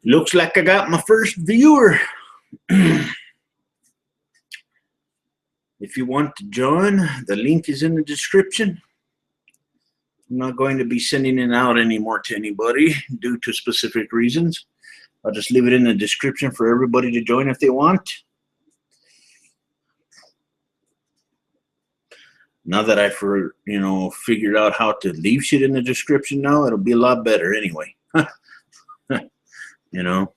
Looks like I got my first viewer. If you want to join, the link is in the description. I'm not going to be sending it out anymore to anybody due to specific reasons. I'll just leave it in the description for everybody to join if they want. Now that I figured out how to leave shit in the description now, it'll be a lot better anyway. You know.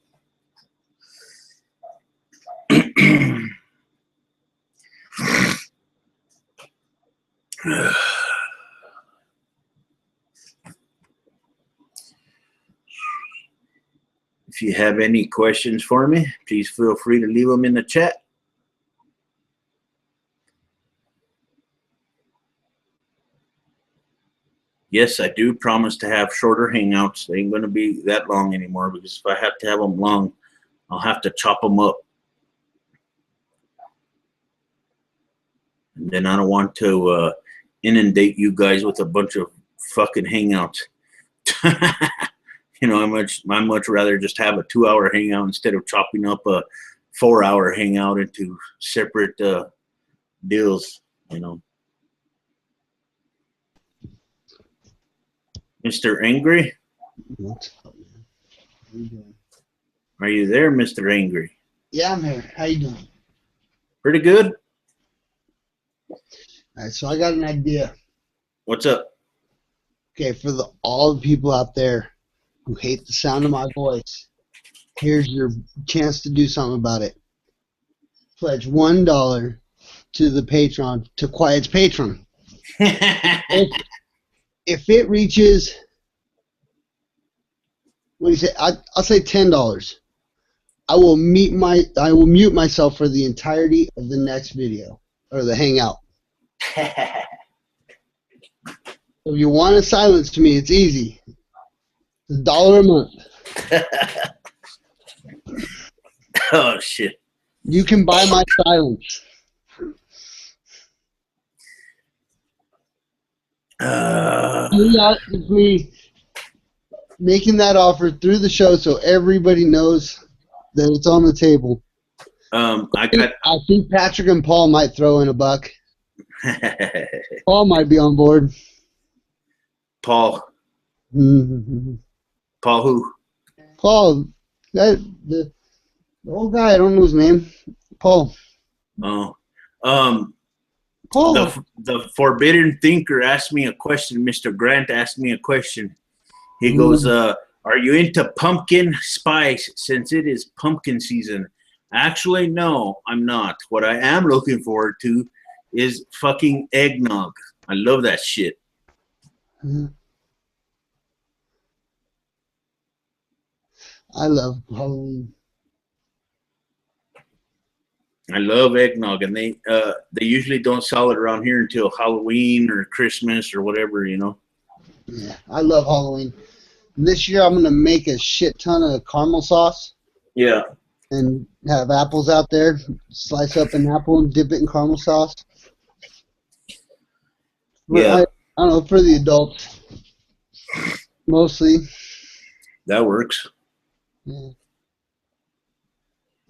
If you have any questions for me, please feel free to leave them in the chat. Yes, I do promise to have shorter hangouts. They ain't going to be that long anymore, because if I have to have them long, I'll have to chop them up. And then I don't want to inundate you guys with a bunch of fucking hangouts. You know, I much rather just have a 2-hour hangout instead of chopping up a 4-hour hangout into separate deals, you know. Mr. Angry? What's up, man? How you doing? Are you there, Mr. Angry? Yeah, I'm here. How you doing? Pretty good. All right, so I got an idea. What's up? Okay, for all the people out there who hate the sound of my voice, here's your chance to do something about it. Pledge $1 to the Patron, to Quiet's Patron. If it reaches, what do you say? I'll say $10. I will mute myself for the entirety of the next video or the hangout. If you want to silence me, it's easy. It's $1 a month. Oh shit! You can buy my silence. Periodically making that offer through the show so everybody knows that it's on the table. I think Patrick and Paul might throw in a buck. Paul might be on board. Paul. Mm-hmm. Paul who? Paul, the old guy. I don't know his name. Paul. Oh. Paul. The forbidden thinker asked me a question. Mr. Grant asked me a question. He goes, are you into pumpkin spice since it is pumpkin season? Actually, no, I'm not. What I am looking forward to is fucking eggnog. I love that shit. I love Halloween. I love eggnog, and they usually don't sell it around here until Halloween or Christmas or whatever, you know. Yeah, I love Halloween. This year I'm gonna make a shit ton of caramel sauce. Yeah. And have apples out there. Slice up an apple and dip it in caramel sauce. Yeah. I don't know, for the adults. Mostly. That works. Yeah.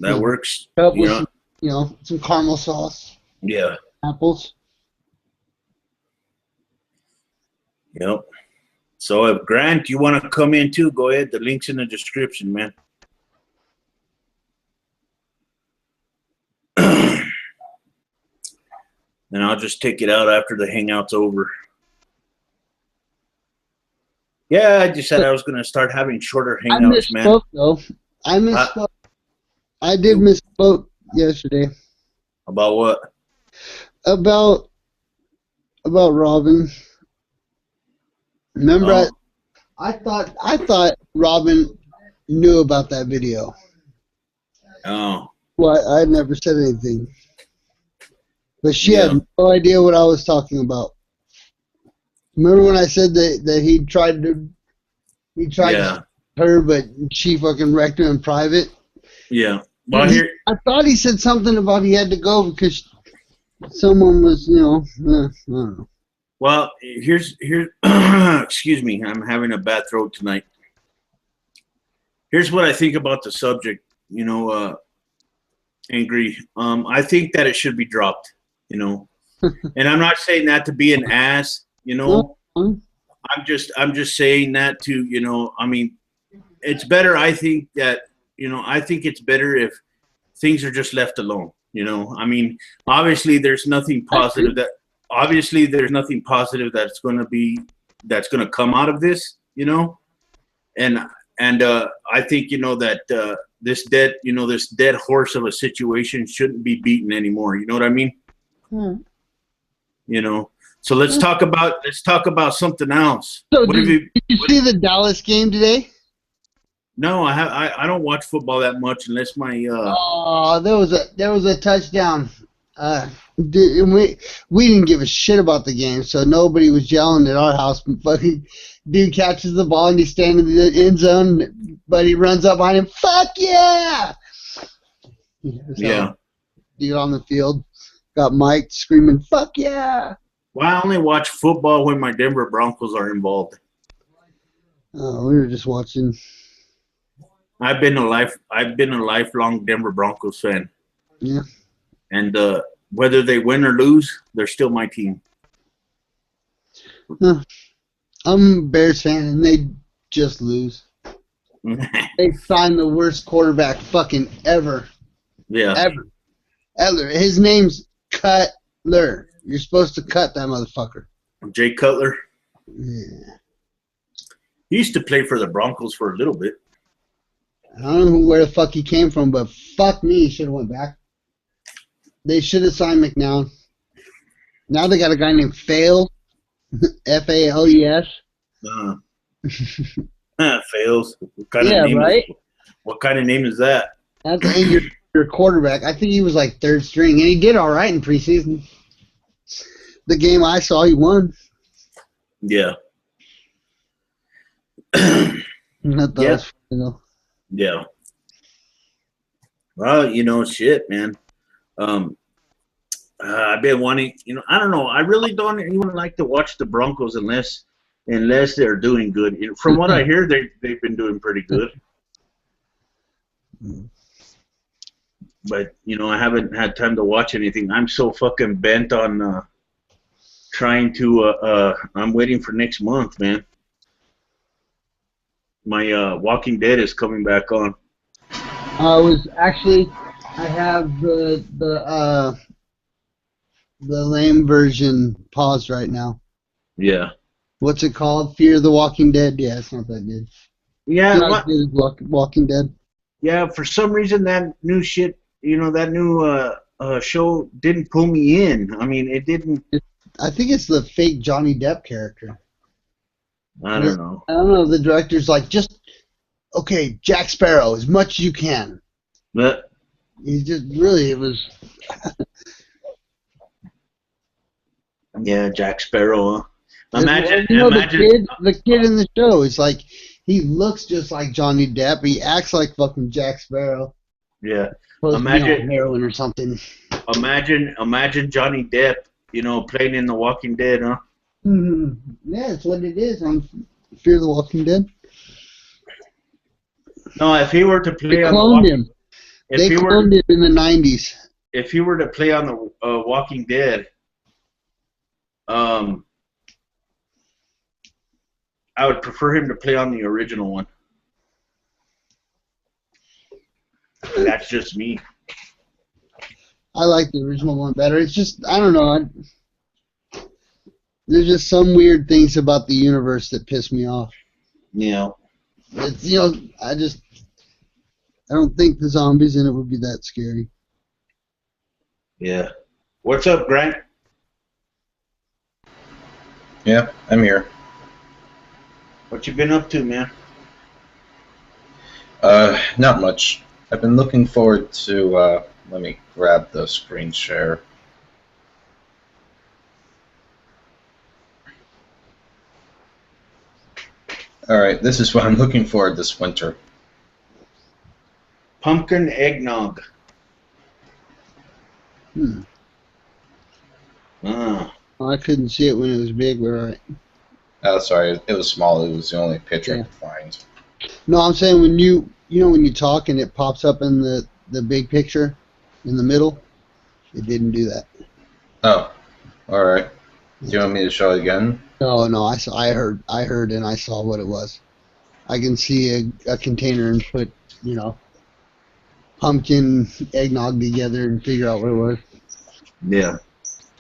That works. You know, some caramel sauce. Yeah. Apples. Yep. So if Grant, you want to come in too, go ahead. The link's in the description, man. And I'll just take it out after the hangout's over. Yeah, I just said I was going to start having shorter hangouts, man. I misspoke. I did misspoke yesterday. About what? About Robin. Remember, I thought Robin knew about that video. Oh. Well, I never said anything. But she had no idea what I was talking about. Remember when I said that he tried to her, but she fucking wrecked her in private? Yeah. Well, I thought he said something about he had to go because someone was, I don't know. Well, here's excuse me, I'm having a bad throat tonight. here's what I think about the subject. You know, Angry. I think that it should be dropped. You know, and I'm not saying that to be an ass. You know, I'm just saying that to, you know. I mean, it's better. I think that, you know, I think it's better if things are just left alone. You know, I mean, obviously there's nothing positive that's going to come out of this, you know, and I think, you know, that this dead horse of a situation shouldn't be beaten anymore. You know what I mean? You know, so let's talk about something else. So did you see the Dallas game today? No, I don't watch football that much unless my. Oh, there was a touchdown. We didn't give a shit about the game, so nobody was yelling at our house. Fucking dude catches the ball and he's standing in the end zone, but he runs up behind him. Fuck yeah! Yeah. Dude on the field got Mike screaming, "Fuck yeah!" Well, I only watch football when my Denver Broncos are involved. Oh, we were just watching. I've been a lifelong Denver Broncos fan. Yeah. And whether they win or lose, they're still my team. I'm a Bears fan, and they just lose. They signed the worst quarterback fucking ever. Yeah. Ever. His name's Cutler. You're supposed to cut that motherfucker. Jay Cutler. Yeah. He used to play for the Broncos for a little bit. I don't know where the fuck he came from, but fuck me, he should have went back. They should have signed McNown. Now they got a guy named Fail, Fales. Fails. What kind of name right? What kind of name is that? That's your quarterback. I think he was like third string, and he did all right in preseason. The game I saw, he won. Yeah. Yeah. Well, you know, shit, man. I've been wanting, you know, I don't know. I really don't even like to watch the Broncos unless they're doing good. You know, from what I hear, they've been doing pretty good. But, you know, I haven't had time to watch anything. I'm so fucking bent on trying to, I'm waiting for next month, man. My Walking Dead is coming back on. I have the lame version paused right now. Yeah. What's it called? Fear the Walking Dead? Yeah, it's not that good. Yeah. Not as good as Walking Dead. Yeah, for some reason that new shit, you know, that new show didn't pull me in. I mean, it didn't. I think it's the fake Johnny Depp character. I don't know. I don't know. The director's like, okay, Jack Sparrow, as much as you can. But he just really, it was. Yeah, Jack Sparrow. Huh? Imagine the kid in the show is like, he looks just like Johnny Depp. He acts like fucking Jack Sparrow. Yeah. Imagine heroin or something. Imagine Johnny Depp, you know, playing in The Walking Dead, huh? Mm-hmm. Yeah, that's what it is on Fear the Walking Dead. No, if he were to play they on cloned him. They cloned him in the 90s. If he were to play on The Walking Dead, I would prefer him to play on the original one. That's just me. I like the original one better. It's just, I don't know. There's just some weird things about the universe that piss me off. Yeah. It's, you know, I don't think the zombies in it would be that scary. Yeah. What's up, Grant? Yeah, I'm here. What you been up to, man? Not much. I've been looking forward to, let me grab the screen share. Alright, this is what I'm looking forward this winter. Pumpkin eggnog. I couldn't see it when it was big, but alright. Oh, sorry, it was small. It was the only picture I could find. No, I'm saying when you when you talk and it pops up in the big picture in the middle? It didn't do that. Oh, all right. Do you want me to show it again? No, I heard, and I saw what it was. I can see a container and put, pumpkin eggnog together and figure out what it was. Yeah.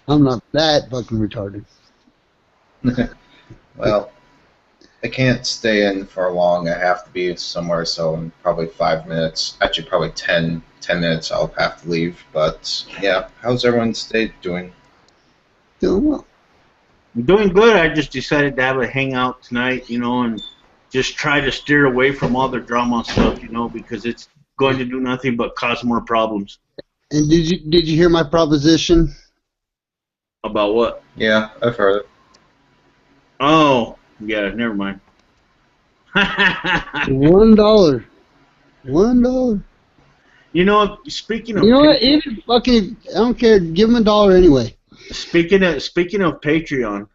I'm not that fucking retarded. Well, I can't stay in for long. I have to be somewhere, so in probably 5 minutes. Actually, probably 10 minutes I'll have to leave. But, yeah, how's everyone's day doing? Doing well. I'm doing good. I just decided to have a hangout tonight, and just try to steer away from all the drama stuff, because it's going to do nothing but cause more problems. And did you hear my proposition? About what? Yeah, I've heard it. Oh, yeah, never mind. $1. $1. Speaking of What? Even fucking, I don't care. Give him $1 anyway. Speaking of Patreon,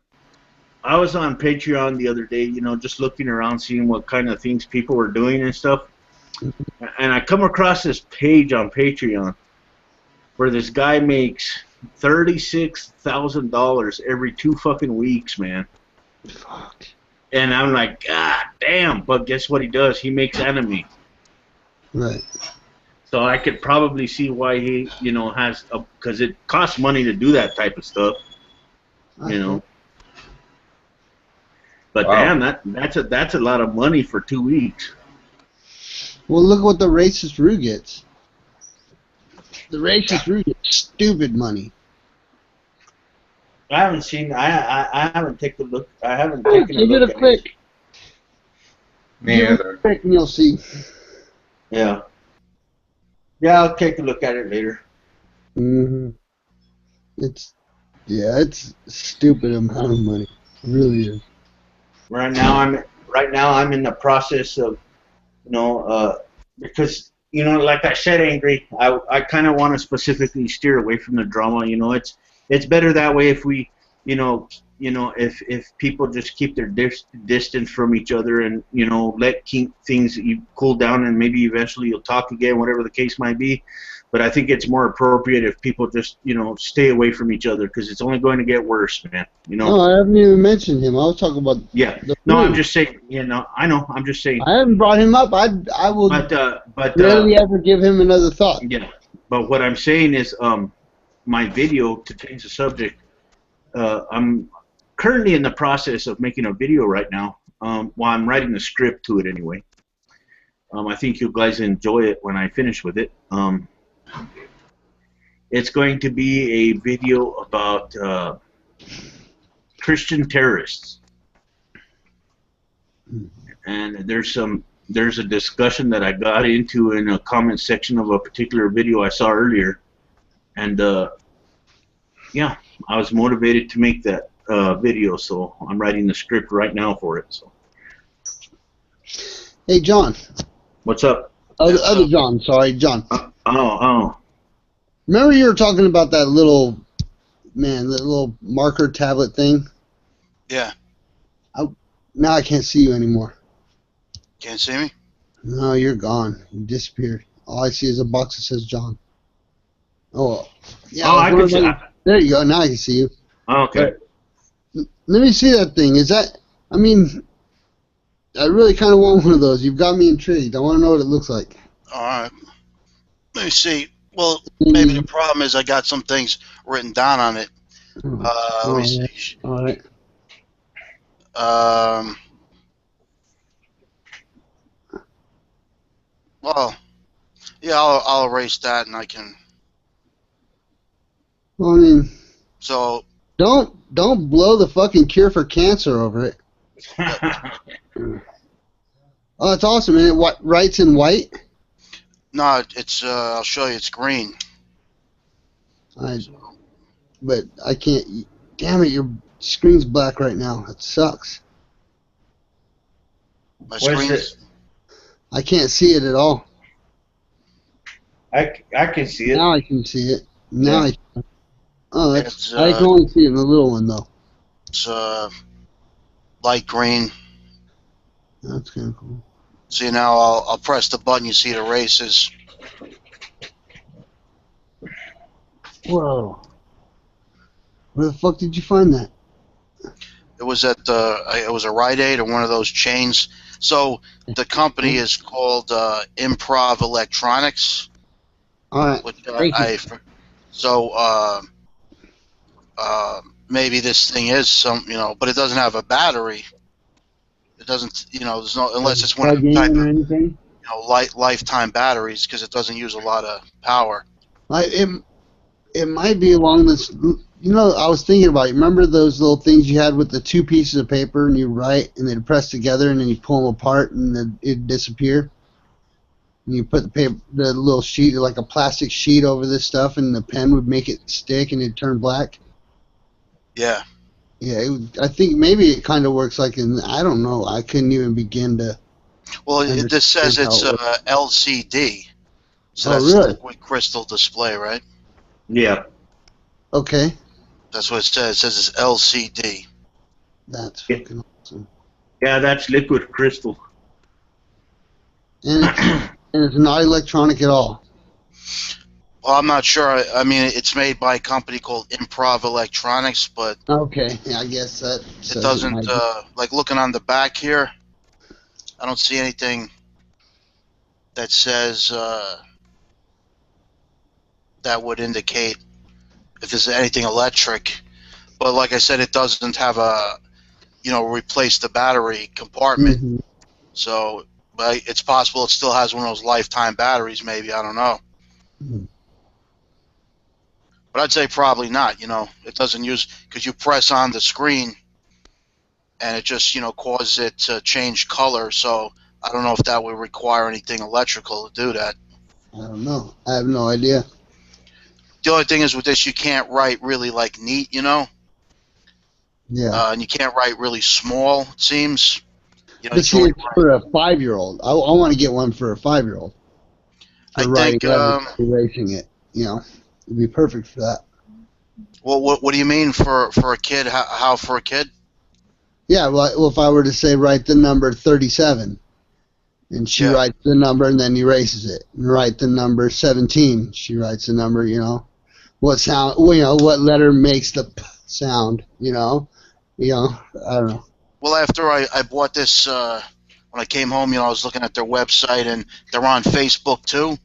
I was on Patreon the other day, just looking around, seeing what kind of things people were doing and stuff. And I come across this page on Patreon where this guy makes $36,000 every 2 fucking weeks, man. Fuck. And I'm like, God damn! But guess what he does? He makes anime. Right. So I could probably see why he, has, because it costs money to do that type of stuff, But Wow. damn, that's a lot of money for 2 weeks. Well, look what the racist Roo gets. The racist Roo gets stupid money. I haven't seen. I haven't taken a look. I haven't taken a Give look it a quick. Me Give it either. a quick and you'll see. Yeah. Yeah, I'll take a look at it later. Mm-hmm. It's stupid amount of money. It really is. Right now I'm in the process of, because like I said, Angry, I kind of want to specifically steer away from the drama. It's better that way if we, if people just keep their distance from each other and let things cool down, and maybe eventually you'll talk again, whatever the case might be. But I think it's more appropriate if people just stay away from each other, because it's only going to get worse, man. No, I haven't even mentioned him. I was talking about. Yeah. No, I'm just saying. I know. I'm just saying. I haven't brought him up. I will. But rarely ever give him another thought. Yeah. But what I'm saying is, my video, to change the subject, I'm currently in the process of making a video right now. While I'm writing the script to it anyway. I think you guys enjoy it when I finish with it. It's going to be a video about Christian terrorists, and there's a discussion that I got into in a comment section of a particular video I saw earlier, and yeah, I was motivated to make that video, so I'm writing the script right now for it. So. Hey, John. What's up? Other John. Sorry, John. Oh. Remember you were talking about that little marker tablet thing? Yeah. Now I can't see you anymore. Can't see me? No, you're gone. You disappeared. All I see is a box that says John. Oh, yeah. Oh, I can see. There you go. Now I can see you. Okay. Let me see that thing. Is that? I mean, I really kind of want one of those. You've got me intrigued. I want to know what it looks like. All right. Let me see. Well, maybe the problem is I got some things written down on it. Let me see. All right. Well, yeah, I'll erase that and I can. Well, I mean, so don't blow the fucking cure for cancer over it. Oh, it's awesome. And it writes in white? No, it's I'll show you. It's green. But I can't. Damn it! Your screen's black right now. It sucks. My screen's. I can't see it at all. I can see it. Now I can see it. Now Yeah. I can. Oh, that's. I can only see it in the little one though. It's light green. That's kind of cool. See, now I'll press the button. You see it erases. Whoa. Where the fuck did you find that? It was at it was a Rite Aid or one of those chains. So the company is called Improv Electronics. All right. Which maybe this thing is some, but it doesn't have a battery. It doesn't, there's no, unless it's one of the type of, anything? lifetime batteries, because it doesn't use a lot of power. It might be along this. I was thinking about it. Remember those little things you had with the two pieces of paper and you write and they'd press together and then you pull them apart and then it'd disappear? And you put the little sheet, like a plastic sheet over this stuff, and the pen would make it stick and it'd turn black? Yeah. Yeah, I think maybe it kind of works like I don't know. I couldn't even begin to. Well, this says it's LCD. So that's really? liquid crystal display, right? Yeah. Okay. That's what it says. It says it's LCD. That's fucking awesome. Yeah, that's liquid crystal. And it's not electronic at all. Well, I'm not sure. I mean, it's made by a company called Improv Electronics, but okay, yeah, I guess that it doesn't. Like looking on the back here, I don't see anything that says that would indicate if there's anything electric. But like I said, it doesn't have a, replace the battery compartment. Mm-hmm. So, but it's possible it still has one of those lifetime batteries. Maybe, I don't know. Mm-hmm. But I'd say probably not, It doesn't use, because you press on the screen and it just, causes it to change color. So I don't know if that would require anything electrical to do that. I don't know. I have no idea. The only thing is with this, you can't write really like neat, Yeah. And you can't write really small, it seems. But see, it's for a 5-year-old. I want to get one for a 5-year-old. I think erasing it, it'd be perfect for that. Well, what do you mean for a kid? How for a kid? Yeah, well, if I were to say write the number 37, and she writes the number and then erases it, and write the number 17, she writes the number, what sound, what letter makes the p sound, I don't know. Well, after I bought this, when I came home, I was looking at their website, and they're on Facebook too.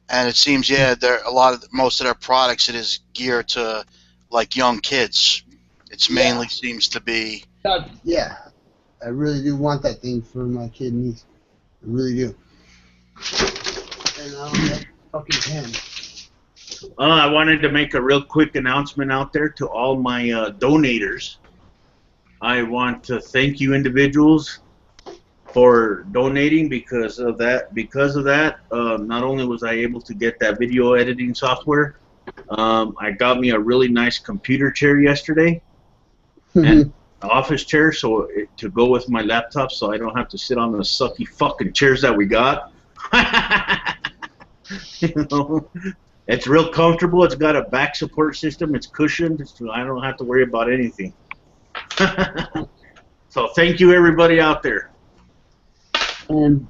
And it seems, most of their products, it is geared to like young kids. It's mainly seems to be. Yeah, I really do want that thing for my kid and niece. I really do. And I don't have a fucking pen. I wanted to make a real quick announcement out there to all my donators. I want to thank you individuals for donating. Because of that, not only was I able to get that video editing software, I got me a really nice computer chair yesterday and an office chair to go with my laptop, so I don't have to sit on the sucky fucking chairs that we got. It's real comfortable. It's got a back support system. It's cushioned, so I don't have to worry about anything. So thank you, everybody out there. And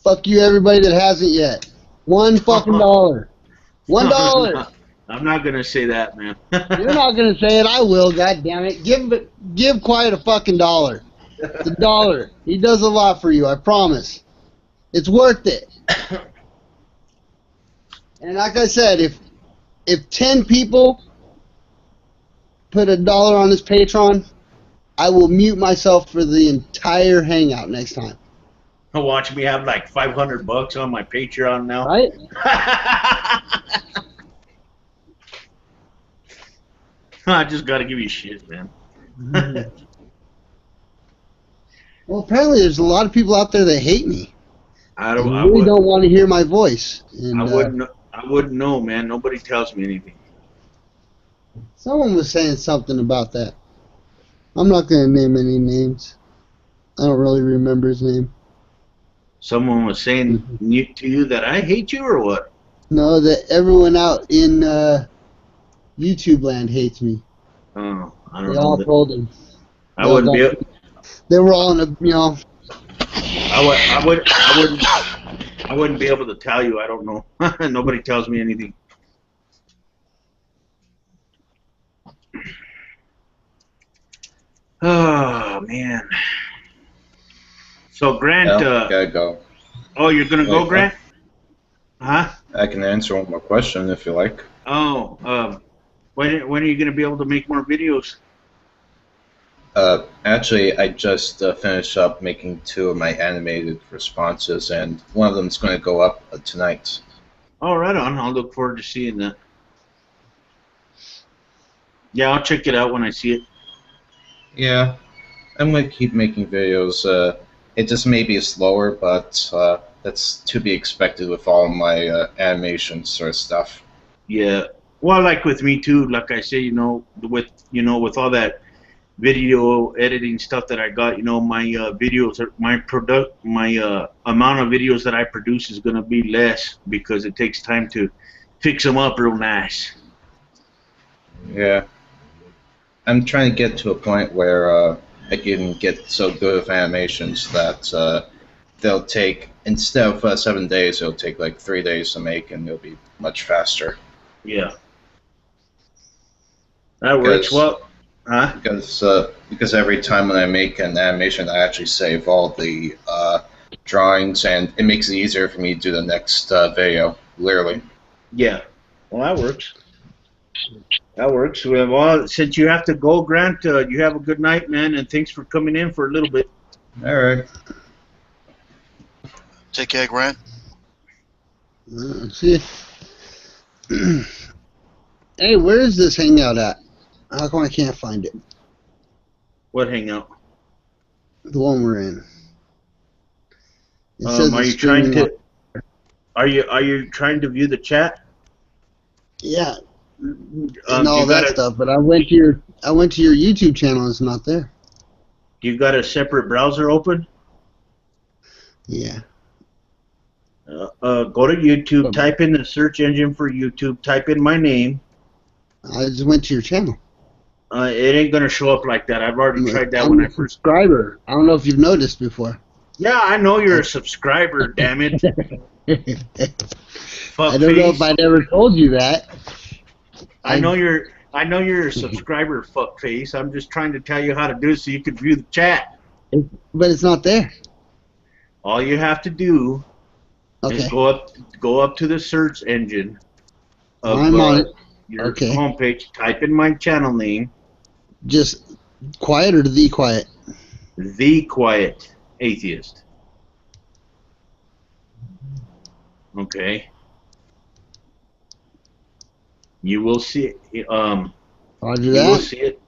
fuck you, everybody that hasn't yet. $1 fucking $1. I'm not gonna say that, man. You're not gonna say it. I will. God damn it. Give Quiet a fucking $1. It's $1. He does a lot for you. I promise. It's worth it. And like I said, if 10 people put $1 on this Patron, I will mute myself for the entire hangout next time. Watch me have like $500 on my Patreon now. Right? I just gotta give you shit, man. Well, apparently there's a lot of people out there that hate me. I really don't want to hear my voice. And, I wouldn't know, man. Nobody tells me anything. Someone was saying something about that. I'm not gonna name any names. I don't really remember his name. Someone was saying to you that I hate you, or what? No, that everyone out in YouTube land hates me. Oh, I don't know. They all told him. I wouldn't be. They were all in a, I I wouldn't be able to tell you. I don't know. Nobody tells me anything. Oh man. So Grant, gotta go. Oh, you're gonna go, Grant? Huh? I can answer one more question if you like. Oh, when are you gonna be able to make more videos? Actually, I just finished up making 2 of my animated responses, and one of them is going to go up tonight. Oh, right on. I'll look forward to seeing that. Yeah, I'll check it out when I see it. Yeah, I'm going to keep making videos. It just may be slower, but that's to be expected with all my animation sort of stuff. Yeah. Well, like with me too. Like I say, with all that video editing stuff that I got, my videos are my amount of videos that I produce is gonna be less because it takes time to fix them up real nice. Yeah, I'm trying to get to a point where I can get so good with animations that they'll take, instead of 7 days, it'll take like 3 days to make, and it'll be much faster. Yeah. That works well. Huh? Because every time when I make an animation, I actually save all the drawings, and it makes it easier for me to do the next video, literally. Yeah. Well, that works. That works. Well, since you have to go, Grant, you have a good night, man, and thanks for coming in for a little bit. All right. Take care, Grant. See. Hey, where is this hangout at? How come I can't find it? What hangout? The one we're in. It says Are it's you trying streaming to? Are you trying to view the chat? Yeah, and all that gotta, stuff. But I went to your YouTube channel. And it's not there. You got a separate browser open? Yeah. Go to YouTube. Type in the search engine for YouTube. Type in my name. I just went to your channel. It ain't gonna show up like that. I've already tried that I'm when a I first. subscriber. I don't know if you've noticed before. Yeah, I know you're a subscriber. Damn it. I don't know if I'd ever told you that. I know you're a subscriber, fuckface. I'm just trying to tell you how to do it so you can view the chat. But it's not there. All you have to do is go up to the search engine of I'm on it. your homepage. Type in my channel name. Just quiet or the quiet? The Quiet Atheist. Okay. You will see it. Roger that. You will see it.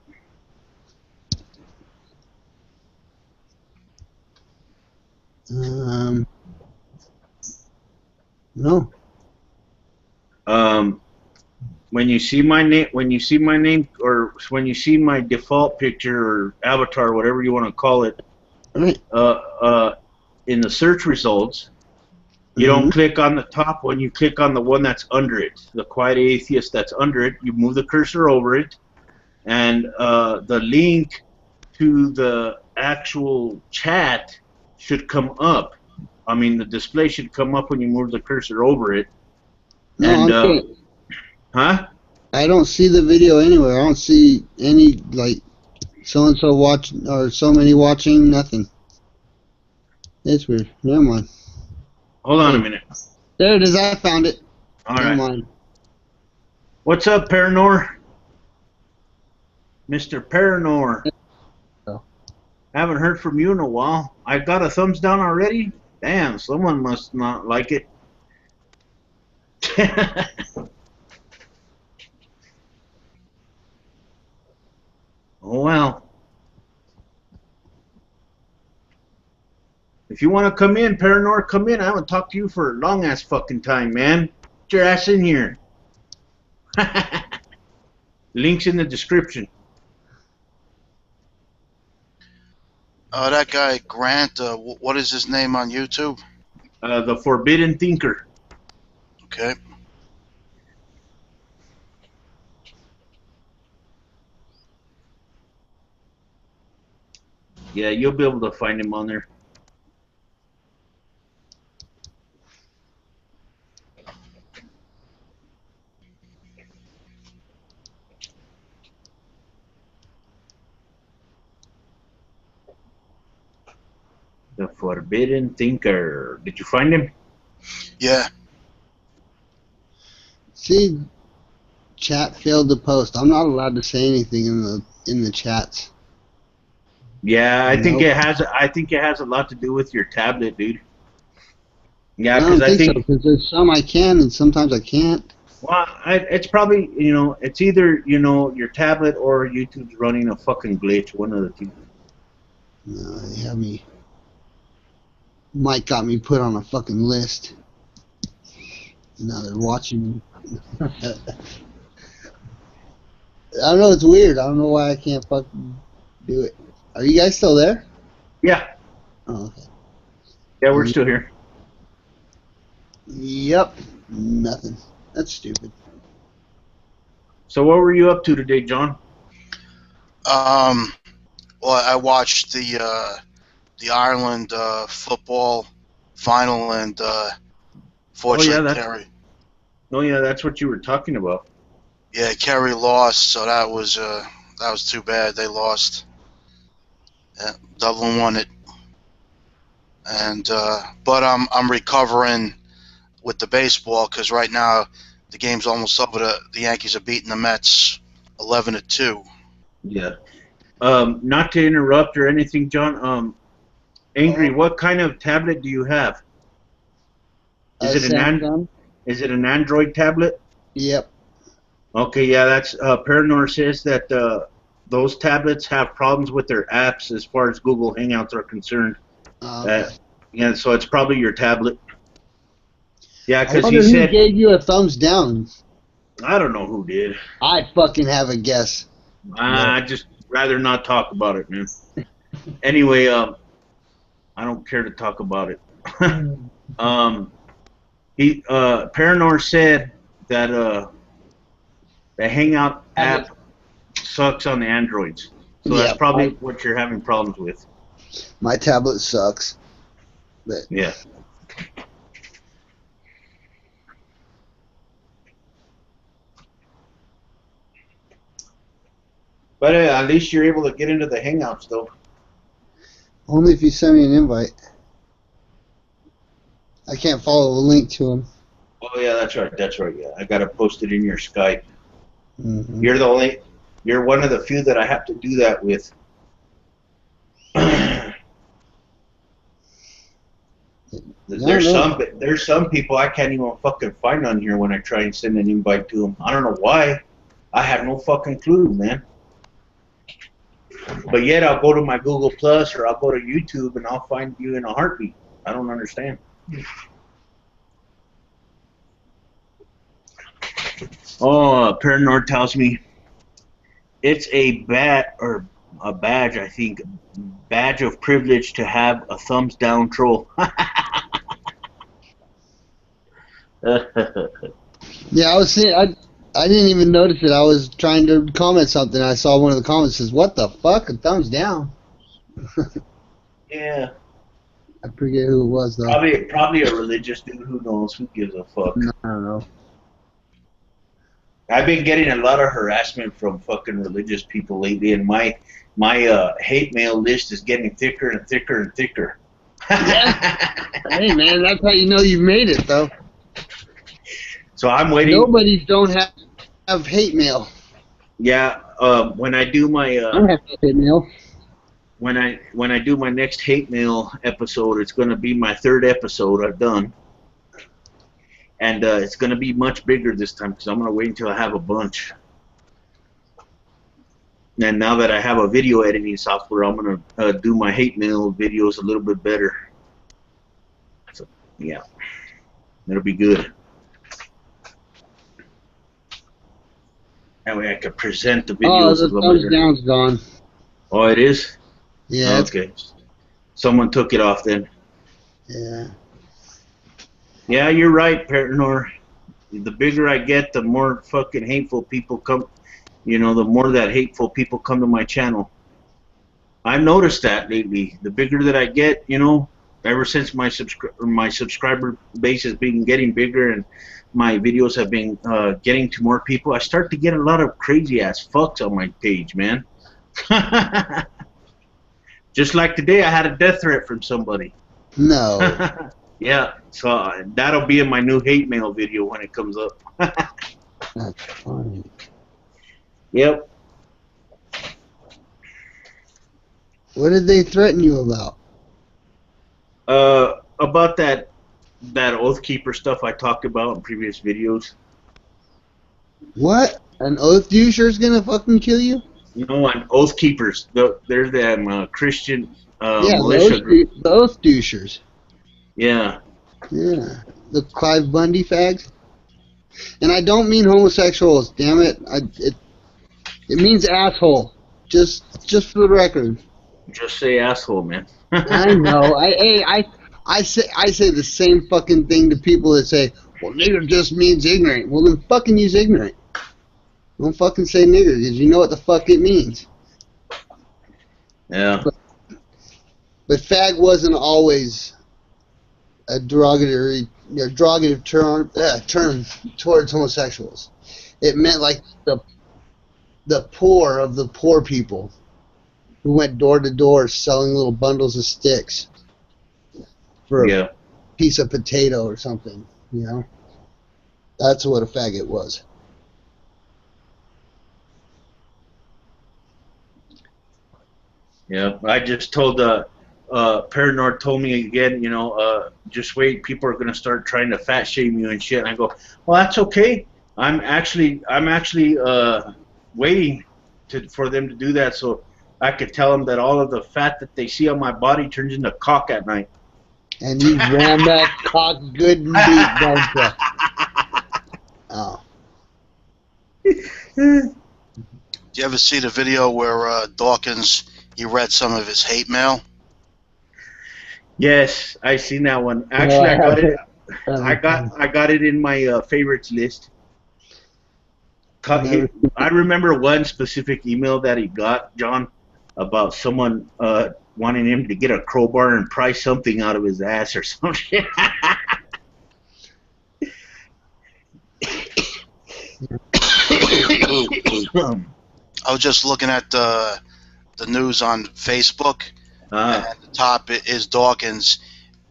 No. When you see my name, or when you see my default picture or avatar, whatever you want to call it, right. In the search results, you don't click on the top one. You click on the one that's under it, the Quiet Atheist that's under it. You move the cursor over it, and the link to the actual chat should come up. I mean, the display should come up when you move the cursor over it. No, and huh? I don't see the video anywhere. I don't see any, like, so-and-so watching, or so many watching, nothing. It's weird. Never mind. Hold on a minute. There it is. I found it. All Never right. mind. What's up, Paranor? Mr. Paranor. Oh. Haven't heard from you in a while. I got a thumbs down already? Damn, someone must not like it. Oh, well. If you want to come in, Paranor, come in. I haven't talked to you for a long-ass fucking time, man. Get your ass in here. Link's in the description. That guy, Grant, what is his name on YouTube? The Forbidden Thinker. Okay. Yeah, you'll be able to find him on there. The Forbidden Thinker. Did you find him? Yeah. See, chat failed to post. I'm not allowed to say anything in the chats. Yeah, I think Nope. it has. I think it has a lot to do with your tablet, dude. Yeah, I because don't think so, because there's some I can and sometimes I can't. Well, it's probably, it's either, your tablet or YouTube's running a fucking glitch, one of the two. No, they have me. Mike got me put on a fucking list. Now they're watching me. I don't know, it's weird. I don't know why I can't fucking do it. Are you guys still there? Yeah. Oh, okay. Yeah, we're still here. Yep. Nothing. That's stupid. So what were you up to today, John? Well, I watched the Ireland football final, and fortunately, Kerry. Oh yeah, that's what you were talking about. Yeah, Kerry lost, so that was too bad. They lost. Yeah, Dublin won it, and but I'm recovering with the baseball because right now the game's almost over. The Yankees are beating the Mets 11-2. Yeah. Not to interrupt or anything, John. Angry, what kind of tablet do you have? Is it an Android tablet? Yep. Okay, yeah, that's Paranor says that those tablets have problems with their apps as far as Google Hangouts are concerned. Okay. Yeah, so it's probably your tablet. Yeah, I because wonder he who said, gave you a thumbs down. I don't know who did. I fucking have a guess. I'd just rather not talk about it, man. Anyway, I don't care to talk about it. Paranor said that the Hangout app sucks on the Androids. So that's probably what you're having problems with. My tablet sucks. But yeah. But at least you're able to get into the Hangouts, though. Only if you send me an invite. I can't follow the link to them. Oh yeah, that's right. Yeah, I gotta post it in your Skype. Mm-hmm. You're one of the few that I have to do that with. There's some people I can't even fucking find on here when I try and send an invite to them. I don't know why. I have no fucking clue, man. But yet I'll go to my Google Plus or I'll go to YouTube and I'll find you in a heartbeat. I don't understand. Oh, Paranor tells me it's a badge, I think, badge of privilege to have a thumbs down troll. Yeah, I was saying, I didn't even notice it. I was trying to comment something. I saw one of the comments says, "What the fuck? A thumbs down." Yeah. I forget who it was though. Probably a religious dude. Who knows? Who gives a fuck? I don't know. I've been getting a lot of harassment from fucking religious people lately, and my hate mail list is getting thicker and thicker and thicker. Yeah. Hey man, that's how you know you've made it though. So I'm waiting. Nobody's don't have hate mail. Yeah. When I do my I don't have hate mail. When I do my next hate mail episode, it's going to be my 3rd episode I've done. And it's going to be much bigger this time because I'm going to wait until I have a bunch. And now that I have a video editing software, I'm going to do my hate mail videos a little bit better. So, yeah. It'll be good. That way I can present the videos a a little thumbs better. down's gone. Oh, it is? Yeah. Okay. Someone took it off then. Yeah. Yeah, you're right, Paranor. The bigger I get, the more fucking hateful people come. The more that hateful people come to my channel. I've noticed that lately. The bigger that I get, ever since my subscriber base has been getting bigger and my videos have been getting to more people, I start to get a lot of crazy ass fucks on my page, man. Just like today, I had a death threat from somebody. No. Yeah, so that'll be in my new hate mail video when it comes up. That's funny. Yep. What did they threaten you about? About that Oath Keeper stuff I talked about in previous videos. What? An oath user's gonna fucking kill you? No, on Oath Keepers. They're them Christian Yeah, militia group. the oath douchers. Yeah. Yeah, the Clive Bundy fags. And I don't mean homosexuals. Damn it! It means asshole. Just for the record. Just say asshole, man. I know. I say the same fucking thing to people that say, "Well, nigger just means ignorant." Well, then fucking use ignorant. Don't fucking say nigger because you know what the fuck it means. Yeah. But fag wasn't always a derogative term towards homosexuals. It meant like the poor of the poor people who went door to door selling little bundles of sticks for a piece of potato or something. You know, that's what a faggot was. Yeah, I just told Paranord told me again, just wait, people are gonna start trying to fat shame you and shit. And I go, well, that's okay. I'm actually waiting for them to do that so I could tell them that all of the fat that they see on my body turns into cock at night. And you ram that cock good and deep, don't you? Oh. Do you ever see the video where Dawkins, he read some of his hate mail? Yes, I seen that one. Actually, I got it. I got it in my favorites list. I remember one specific email that he got, John, about someone wanting him to get a crowbar and pry something out of his ass or something. I was just looking at the news on Facebook, and the top is Dawkins.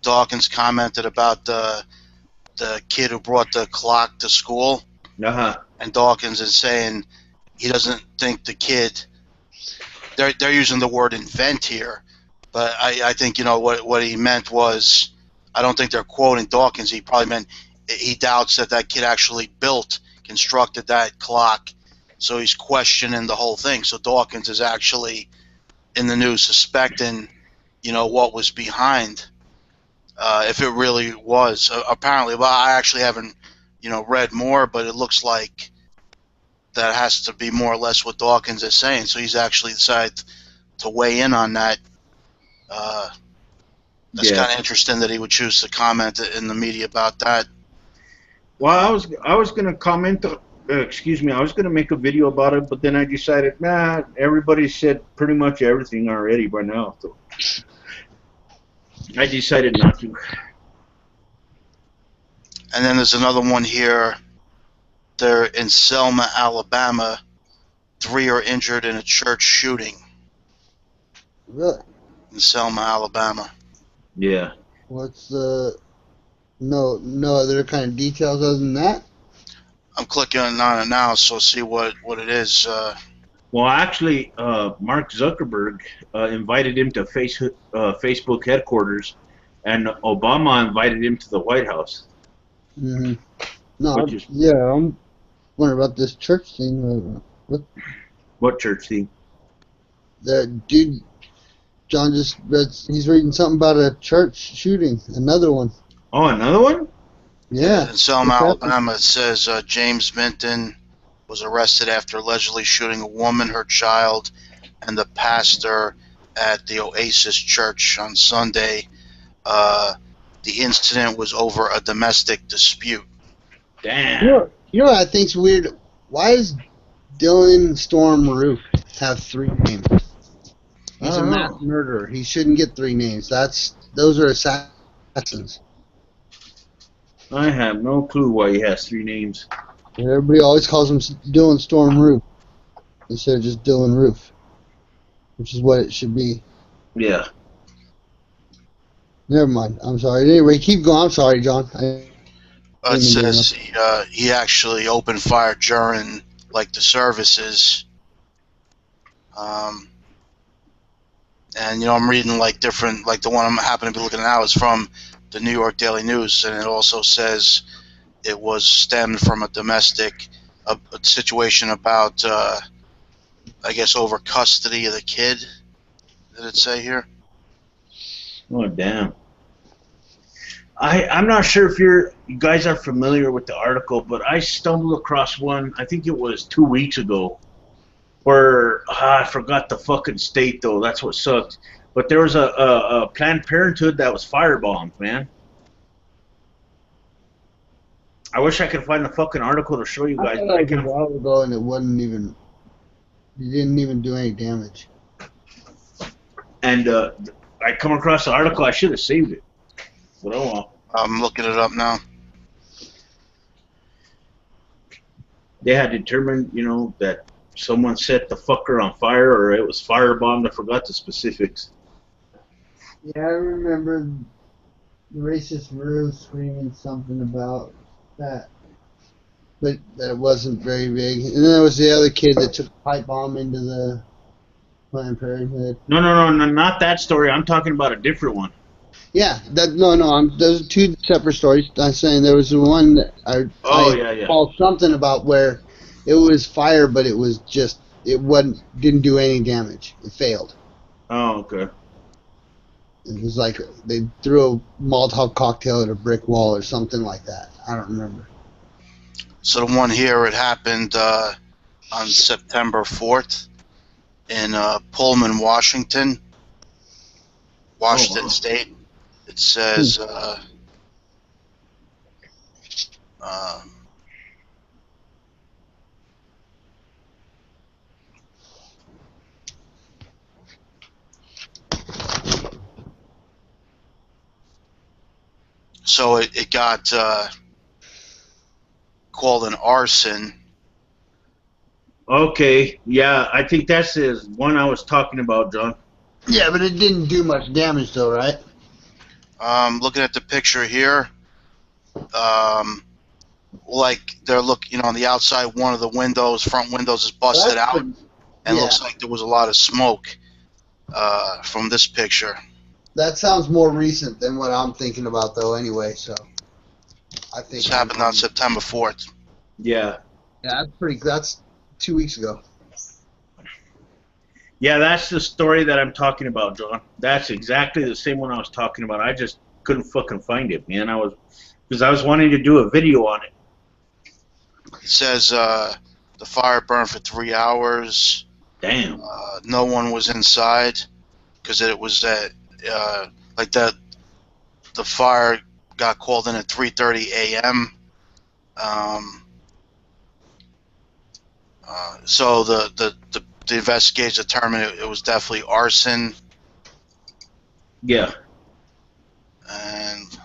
Dawkins commented about the kid who brought the clock to school, and Dawkins is saying he doesn't think the kid. They're using the word invent here, but I think what he meant was, I don't think they're quoting Dawkins. He probably meant he doubts that kid actually constructed that clock. So he's questioning the whole thing. So Dawkins is actually in the news suspecting, what was behind, if it really was. Apparently, well, I actually haven't, read more, but it looks like that has to be more or less what Dawkins is saying. So he's actually decided to weigh in on that. That's kind of interesting that he would choose to comment in the media about that. Well, I was gonna comment. Excuse me, I was going to make a video about it, but then I decided, nah, everybody said pretty much everything already by now. So I decided not to. And then there's another one here. They're in Selma, Alabama. 3 are injured in a church shooting. Really? In Selma, Alabama. Yeah. What's the... No other kind of details other than that? I'm clicking on it now, so see what it is. Well, actually, Mark Zuckerberg invited him to Facebook headquarters, and Obama invited him to the White House. Mm-hmm. No, I'm wondering about this church thing. What church thing? The dude, John just read, he's reading something about a church shooting. Another one. Oh, another one? Yeah. In Selma, Alabama, it says James Minton was arrested after allegedly shooting a woman, her child, and the pastor at the Oasis Church on Sunday. The incident was over a domestic dispute. Damn. You know what I think's weird? Why does Dylan Storm Roof have 3 names? He's a mass murderer. He shouldn't get 3 names. Those are assassins. I have no clue why he has 3 names. Everybody always calls him Dylan Storm Roof instead of just Dylan Roof, which is what it should be. Yeah. Never mind. I'm sorry. Anyway, keep going. I'm sorry, John. It says he actually opened fire during like the services. And I'm reading like different, like the one I'm happen to be looking at now is from the New York Daily News, and it also says it was stemmed from a domestic a situation about, I guess, over custody of the kid. Did it say here? Oh, damn. I'm not sure if you guys are familiar with the article, but I stumbled across one, I think it was 2 weeks ago, where I forgot the fucking state, though. That's what sucked. But there was a Planned Parenthood that was firebombed, man. I wish I could find the fucking article to show you guys. I thought it was a while ago, and it wasn't even. You didn't even do any damage. And I come across the article. I should have saved it. But oh well. I'm looking it up now. They had determined, that someone set the fucker on fire or it was firebombed. I forgot the specifics. Yeah, I remember the racist Rue screaming something about that. But that wasn't very big. And then there was the other kid that took a pipe bomb into the Planned Parenthood. No, not that story. I'm talking about a different one. Yeah, those are two separate stories. I'm saying there was the one that I called something about where it was fire, but it was just didn't do any damage. It failed. Oh, okay. It was like they threw a Molotov cocktail at a brick wall or something like that. I don't remember. So the one here, it happened on September 4th in Pullman, Washington State. It says so it got called an arson. Okay, yeah, I think that's the one I was talking about, John. Yeah, but it didn't do much damage, though, right? Looking at the picture here, like they're looking, on the outside, one of the front windows is busted out, and it looks like there was a lot of smoke from this picture. That sounds more recent than what I'm thinking about, though. Anyway, so I think this happened on September 4th. Yeah. Yeah, that's 2 weeks ago. Yeah, that's the story that I'm talking about, John. That's exactly the same one I was talking about. I just couldn't fucking find it, man. Because I was wanting to do a video on it. It says the fire burned for 3 hours. Damn. No one was inside because it was like that. The fire got called in at 3:30 a.m. So the investigators determined it was definitely arson. Yeah. And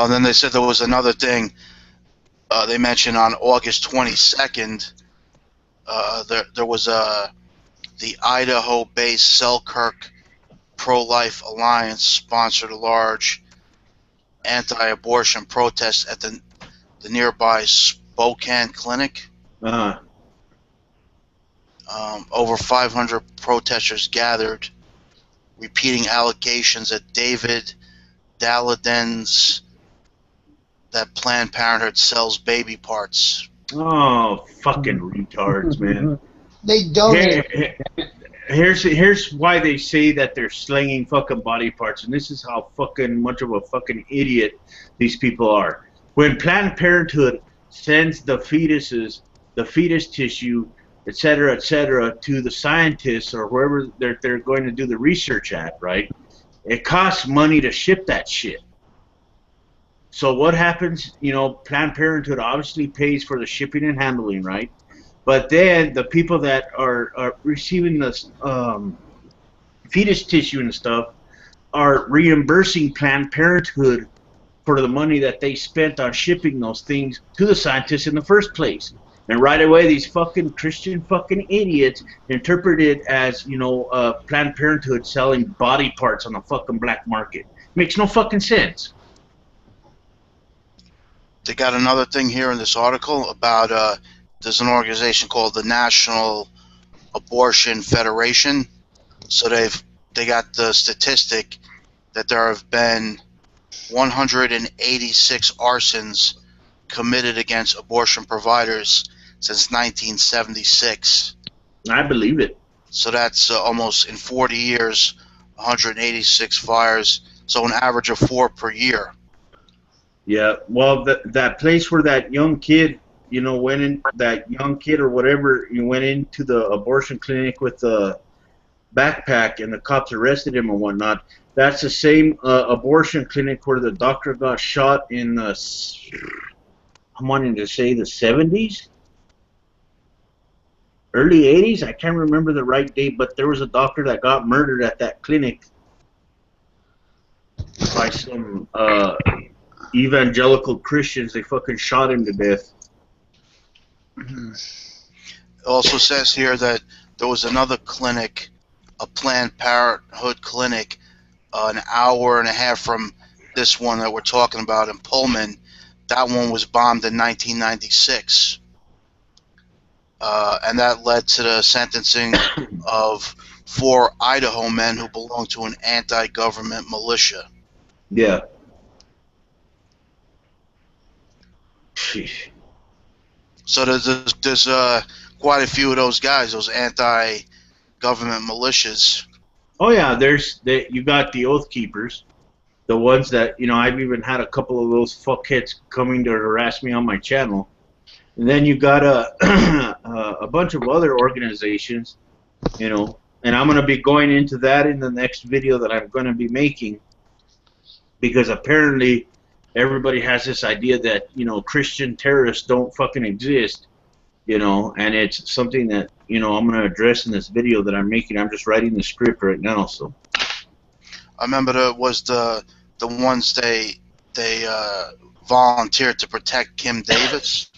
then they said there was another thing they mentioned on August 22nd. There was the Idaho-based Selkirk Pro-Life Alliance sponsored a large anti-abortion protest at the nearby Spokane Clinic. Over 500 protesters gathered, repeating allegations that David Dalladin's that Planned Parenthood sells baby parts. Oh, fucking retards, man. They don't. Here's why they say that they're slinging fucking body parts, and this is how fucking much of a fucking idiot these people are. When Planned Parenthood sends the fetuses, the fetus tissue, etc., to the scientists or wherever they're going to do the research at, right? It costs money to ship that shit. So what happens? Planned Parenthood obviously pays for the shipping and handling, right? But then the people that are receiving the fetus tissue and stuff are reimbursing Planned Parenthood for the money that they spent on shipping those things to the scientists in the first place. And right away, these fucking Christian fucking idiots interpret it as, Planned Parenthood selling body parts on the fucking black market. Makes no fucking sense. They got another thing here in this article about there's an organization called the National Abortion Federation. So they got the statistic that there have been 186 arsons committed against abortion providers since 1976. I believe it. So that's almost in 40 years, 186 fires. So an average of 4 per year. Yeah, well, that place where that young kid, went in, that young kid or whatever, he went into the abortion clinic with the backpack and the cops arrested him and whatnot. That's the same abortion clinic where the doctor got shot in the, I'm wanting to say the 70s? Early 80s? I can't remember the right date, but there was a doctor that got murdered at that clinic by some evangelical Christians. They fucking shot him to death. It also says here that there was another clinic, a Planned Parenthood clinic, an hour and a half from this one that we're talking about in Pullman. That one was bombed in 1996. And that led to the sentencing of 4 Idaho men who belonged to an anti-government militia. Yeah. Sheesh. So there's quite a few of those guys, those anti-government militias. Oh yeah, you got the Oath Keepers, the ones that I've even had a couple of those fuckheads coming to harass me on my channel, and then you got a bunch of other organizations, and I'm gonna be going into that in the next video that I'm gonna be making, because apparently everybody has this idea that Christian terrorists don't fucking exist, and it's something that I'm going to address in this video that I'm making. I'm just writing the script right now. So I remember the ones they volunteered to protect Kim Davis.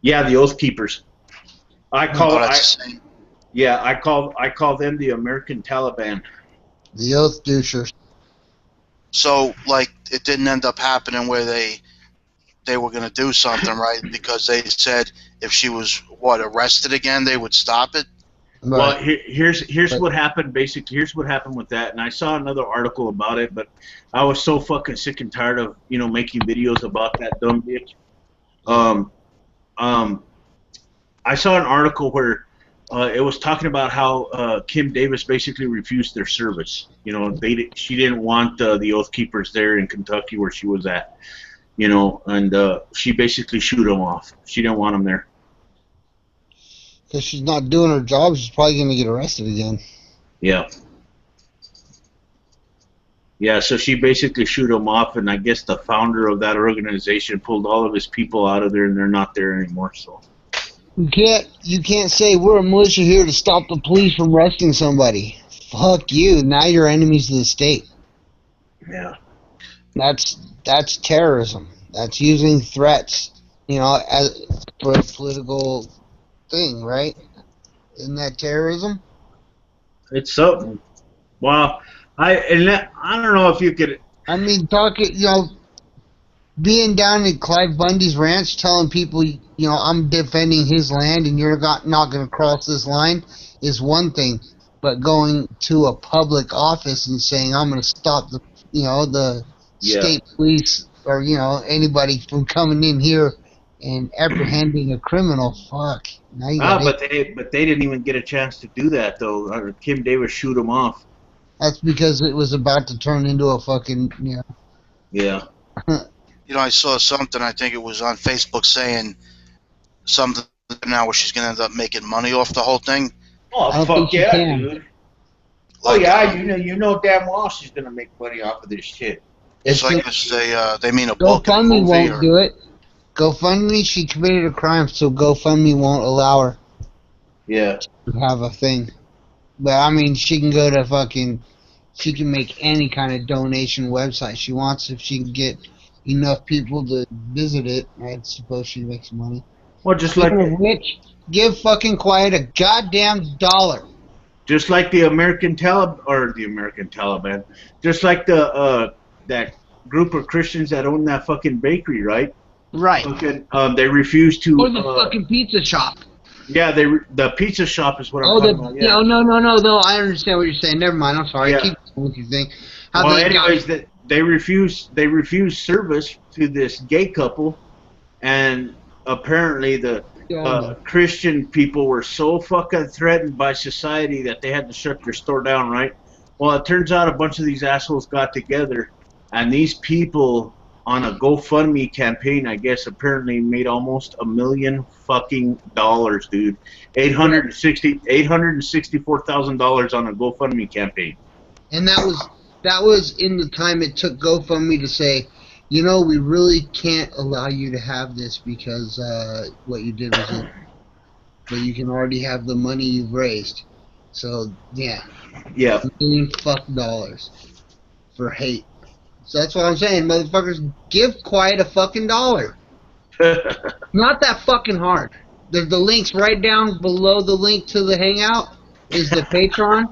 Yeah, the Oath Keepers. I call them the American Taliban. The Oath Douchers. So, like, it didn't end up happening where they were going to do something, right? Because they said if she was, arrested again, they would stop it? Right. Well, here's what happened, basically. Here's what happened with that, and I saw another article about it, but I was so fucking sick and tired of, making videos about that dumb bitch. I saw an article where it was talking about how Kim Davis basically refused their service. She didn't want the Oath Keepers there in Kentucky where she was at, and she basically shooed them off. She didn't want them there. Because she's not doing her job, she's probably going to get arrested again. Yeah. Yeah, so she basically shoot them off, and I guess the founder of that organization pulled all of his people out of there, and they're not there anymore. So. You can't say we're a militia here to stop the police from arresting somebody. Fuck you. Now you're enemies of the state. Yeah. That's terrorism. That's using threats, as for a political thing, right? Isn't that terrorism? It's something. Well, I don't know if you could. I mean, being down at Clive Bundy's ranch, telling people, I'm defending his land and you're not going to cross this line is one thing, but going to a public office and saying I'm going to stop the state police or anybody from coming in here and apprehending a criminal, fuck. Now you but they didn't even get a chance to do that though. Kim Davis shoot them off. That's because it was about to turn into a fucking Yeah. I saw something, I think it was on Facebook, saying something now where she's going to end up making money off the whole thing. Oh, fuck yeah, dude. Oh, yeah, you know damn well she's going to make money off of this shit. So I guess they mean a book and a GoFundMe movie. won't do it. GoFundMe, she committed a crime, so GoFundMe won't allow her to have a thing. But, I mean, she can go to she can make any kind of donation website she wants if she can get enough people to visit it. I suppose she makes money. Well, just like Rich, give fucking Quiet a goddamn dollar. Just like the American Taliban, just like the that group of Christians that own that fucking bakery, right? Right. Fucking, they refuse to. Or the fucking pizza shop. Yeah, the pizza shop is what I'm talking about. Yeah. No. I understand what you're saying. Never mind. I'm sorry. Yeah. Keep going with your thing. Well, anyways, they refuse service to this gay couple, and apparently the Christian people were so fucking threatened by society that they had to shut their store down, right? Well, it turns out a bunch of these assholes got together, and these people on a GoFundMe campaign, I guess, apparently made almost $1 million fucking dollars, dude. $864,000 on a GoFundMe campaign. And that was in the time it took GoFundMe to say, you know, we really can't allow you to have this because what you did was illegal. But you can already have the money you've raised. So, yeah. Yeah. $1 million fuck dollars for hate. So that's what I'm saying, motherfuckers, give Quiet a fucking dollar. Not that fucking hard. There's the links right down below the link to the Hangout is the Patron.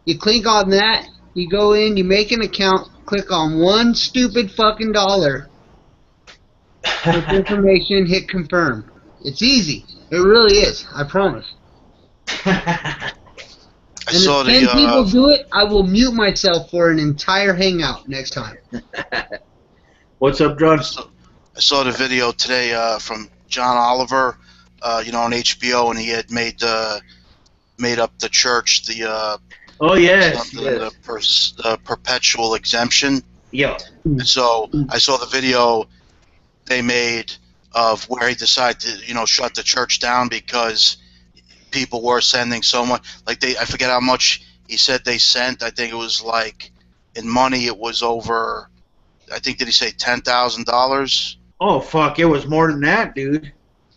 You click on that, you go in, you make an account, click on one stupid fucking dollar. With information, hit confirm. It's easy. It really is. I promise. And if 10 people do it, I will mute myself for an entire Hangout next time. What's up, John? I saw the video today from John Oliver, on HBO, and he had made up the church the the perpetual exemption. Yeah. And so I saw the video they made of where he decided to shut the church down because people were sending so much. Like I forget how much he said they sent. I think it was like in money it was over. I think did he say $10,000? Oh fuck! It was more than that, dude.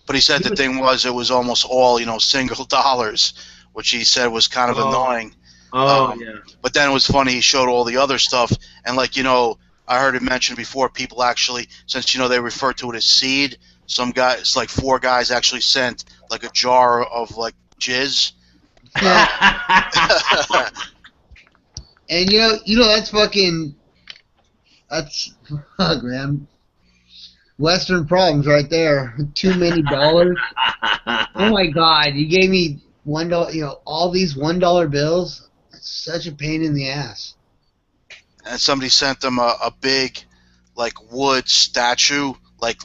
But he said the thing was it was almost all single dollars, which he said was kind of annoying. Oh yeah. But then it was funny. He showed all the other stuff, and I heard it mentioned before. People actually, since they refer to it as seed, some guys, like 4 guys, actually sent like a jar of like jizz. Yeah. And that's fuck, man. Western problems right there. Too many dollars. Oh my God! You gave me $1. All these $1 bills. It's such a pain in the ass. And somebody sent them a big, like wood statue, like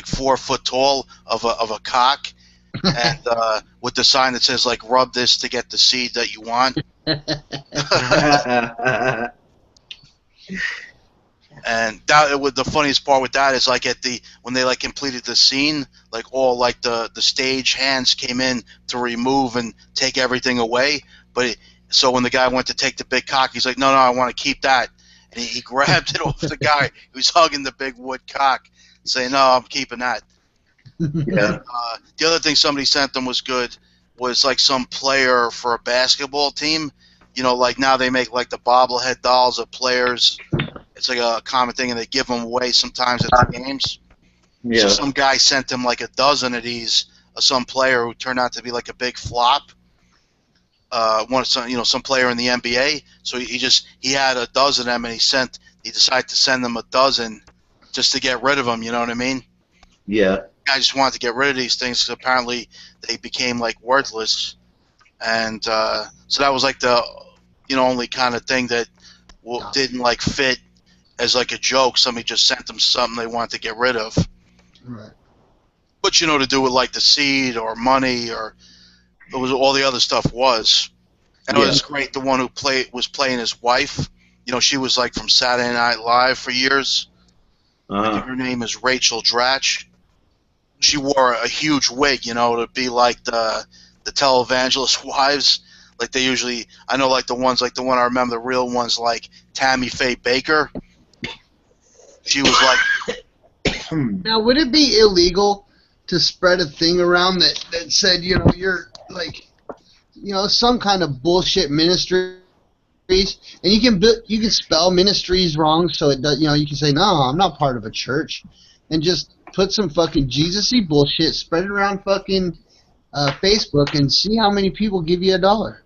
4 foot tall of a cock, and with the sign that says like "Rub this to get the seed that you want." And the funniest part with that is like when they like completed the scene, like all like the stage hands came in to remove and take everything away. So when the guy went to take the big cock, he's like, no, I want to keep that. And he grabbed it off the guy who was hugging the big wood cock, saying, no, I'm keeping that. Yeah. The other thing somebody sent them was good, was like some player for a basketball team. Like now they make like the bobblehead dolls of players. It's like a common thing, and they give them away sometimes at the games. Yeah. So some guy sent them like a dozen of these, some player who turned out to be like a big flop. Some player in the NBA. So he had a dozen of them, and he decided to send them a dozen just to get rid of them. You know what I mean? Yeah. I just wanted to get rid of these things because apparently they became like worthless, and so that was like the only kind of thing that didn't like fit as like a joke. Somebody just sent them something they wanted to get rid of. Right. But to do with like the seed or money or it was all the other stuff was. And it was great. The one who was playing his wife. She was like from Saturday Night Live for years. I think her name is Rachel Dratch. She wore a huge wig, to be like the televangelist wives. Like they usually, I know like the ones, like the one I remember, the real ones like Tammy Faye Baker. She was like. Now, would it be illegal to spread a thing around that said, you're like, some kind of bullshit ministries, and you can spell ministries wrong, so it does, you can say, no, I'm not part of a church, and just put some fucking Jesus-y bullshit, spread it around fucking Facebook, and see how many people give you $1.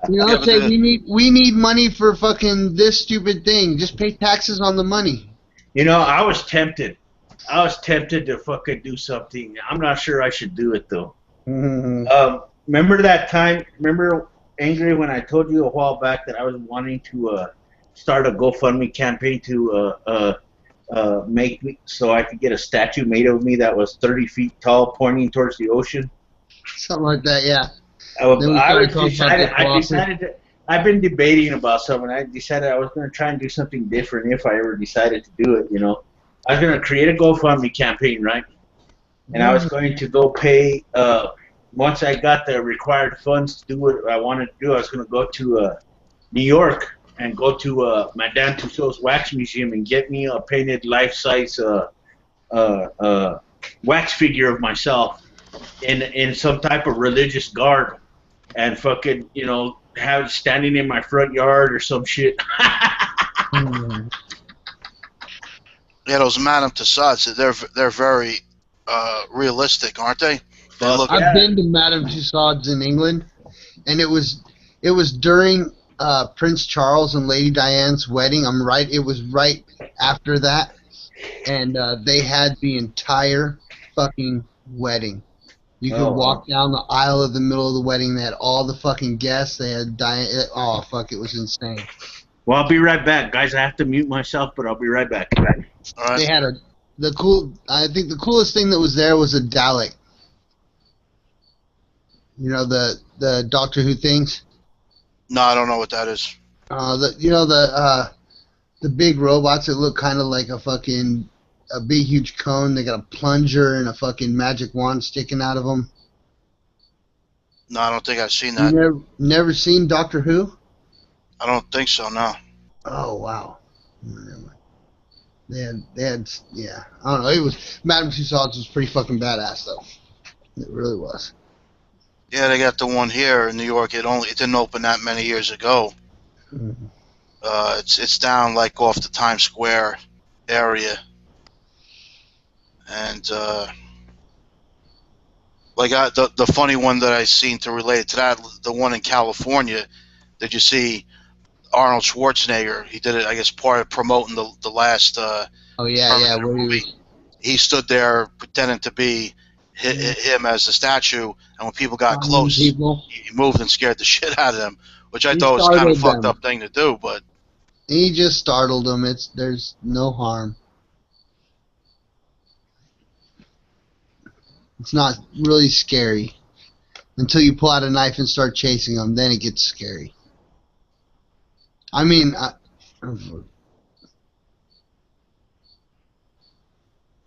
You know, say we need money for fucking this stupid thing. Just pay taxes on the money. You know, I was tempted. I was tempted to fucking do something. I'm not sure I should do it though. Remember that time? Remember, Angry, when I told you a while back that I was wanting to start a GoFundMe campaign to make me so I could get a statue made of me that was 30 feet tall, pointing towards the ocean. Something like that, yeah. I've been debating about something. I decided I was going to try and do something different if I ever decided to do it. You know, I was going to create a GoFundMe campaign, right? And I was going to go pay. Once I got the required funds to do what I wanted to do, I was going to go to New York and go to Madame Tussauds Wax Museum and get me a painted life-size wax figure of myself in some type of religious garb, and fucking, you know, have it standing in my front yard or some shit. Yeah, those Madame Tussauds, they're very realistic, aren't they? I've been to Madame Tussauds in England, and it was during Prince Charles and Lady Diana's wedding. It was right after that, and they had the entire fucking wedding. You could walk down the aisle of the middle of the wedding. They had all the fucking guests. They had Diana. Oh fuck! It was insane. Well, I'll be right back, guys. I have to mute myself, but I'll be right back. All right. They had I think the coolest thing that was there was a Dalek. You know the Doctor Who things? No, I don't know what that is. The big robots that look kind of like a big huge cone. They got a plunger and a fucking magic wand sticking out of them. No, I don't think I've seen that. You never seen Doctor Who? I don't think so. No. Oh wow. They had yeah. I don't know. It was Madame Tussauds was pretty fucking badass though. It really was. Yeah, they got the one here in New York. It didn't open that many years ago. Mm-hmm. It's down like off the Times Square area, and the funny one that I seen to relate it to that, the one in California. Did you see Arnold Schwarzenegger? He did it, I guess, part of promoting the last. Movie. He stood there pretending to be him as the statue, and when people got close, he moved and scared the shit out of them, which I thought was kind of a fucked up thing to do. But he just startled them. There's no harm. It's not really scary until you pull out a knife and start chasing them. Then it gets scary. I mean,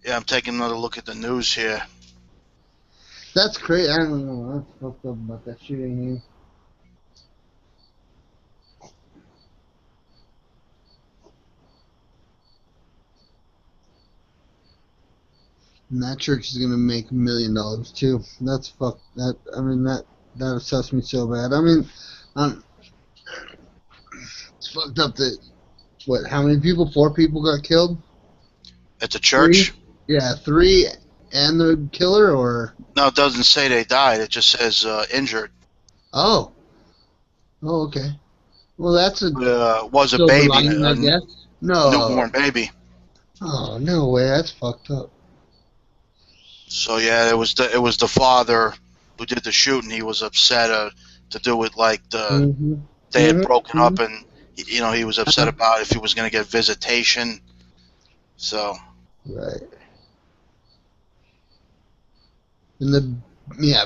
yeah, I'm taking another look at the news here. That's crazy. I don't know. That's fucked up about that shooting here. And that church is gonna make $1 million too. That's fucked. That upsets me so bad. I mean, it's fucked up that how many people? 4 people got killed. At the church? 3? Yeah, 3 and the killer, or? No, it doesn't say they died. It just says injured. Oh. Oh, okay. Well, that's was a baby. Lining, I guess. No. Newborn baby. Oh, no way. That's fucked up. So yeah, it was the father who did the shooting. He was upset to do with like they had broken up, and he was upset about if he was going to get visitation. So. Right. And the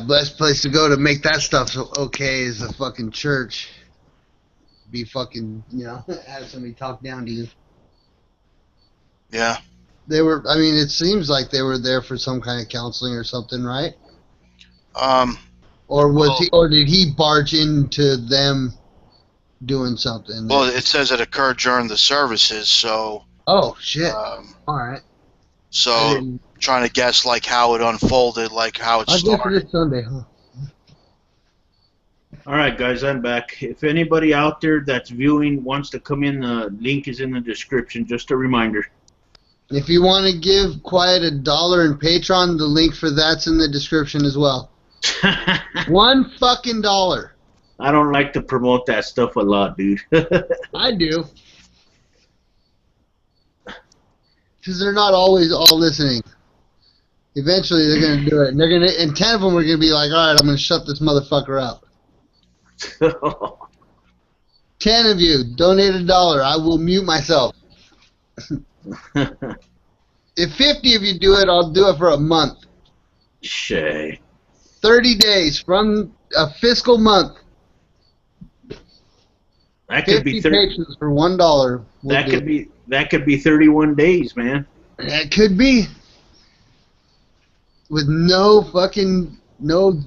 best place to go to make that stuff okay is a fucking church. Be fucking, have somebody talk down to you. Yeah. It seems like they were there for some kind of counseling or something, right? Or did he barge into them doing something? Well, it says it occurred during the services, so. Oh shit! All right. So trying to guess like how it unfolded, like how it started. I guess it's Sunday, huh? All right, guys, I'm back. If anybody out there that's viewing wants to come in, the link is in the description. Just a reminder. If you want to give Quiet $1 in Patron, the link for that's in the description as well. $1 fucking dollar. I don't like to promote that stuff a lot, dude. I do. Because they're not always all listening. Eventually, they're gonna do it, and 10 of them are gonna be like, "All right, I'm gonna shut this motherfucker up." 10 of you donate $1. I will mute myself. If 50 of you do it, I'll do it for a month. Shay. 30 days from a fiscal month. That could be 50 patrons for $1. That could be 31 days, man. That could be. With no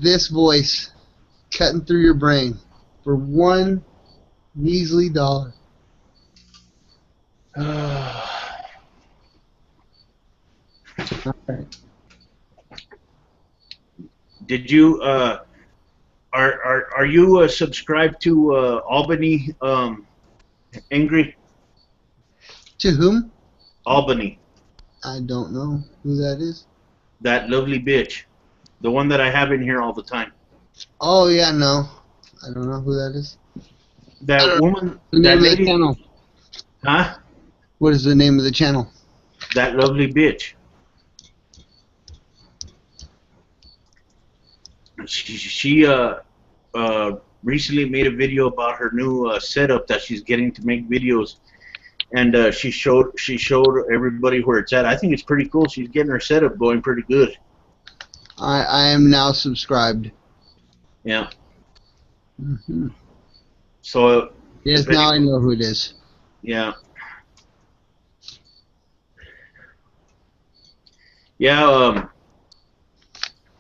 this voice cutting through your brain for $1 measly dollar. Did you are you subscribed to Albany Angry? To whom? Albany. I don't know who that is. That lovely bitch. The one that I have in here all the time. Oh yeah, no. I don't know who that is. That woman, The that name of the lady. channel. Huh? What is the name of the channel? That lovely bitch. She recently made a video about her new setup that she's getting to make videos, and she showed everybody where it's at. I think it's pretty cool. She's getting her setup going pretty good. I am now subscribed. Yeah. Mm-hmm. So. Yes, now I know who it is. Yeah. Yeah.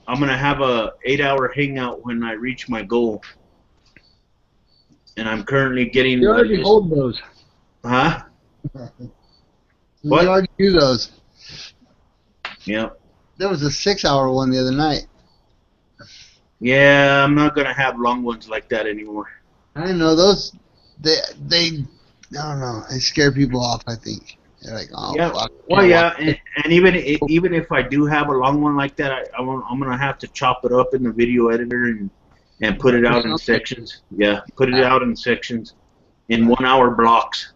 I'm gonna have a 8-hour hangout when I reach my goal, and I'm currently getting. You already hold those. Huh? What? You already do those. Yeah. There was a 6-hour one the other night. Yeah, I'm not gonna have long ones like that anymore. I know those. They I don't know. They scare people off. I think they're like, oh yeah. fuck. Well, yeah, and even if I do have a long one like that, I'm gonna have to chop it up in the video editor and put it out in sections. Yeah, put it out in sections, in 1 hour blocks.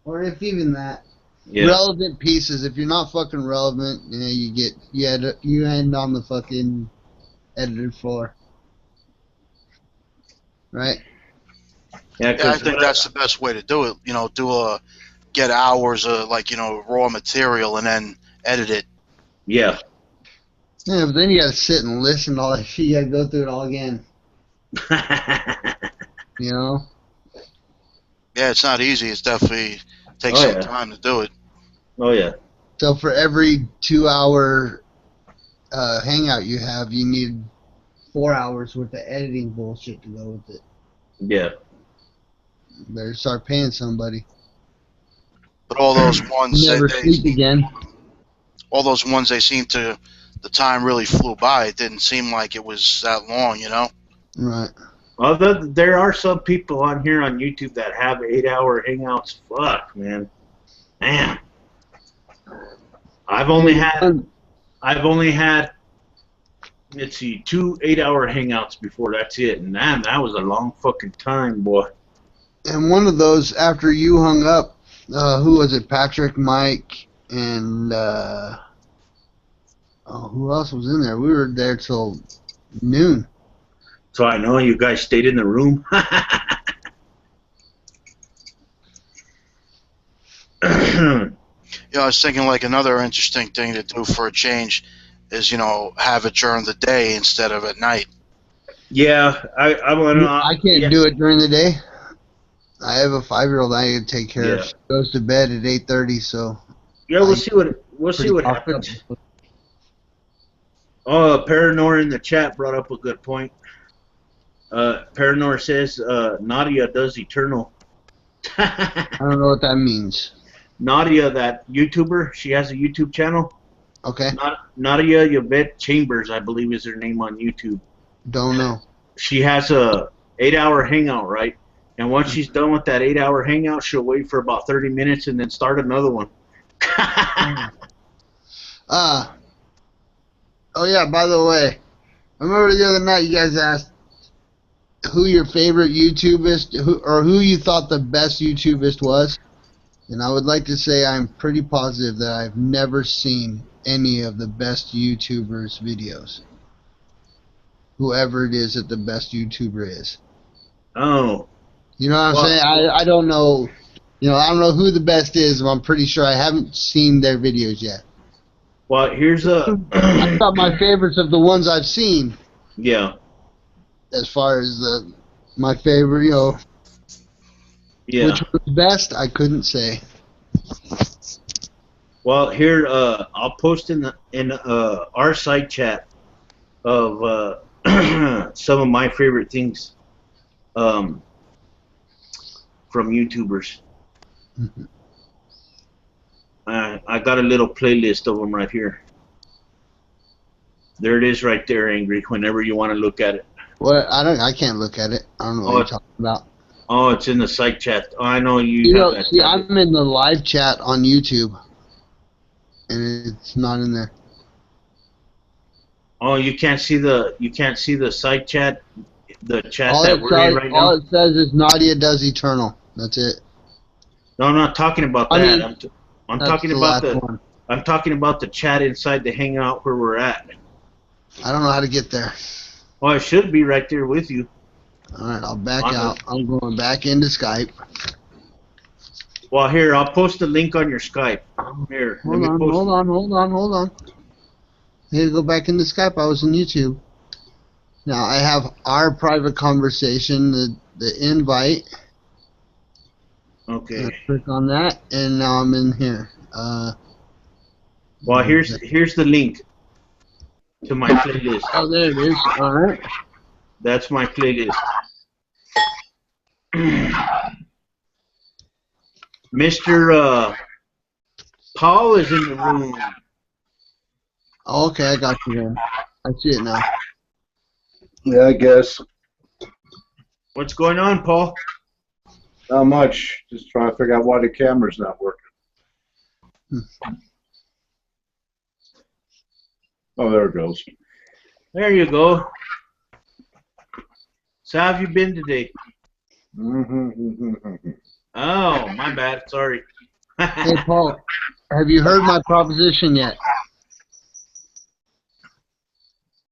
Or if even that. Yeah. Relevant pieces. If you're not fucking relevant, you end on the fucking edited floor. Right? Yeah, I think that's the best way to do it. You know, get hours of raw material and then edit it. Yeah. Yeah, but then you gotta sit and listen to all that shit. You gotta go through it all again. You know? Yeah, it's not easy. It's definitely takes some time to do it. Oh yeah. So for every 2-hour hangout you have, you need 4 hours worth of editing bullshit to go with it. Yeah. Better start paying somebody. But all those ones, Never sleep again. All those ones, the time really flew by. It didn't seem like it was that long, you know? Right. Well, there are some people on here on YouTube that have 8-hour hangouts. Fuck, man. Man. I've only had, let's see, 2 8-hour hangouts before. That's it. And man, that was a long fucking time, boy. And one of those, after you hung up, who was it? Patrick, Mike, and who else was in there? We were there till noon. So I know you guys stayed in the room. I was thinking like another interesting thing to do for a change is, have it during the day instead of at night. Yeah, I can't do it during the day. I have a 5-year-old I need to take care of. She goes to bed at 8:30, so. Yeah, we'll see what happens. Oh, Paranor in the chat brought up a good point. Paranor says Nadia does Eternal. I don't know what that means. Nadia, that YouTuber, she has a YouTube channel. Okay. Nadia Yvette Chambers, I believe, is her name on YouTube. Don't know. She has a 8-hour hangout, right? And once she's done with that 8-hour hangout, she'll wait for about 30 minutes and then start another one. Oh yeah, by the way, I remember the other night you guys asked who your favorite YouTubeist, who you thought the best YouTubeist was, and I would like to say I'm pretty positive that I've never seen any of the best YouTubers' videos. Whoever it is that the best YouTuber is. Oh. You know what I'm saying? I don't know. You know, I don't know who the best is, but I'm pretty sure I haven't seen their videos yet. Well, here's a. I thought my favorites of the ones I've seen. Yeah. As far as my favorite, you know. Yeah. Which was best, I couldn't say. Well, here I'll post in our side chat of some of my favorite things from YouTubers. Mm-hmm. I got a little playlist of them right here. There it is, right there, Angry. Whenever you want to look at it. Well, I can't look at it. I don't know what you're talking about. Oh, it's in the site chat. Oh, I know you. You know, see, I'm in the live chat on YouTube, and it's not in there. Oh, you can't see the site chat, the chat all that we're in right now. All it says is Nadia does Eternal. That's it. No, I'm not talking about that. I mean, I'm talking about I'm talking about the chat inside the Hangout where we're at. I don't know how to get there. Oh, it should be right there with you. All right, I'll back out. I'm going back into Skype. Well, here, I'll post a link on your Skype. Here, hold on. I need to go back into Skype. I was in YouTube. Now I have our private conversation, the invite. Okay. I click on that, and now I'm in here. Well, here's the link to my playlist. Oh, there it is. All right. That's my playlist. Mr. Paul is in the room. Oh, okay, I got you then. I see it now. Yeah, I guess. What's going on, Paul? Not much. Just trying to figure out why the camera's not working. Oh, there it goes. There you go. So how have you been today? Oh, my bad. Sorry. Hey, Paul, have you heard my proposition yet?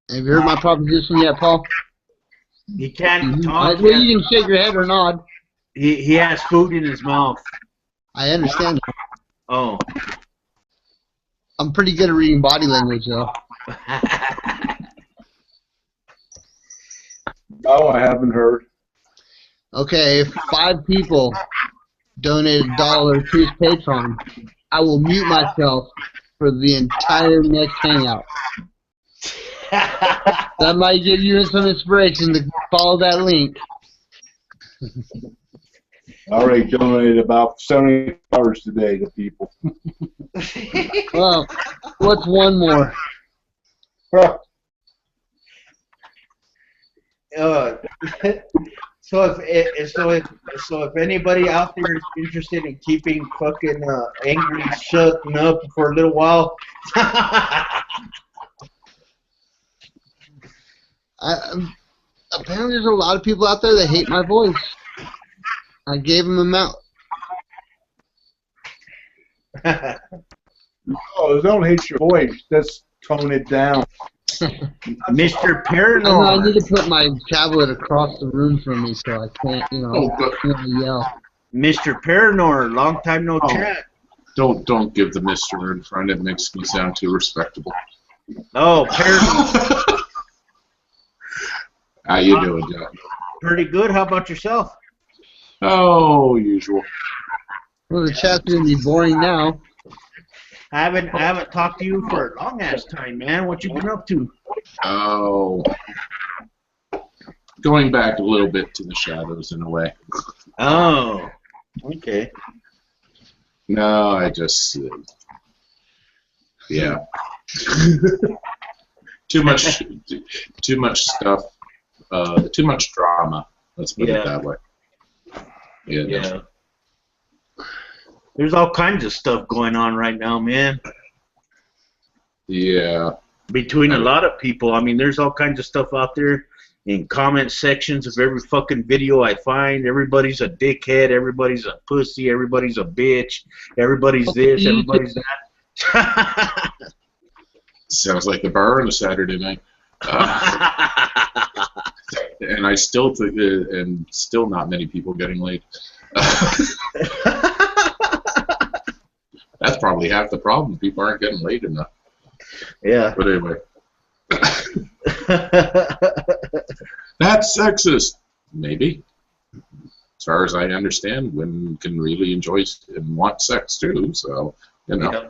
Have you heard my proposition yet, Paul? He can't talk. Well, you can shake your head or nod. He has food in his mouth. I understand that. Oh. I'm pretty good at reading body language, though. No, I haven't heard. Okay, if 5 people donate $1 to his Patron, I will mute myself for the entire next hangout. That might give you some inspiration to follow that link. I already donated about $70 today to people. Well, what's one more? So if anybody out there is interested in keeping fucking Angry shutting up for a little while, Apparently there's a lot of people out there that hate my voice. I gave them a mouth. Oh, don't hate your voice. Just tone it down. Mr. Paranormal. I need to put my tablet across the room from me so I can't, yell. Mr. Paranormal, long time no chat. Don't give the Mr. in front. It makes me sound too respectable. Oh, Paranormal. How you doing, John? Pretty good. How about yourself? Oh, usual. Well, the chat's gonna be boring now. I haven't talked to you for a long ass time, man. What you been up to? Oh, going back a little bit to the shadows in a way. Oh, okay. No, I just yeah. Too much stuff. Too much drama. Let's put it that way. Yeah. There's all kinds of stuff going on right now, man. Yeah. Between a lot of people. I mean, there's all kinds of stuff out there in comment sections of every fucking video I find. Everybody's a dickhead. Everybody's a pussy. Everybody's a bitch. Everybody's this. Everybody's that. Sounds like the bar on a Saturday night. And I still think, and still not many people getting laid. That's probably half the problem. People aren't getting laid enough. Yeah. But anyway. That's sexist. Maybe. As far as I understand, women can really enjoy and want sex too, so, you know. Yeah.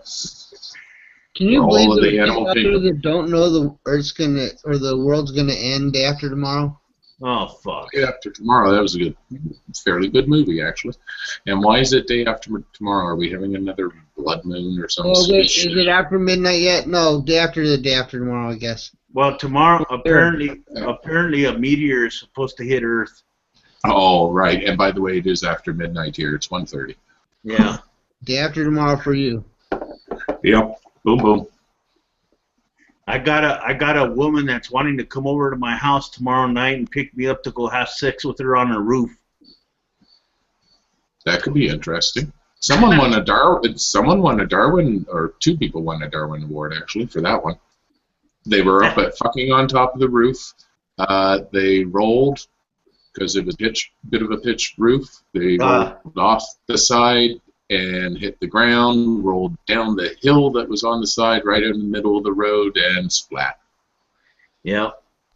Can you All believe of the that animal people out kingdom. there that don't know the Earth's gonna or the world's gonna end day after tomorrow? Oh, fuck. Day After Tomorrow, that was a fairly good movie, actually. And why is it Day After Tomorrow? Are we having another blood moon or something? Oh, wait, is it after midnight yet? No, day after the day after tomorrow, I guess. Well, tomorrow, apparently a meteor is supposed to hit Earth. Oh, right. And by the way, it is after midnight here. It's 1:30. Yeah. Day after tomorrow for you. Yep. Boom, boom. I got a woman that's wanting to come over to my house tomorrow night and pick me up to go have sex with her on a roof. That could be interesting. Someone won a Darwin, or two people won a Darwin Award, actually, for that one. They were up at fucking on top of the roof. They rolled, because it was a bit of a pitched roof. They rolled off the side and hit the ground, rolled down the hill that was on the side right in the middle of the road, and splat. Yeah.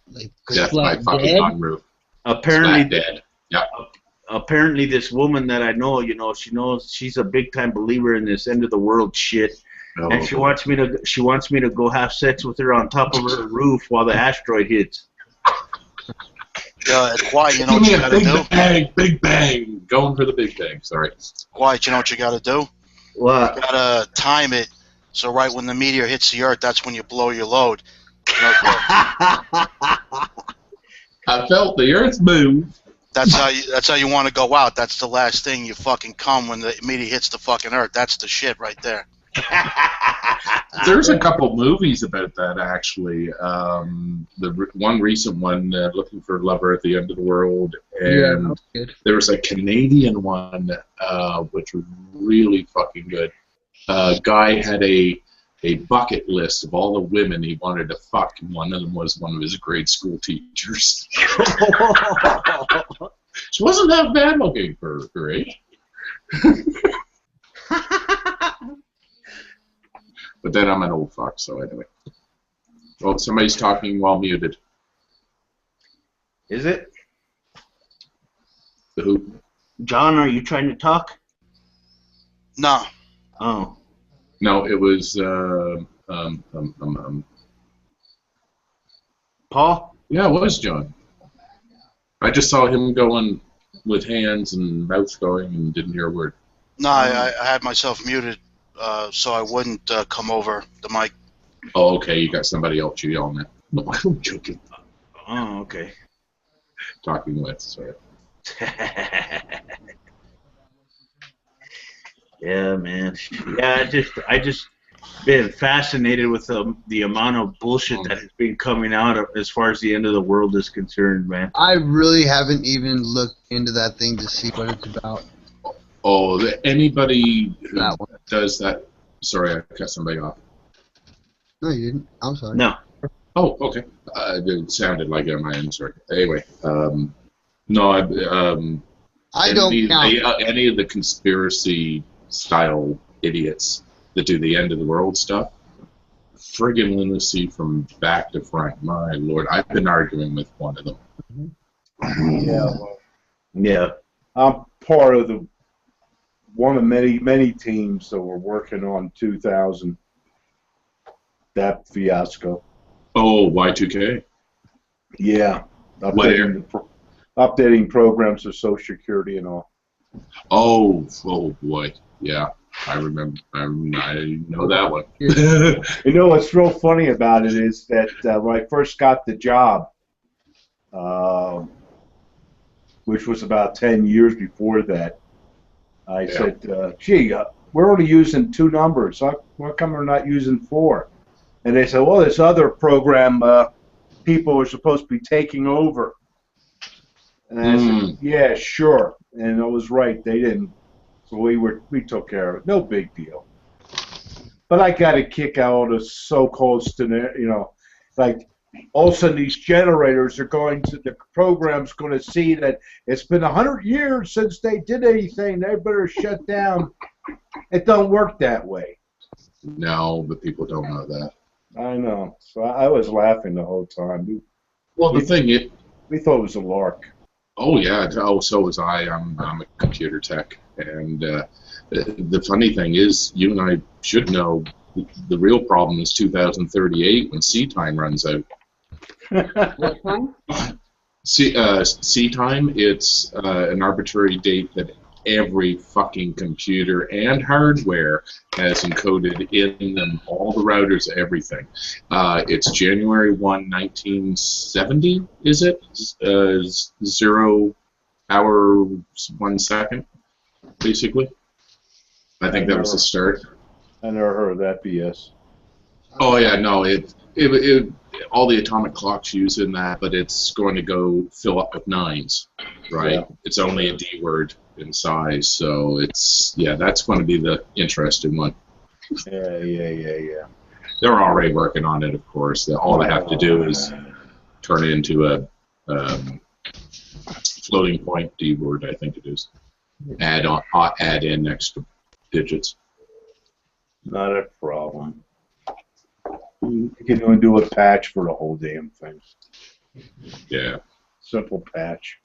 Like, Death by fucking dead? on roof. Apparently, Splat dead. Yeah. apparently this woman that I know, she knows she's a big time believer in this end of the world shit, and she wants me to go have sex with her on top of her roof while the asteroid hits. Quiet, you know what you gotta do? Big bang. Going for the big bang. Sorry. Quiet, you know what you gotta do? What? You gotta time it so right when the meteor hits the Earth, that's when you blow your load. You know, I felt the earth move. that's how you want to go out. That's the last thing you fucking come when the meteor hits the fucking Earth. That's the shit right there. There's a couple movies about that, actually. One recent one, Looking for a Lover at the End of the World, and there was a Canadian one, which was really fucking good. Guy had a bucket list of all the women he wanted to fuck, and one of them was one of his grade school teachers. She wasn't that bad looking for her age. But then I'm an old fuck, so anyway. Well, somebody's talking while muted. Is it? Who? John, are you trying to talk? No. Oh. No, it was Paul? Yeah, it was John. I just saw him going with hands and mouth going and didn't hear a word. No, I had myself muted so I wouldn't come over the mic. Oh, okay, you got somebody else you yelling at. No, I'm joking. Oh, okay. Talking with, sorry. Yeah, man. Yeah, I just been fascinated with the amount of bullshit that has been coming out as far as the end of the world is concerned, man. I really haven't even looked into that thing to see what it's about. Oh, anybody who That one. does that. Sorry, I cut somebody off. No, you didn't. I'm sorry. No. Oh, okay. It sounded like on my end. Sorry. Anyway, no, I don't count. Any of the conspiracy style idiots that do the end of the world stuff, friggin' lunacy from back to front. My lord, I've been arguing with one of them. Yeah, well, Yeah. I'm part of one of many teams that were working on 2000. That fiasco. Oh, Y2K. Yeah, updating programs of Social Security and all. Oh boy, yeah. I remember. I know that one. You know what's real funny about it is that when I first got the job, which was about 10 years before that, I said, gee, we're only using 2 numbers. How come we're not using 4? And they said, well, this other program people are supposed to be taking over. And I said, yeah, sure. And I was right. They didn't. So we took care of it. No big deal. But I got to kick out all the so-called, like all of a sudden these generators are the program's going to see that it's been 100 years since they did anything. They better shut down. It don't work that way. No, but people don't know that. I know. So I was laughing the whole time. We thought it was a lark. Oh yeah. Oh, so was I. I'm a computer tech, and the funny thing is, you and I should know the real problem is 2038 when C time runs out. What time? C time. It's an arbitrary date that every fucking computer and hardware has encoded in them, all the routers, everything. It's January 1, 1970, is it? 0 hour 1 second, basically. I think that was the start. I never heard of that BS. Oh yeah, no, it all the atomic clocks use in that, but it's going to go fill up with 9s, right? Yeah. It's only a D word in size, so that's going to be the interesting one. Yeah. They're already working on it, of course. All they have to do is turn it into a floating point D word, I think it is. Add in extra digits. Not a problem. You can only do a patch for the whole damn thing. Yeah. Simple patch.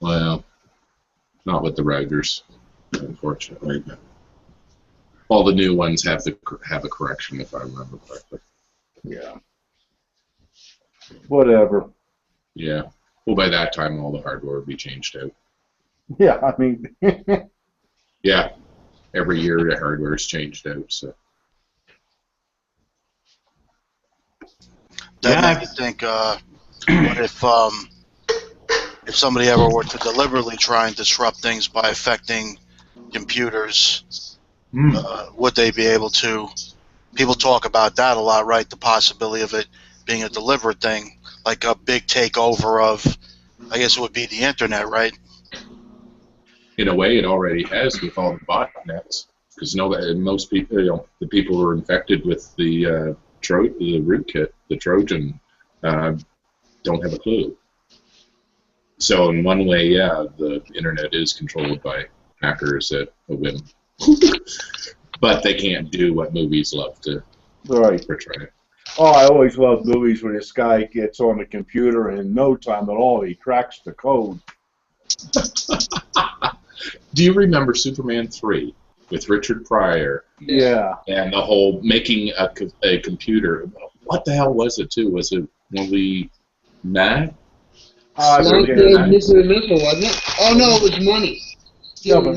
Well, not with the routers, unfortunately. All the new ones have a correction, if I remember correctly. Yeah. Whatever. Yeah. Well, by that time, all the hardware will be changed out. Yeah, I mean. Yeah. Every year, the hardware is changed out. So. That makes me think. What if somebody ever were to deliberately try and disrupt things by affecting computers, would they be able to? People talk about that a lot, right? The possibility of it being a deliberate thing, like a big takeover of, I guess it would be the internet, right? In a way, it already has with all the botnets, because most people, the people who are infected with the rootkit, the Trojan, don't have a clue. So in one way, yeah, the internet is controlled by hackers at a whim. But they can't do what movies love to portray. Oh, I always love movies where this guy gets on the computer and in no time at all he cracks the code. Do you remember Superman 3 with Richard Pryor? Yeah. And the whole making a computer. What the hell was it, too? Was it when we met? Nuclear missile, wasn't it? Oh, no, it was money. Yeah, but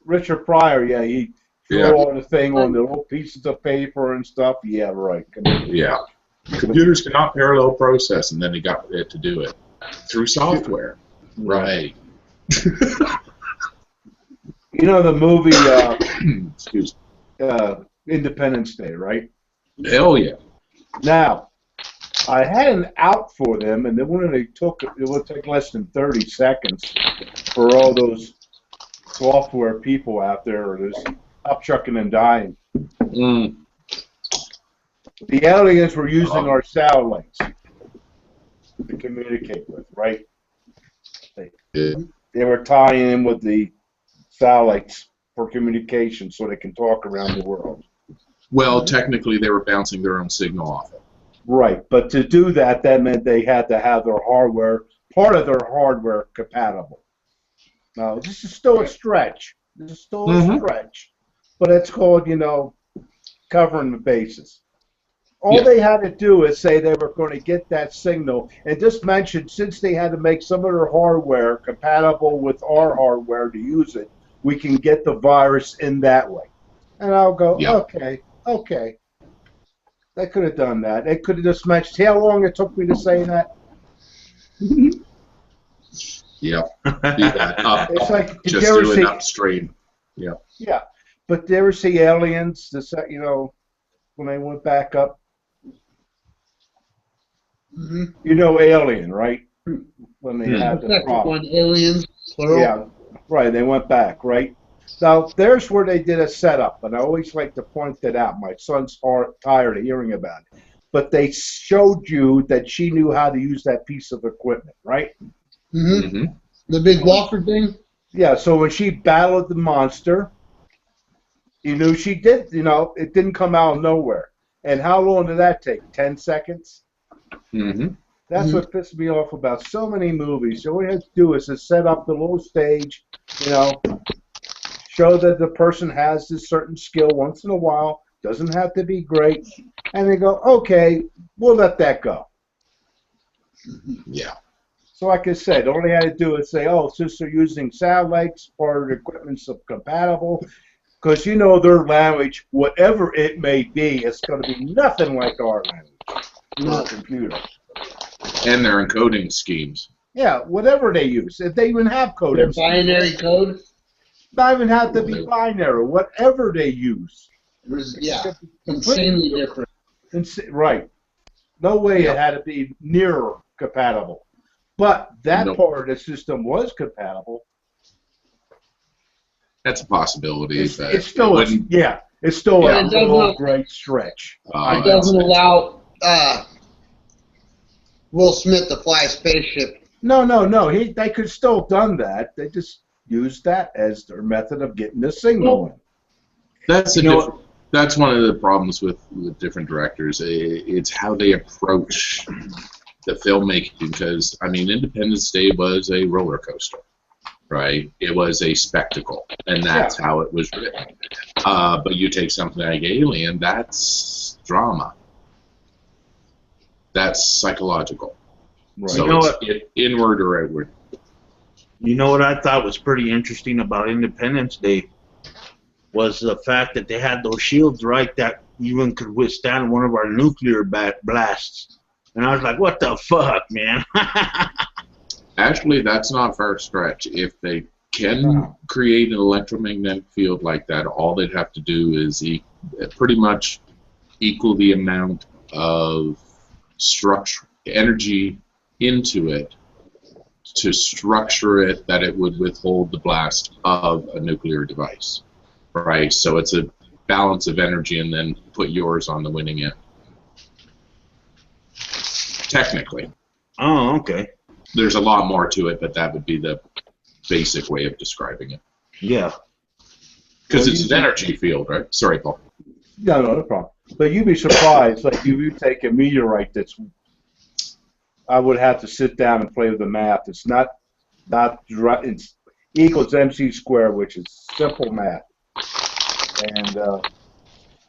Richard Pryor, yeah, he drew all the thing on the little pieces of paper and stuff. Yeah, right. Yeah. Computers cannot parallel process, and then he got it to do it through software. Right. You know the movie Independence Day, right? Hell yeah. Now, I had an out for them, and then when it would take less than 30 seconds for all those software people out there are just upchucking and dying. The aliens were using our satellites to communicate with, right? They were tying in with the satellites for communication so they can talk around the world. Well, technically, they were bouncing their own signal off it. Right, but to do that, that meant they had to have their hardware, part of their hardware, compatible. Now, this is still a stretch. This is still a stretch. But it's called, covering the bases. All they had to do is say they were going to get that signal, and just mention, since they had to make some of their hardware compatible with our hardware to use it, we can get the virus in that way. And I'll go, okay. They could have done that. They could have just mentioned how long it took me to say that. Yeah. It's like, just do it upstream. Yeah. Yeah. But did you ever see Aliens? When they went back up. Mm-hmm. You know Alien, right? When they had the problem. One, aliens, plural. Yeah, right. They went back, right? Now, there's where they did a setup, and I always like to point that out. My son's tired of hearing about it. But they showed you that she knew how to use that piece of equipment, right? Mm-hmm. Mm-hmm. The big walker thing? Yeah, so when she battled the monster, you knew she did, it didn't come out of nowhere. And how long did that take? 10 seconds? Mm-hmm. That's what pissed me off about so many movies. All you have to do is to set up the little stage, show that the person has this certain skill once in a while, doesn't have to be great, and they go, okay, we'll let that go. Yeah. So like I said, all they had to do is say, oh, since they're using satellites, part of the equipment's compatible, because their language, whatever it may be, it's going to be nothing like our language in our computer. And their encoding schemes. Yeah, whatever they use. If they even have code. Their binary code? Not even have to be binary. Whatever they use. Yeah, insanely different. Right. No way it had to be near compatible. But that part of the system was compatible. That's a possibility. It's still a great stretch. It doesn't allow Will Smith to fly a spaceship. No. They could still have done that. They just used that as their method of getting the signal in. That's one of the problems with different directors. It's how they approach the filmmaking, because Independence Day was a roller coaster, right? It was a spectacle, and that's how it was written. But you take something like Alien, that's drama. That's psychological. Right. So it's inward or outward. You know what I thought was pretty interesting about Independence Day was the fact that they had those shields, right, that even could withstand one of our nuclear blasts. And I was like, what the fuck, man? Actually, that's not a far stretch. If they can create an electromagnetic field like that, all they'd have to do is pretty much equal the amount of energy into it to structure it that it would withhold the blast of a nuclear device. Right, so it's a balance of energy, and then put yours on the winning end. Technically. Oh, okay. There's a lot more to it, but that would be the basic way of describing it. Yeah. Because it's an energy field, right? Sorry, Paul. No problem. But you'd be surprised, like you take a meteorite I would have to sit down and play with the math. It's it's equals MC squared, which is simple math. And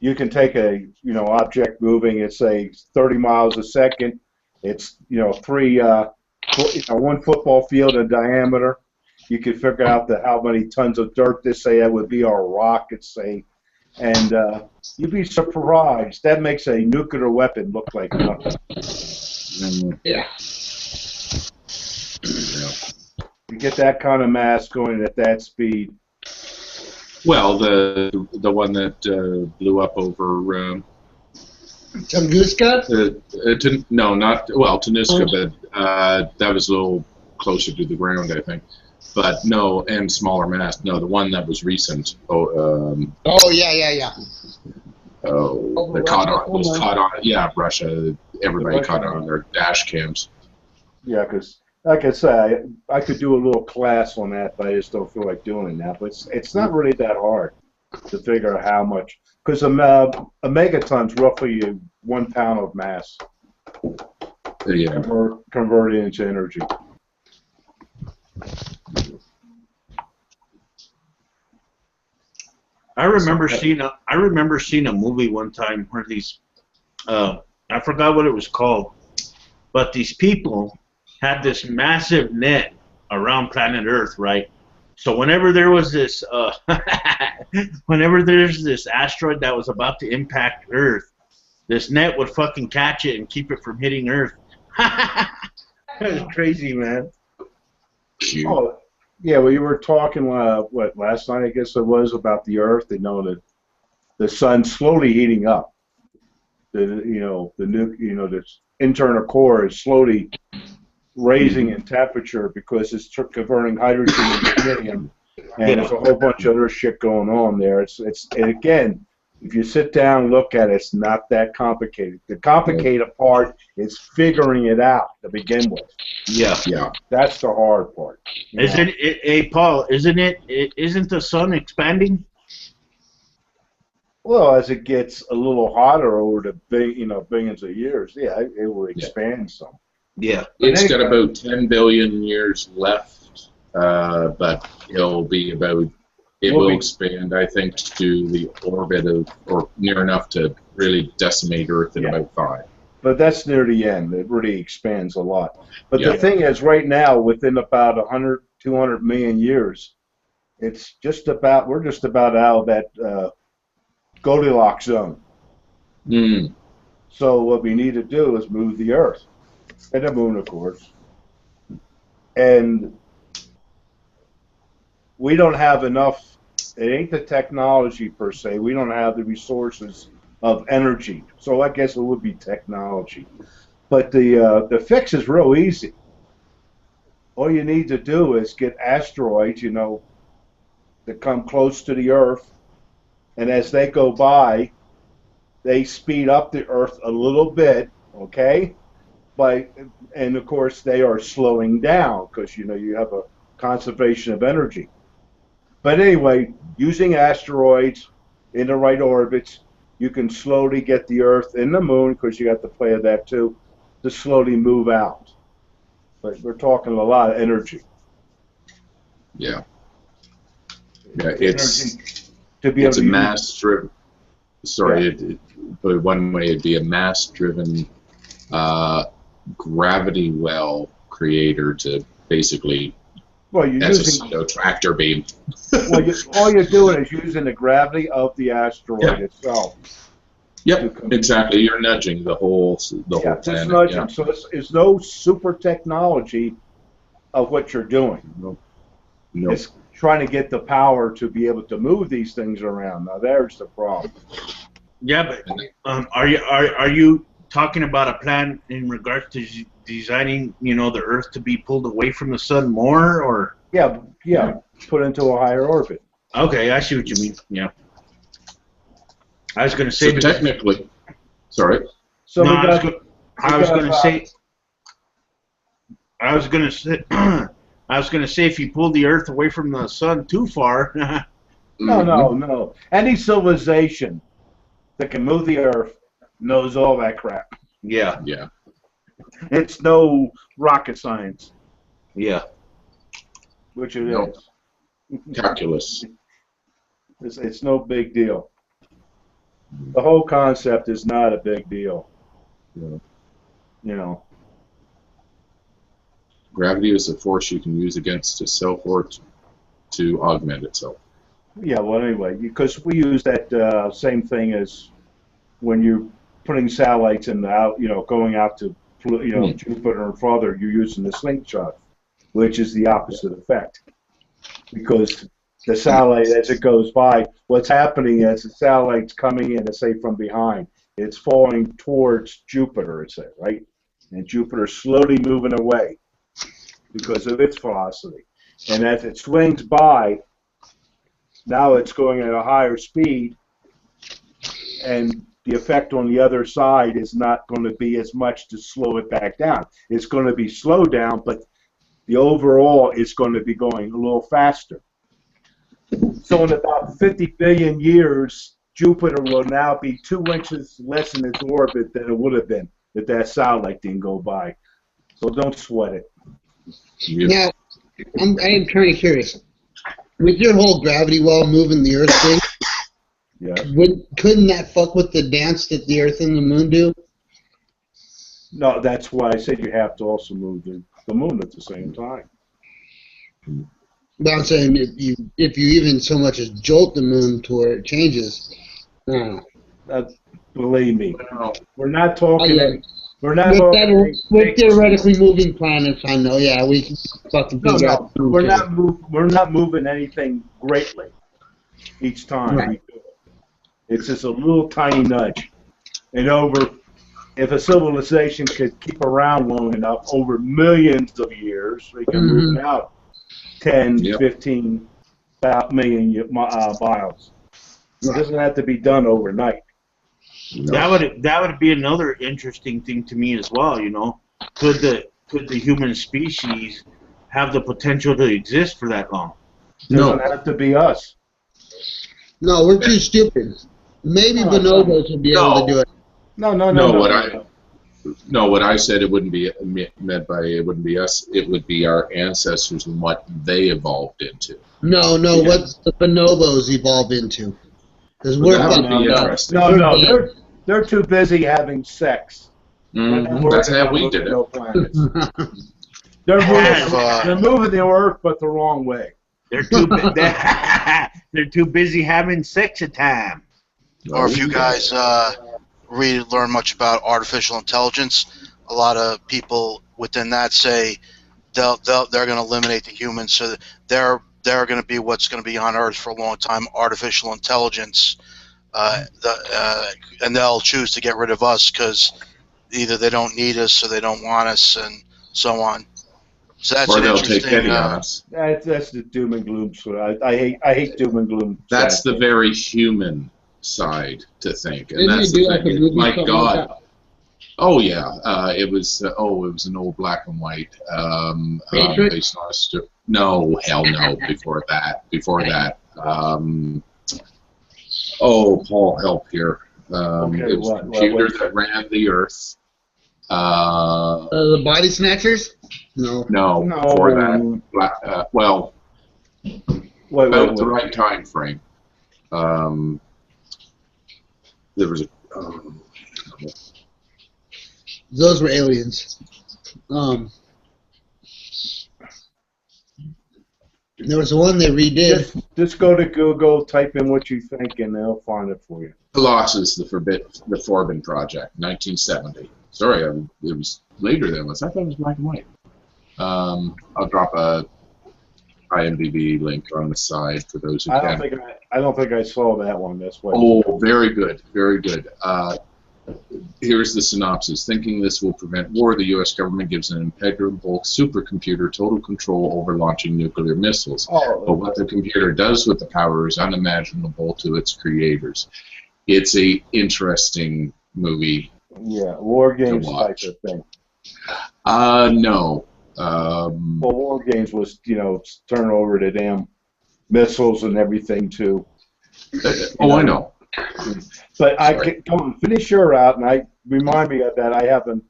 you can take a object moving at say 30 miles a second. It's 1 football field in diameter. You can figure out how many tons of dirt that would be, or rock, and you'd be surprised. That makes a nuclear weapon look like nothing. Yeah. You get that kind of mass going at that speed. Well, the one that blew up over Tunguska? Tunguska, but that was a little closer to the ground, I think. But no, and smaller mass. No, the one that was recent. Yeah. That was caught on. Yeah, Russia. Everybody caught on their dash cams. Yeah, because like I say, I could do a little class on that, but I just don't feel like doing that. But it's not really that hard to figure out how much, because a megaton's roughly 1 pound of mass. Yeah. Converted into energy. I remember seeing a movie one time where these I forgot what it was called, but these people had this massive net around planet Earth, right? So whenever there was this whenever there's this asteroid that was about to impact Earth, this net would fucking catch it and keep it from hitting Earth. That was crazy, man. Cute. Oh, Yeah, well, you were talking what last night, I guess it was, about the Earth. They know that the sun's slowly heating up. The internal core is slowly raising in temperature because it's converting hydrogen into helium, and there's a whole bunch of other shit going on there. And again, if you sit down and look at it, it's not that complicated. The complicated part is figuring it out to begin with. Yeah. That's the hard part. Hey, Paul, isn't the sun expanding? Well, as it gets a little hotter over the billions of years, yeah, it will expand some. Yeah. It's got about 10 billion years left, but it will expand, I think, to the orbit of, or near enough to really decimate Earth in about 5. But that's near the end. It really expands a lot. But the thing is, right now, within about 100, 200 million years, we're just about out of that Goldilocks zone. So what we need to do is move the Earth and the Moon, of course. And we don't have enough. It ain't the technology per se. We don't have the resources of energy. So I guess it would be technology. But the fix is real easy. All you need to do is get asteroids, that come close to the Earth, and as they go by, they speed up the Earth a little bit, okay? And of course they are slowing down because you have a conservation of energy. But anyway, using asteroids in the right orbits, you can slowly get the Earth and the Moon, because you got to play of that too, to slowly move out. But we're talking a lot of energy. Yeah. Yeah, it's a mass-driven. Sorry, but one way it'd be a mass-driven gravity well creator to basically. Well, you're using a tractor beam. Well, all you're doing is using the gravity of the asteroid itself. Yep, exactly. You're nudging the whole planet. Just nudging. Yeah. So it's no super technology of what you're doing. No. It's trying to get the power to be able to move these things around. Now there's the problem. Yeah, but are you talking about a plan in regards to designing, the Earth to be pulled away from the sun more, or? Yeah, put into a higher orbit. Okay, I see what you mean. Yeah. I was going to say. So technically, sorry. So no, I was going to say if you pull the Earth away from the sun too far. No. Any civilization that can move the Earth knows all that crap. Yeah. It's no rocket science. Yeah. Which it is. Calculus. It's no big deal. The whole concept is not a big deal. Yeah. Gravity is a force you can use against itself or to augment itself. Yeah, well, anyway, because we use that same thing as when you're putting satellites in going out to Jupiter and farther, you're using the slingshot, which is the opposite effect. Because the satellite, as it goes by, what's happening is the satellite's coming in, let's say, from behind. It's falling towards Jupiter, right? And Jupiter's slowly moving away because of its velocity. And as it swings by, now it's going at a higher speed, and the effect on the other side is not going to be as much to slow it back down. It's going to be slowed down, but the overall is going to be going a little faster. So in about 50 billion years, Jupiter will now be 2 inches less in its orbit than it would have been if that satellite didn't go by. So don't sweat it. Now, I am kind of curious. With your whole gravity well moving the Earth thing, couldn't that fuck with the dance that the Earth and the Moon do? No, that's why I said you have to also move the Moon at the same time. But I'm saying if you even so much as jolt the Moon to where it changes, Believe me, we're not talking. We're not moving. With theoretically moving planets, I know. Yeah, we can fucking No, figure no, out. we're not moving anything greatly each time Right. we do it. It's just a little tiny nudge. And if a civilization could keep around long enough, over millions of years, we can move it out 10, 15 million miles. It doesn't have to be done overnight. No. That would be another interesting thing to me as well. You know, could the human species have the potential to exist for that long? It doesn't have to be us. No, we're too stupid. Maybe bonobos would be able to do it. No. What I said, it wouldn't be meant by it wouldn't be us. It would be our ancestors and what they evolved into. No, what the bonobos evolve into. Because they're too busy having sex. That's how we did it. They're moving the earth, but the wrong way. They're too busy having sex at time. Or if you guys learn much about artificial intelligence, a lot of people within that say they're going to eliminate the humans, so they're going to be what's going to be on Earth for a long time, artificial intelligence, and they'll choose to get rid of us because either they don't need us or they don't want us, and so on. So that's or an they'll interesting. take pity on us. That's the doom and gloom. So I hate doom and gloom. That's the very human side to think, and that's the thing. My God. Oh yeah, it was an old black and white based on a no, hell no. Before that, Paul, help here. It was a computer that ran the Earth. The Body Snatchers? No. No. Before that, about the right time frame. There was a. Those were aliens. There was one they redid. Just go to Google, type in what you think, and they'll find it for you. Colossus, the Forbin Project, 1970. Sorry, it was later than this. I thought it was black and white. I'll drop a IMDb link on the side for those who can. I don't think I saw that one. That's why. Oh, very good, very good. Here's the synopsis. Thinking this will prevent war, the U.S. government gives an impenetrable supercomputer total control over launching nuclear missiles. But what the computer does with the power is unimaginable to its creators. It's a interesting movie. Yeah, War Games type of thing. No. Well, War Games was, turn over the damn missiles and everything too. I know. But I can go and finish your out, and remind me of that. I haven't,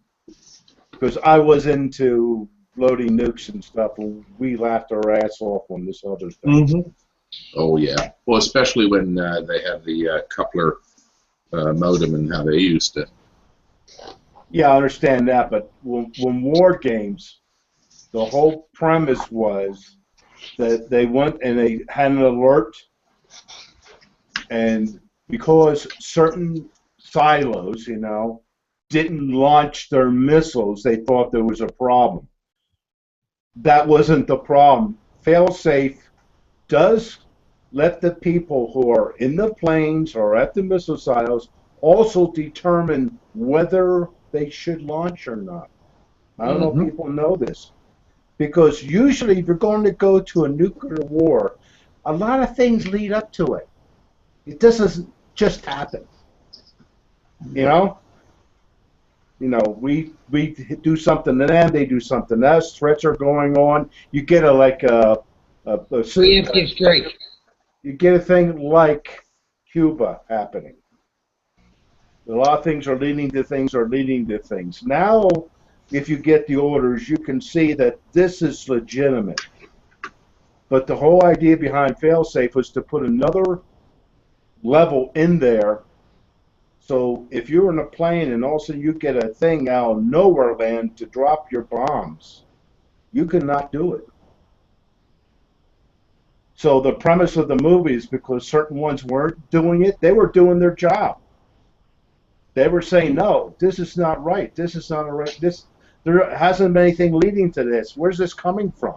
because I was into loading nukes and stuff, and we laughed our ass off on this other stuff. Mm-hmm. Oh yeah. Well, especially when they had the coupler modem and how they used it. Yeah, I understand that, but when War Games, the whole premise was that they went and they had an alert, and because certain silos, didn't launch their missiles, they thought there was a problem. That wasn't the problem. Failsafe does let the people who are in the planes or at the missile silos also determine whether they should launch or not. I don't know if people know this. Because usually if you're going to go to a nuclear war, a lot of things lead up to it. It doesn't just happen. We do something to them, they do something to us, threats are going on. You get a preemptive strike. You get a thing like Cuba happening. A lot of things are leading to things. Now, if you get the orders, you can see that this is legitimate. But the whole idea behind failsafe was to put another level in there. So if you're in a plane and all of a sudden you get a thing out of nowhere land to drop your bombs, you cannot do it. So the premise of the movie is because certain ones weren't doing it, they were doing their job. They were saying, no, this is not right. This is not a right. There hasn't been anything leading to this. Where's this coming from?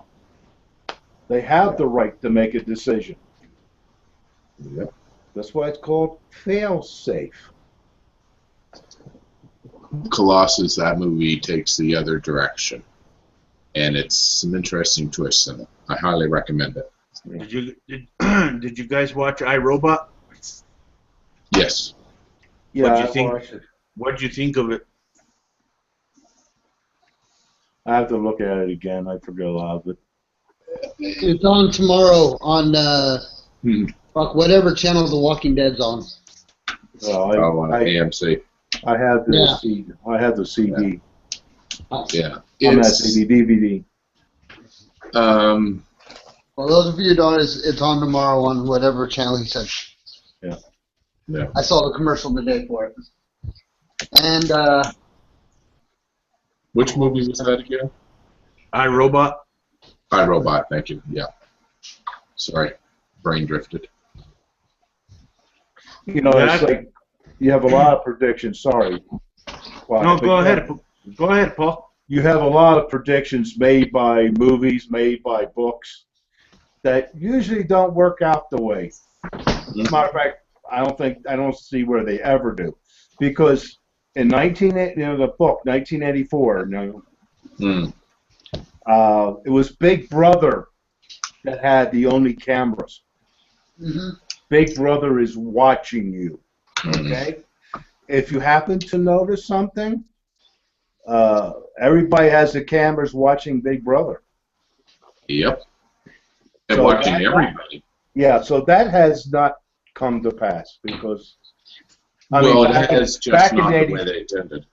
They have the right to make a decision. Yep. That's why it's called fail-safe. Colossus, that movie takes the other direction, and it's some interesting twists in it. I highly recommend it. Did you guys watch iRobot? Yes. Yeah, What'd you I think? watched it. What'd you think of it? I have to look at it again. I forget a lot of it. It's on tomorrow on whatever channel The Walking Dead's on. On AMC. I have the CD. I have the CD. Yeah. On that CD, DVD. Well, those of you who don't, it's on tomorrow on whatever channel he said. Yeah. Yeah. I saw the commercial today for it. And Which movie was that again? iRobot. iRobot, thank you. Yeah. Sorry, brain drifted. You know, it's like you have a lot of predictions. Sorry. No, go ahead. Go ahead, Paul. You have a lot of predictions made by movies, made by books, that usually don't work out the way. As a matter of fact, I don't see where they ever do, because in the book 1984, it was Big Brother that had the only cameras. Big Brother is watching you. Okay, if you happen to notice something, everybody has the cameras watching Big Brother. Yep. They're So watching everybody. Yeah, so that has not come to pass because. It has just not the way they intended.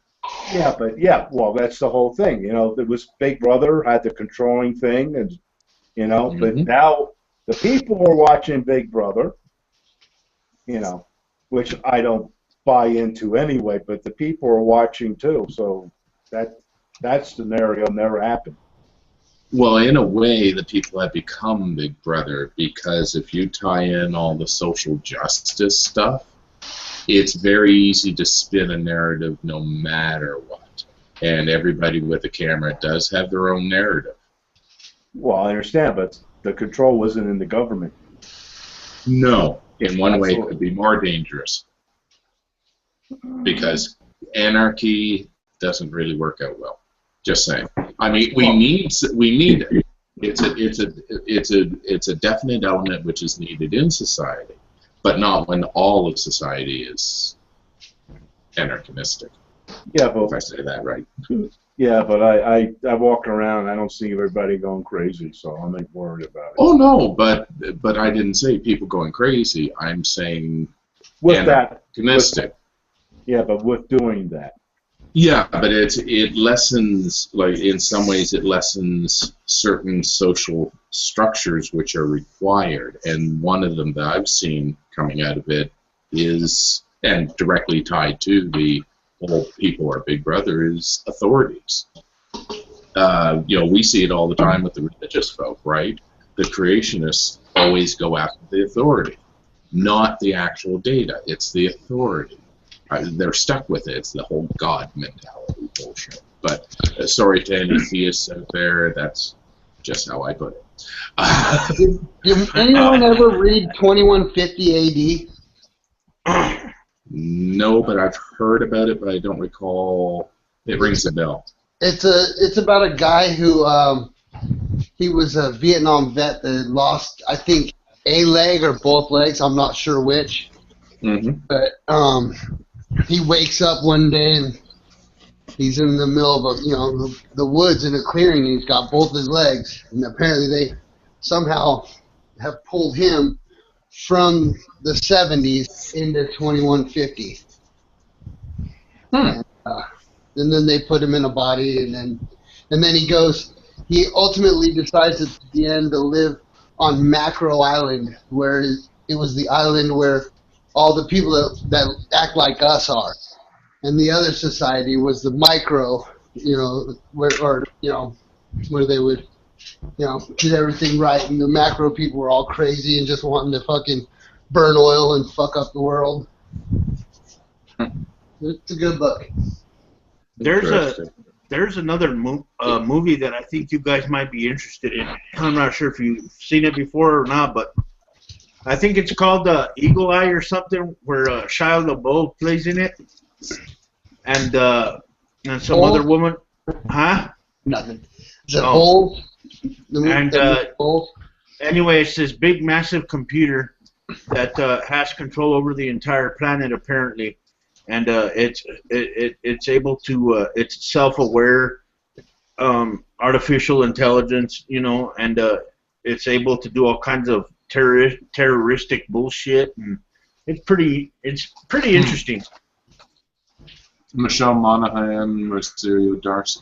Yeah, well, that's the whole thing. You know, it was Big Brother had the controlling thing, and but now the people are watching Big Brother. Which I don't buy into anyway, but the people are watching too, so that scenario never happened. Well, in a way, the people have become Big Brother, because if you tie in all the social justice stuff, it's very easy to spin a narrative no matter what. And everybody with a camera does have their own narrative. Well, I understand, but the control wasn't in the government. No. In one way, it could be more dangerous, because anarchy doesn't really work out well. Just saying. I mean, we need it. It's a definite element which is needed in society, but not when all of society is anarchistic. Yeah, but if I say that right. Yeah, but I walk around. I don't see everybody going crazy, so I'm not worried about it. Oh no, but I didn't say people going crazy. I'm saying with that. Yeah, but with doing that. Yeah, but it lessens, like in some ways it lessens certain social structures which are required, and one of them that I've seen coming out of it is, and directly tied to the whole people are Big Brother, is authorities. We see it all the time with the religious folk, right? The creationists always go after the authority, not the actual data. It's the authority. They're stuck with it. It's the whole God mentality bullshit. But sorry to any theists out there, that's just how I put it. Did anyone ever read 2150 AD? No, but I've heard about it, but I don't recall. It rings a bell. It's about a guy who he was a Vietnam vet that lost, I think, a leg or both legs. I'm not sure which. Mm-hmm. But he wakes up one day and he's in the middle of the woods in a clearing, and he's got both his legs, and apparently they somehow have pulled him from the 70s into 2150. And then they put him in a body, and then he ultimately decides at the end to live on Macro Island, where it was the island where all the people that act like us are, and the other society was the micro, where they would, did everything right, and the macro people were all crazy and just wanting to fucking burn oil and fuck up the world. It's a good book. There's another movie that I think you guys might be interested in. I'm not sure if you've seen it before or not, but I think it's called Eagle Eye or something, where Shia LaBeouf plays in it, and some other woman, huh? Nothing. Is it Holes? And anyway, it's this big, massive computer that has control over the entire planet, apparently, and it's able to it's self-aware, artificial intelligence, you know, and it's able to do all kinds of terroristic bullshit, and it's pretty interesting. Michelle Monaghan, Rosario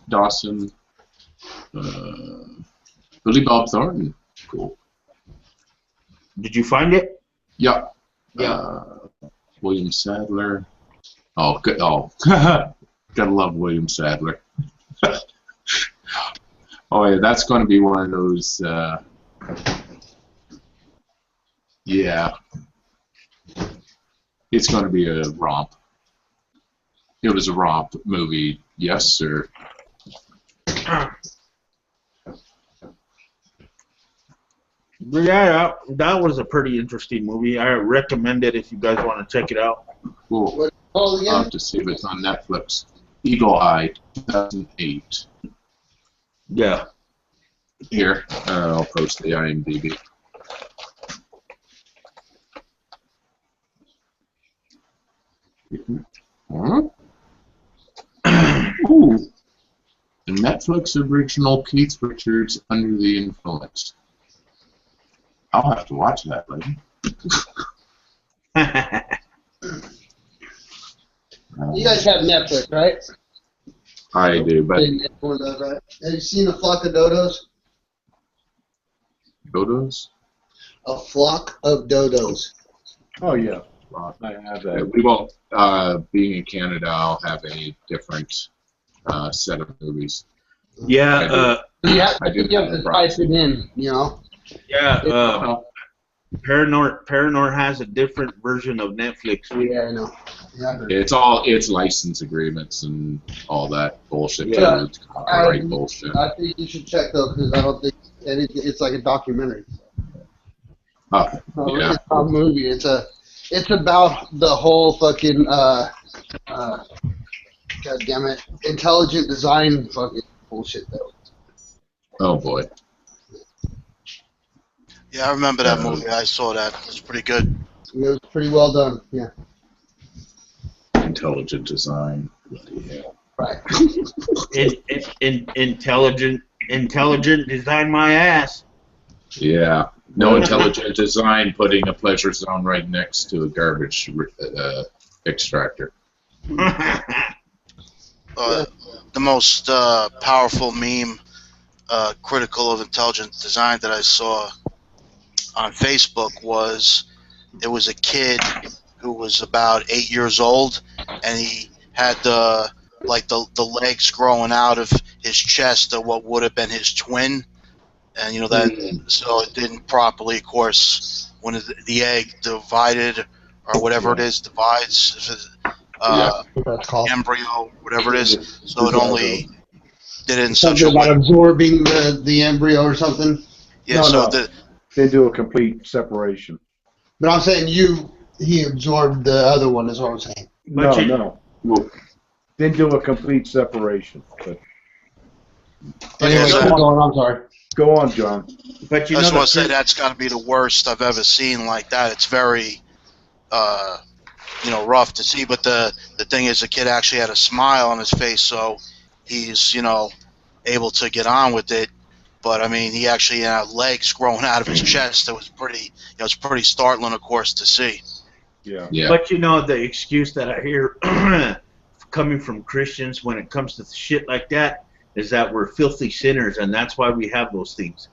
Dawson, Billy Bob Thornton. Cool. Did you find it? Yeah. Yeah. William Sadler. Oh, good. Oh, gotta love William Sadler. Oh yeah, that's going to be one of those. Yeah. It's going to be a romp. It was a romp movie, yes, sir. Yeah, that was a pretty interesting movie. I recommend it if you guys want to check it out. Cool. I'll have to see if it's on Netflix. Eagle Eye, 2008. Yeah. Here, I'll post the IMDb. Huh? Ooh. The Netflix original Keith Richards, Under the Influence. I'll have to watch that later. You guys have Netflix, right? I do, but... Have you seen A Flock of Dodos? Dodos? A Flock of Dodos. Oh, yeah. I have that. We won't, being in Canada, I'll have a different set of movies. Yeah, you have to type it in, you know? Yeah, Paranor has a different version of Netflix. Yeah, I know. Yeah. It's license agreements and all that bullshit. Yeah. It's copyright bullshit. I think you should check though, because I don't think it's like a documentary. Oh, yeah. It's not a movie. It's about the whole fucking god damn it, intelligent design fucking bullshit though. Oh boy. Yeah, I remember that movie. I saw that. It was pretty good. It was pretty well done. Yeah. Intelligent design. Yeah. Right. Intelligent design my ass. Yeah. No intelligent design putting a pleasure zone right next to a garbage extractor. The most powerful meme critical of intelligent design that I saw on Facebook was a kid who was about 8 years old, and he had the legs growing out of his chest of what would have been his twin, and you know that so it didn't properly, of course, when the egg divided or whatever it is divides, embryo, whatever it is, so it only did it in such a way. About absorbing the embryo or something. Yeah, they do a complete separation. But I'm saying he absorbed the other one is what I'm saying. No. Didn't do a complete separation. But anyway, so, go on. I'm sorry. Go on, John. But I just want to say that's got to be the worst I've ever seen like that. It's very, rough to see. But the thing is, the kid actually had a smile on his face, so he's, able to get on with it. But I mean, he actually had legs growing out of his chest. It was pretty, it's pretty startling, of course, to see. Yeah. But the excuse that I hear coming from Christians when it comes to shit like that is that we're filthy sinners, and that's why we have those things.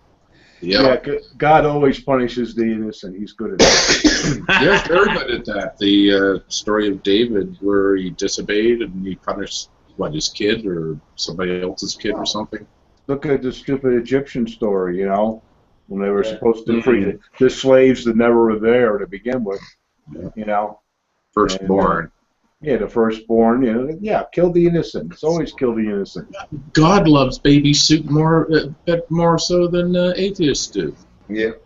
Yeah, God always punishes the innocent. He's good at that. Yeah, very good at that. The story of David, where he disobeyed and he punished his kid or somebody else's kid or something. Look at the stupid Egyptian story, when they were supposed to free the slaves that never were there to begin with, Firstborn. Yeah, the firstborn. Yeah, kill the innocent. It's always kill the innocent. God loves baby soup more so than atheists do. Yep.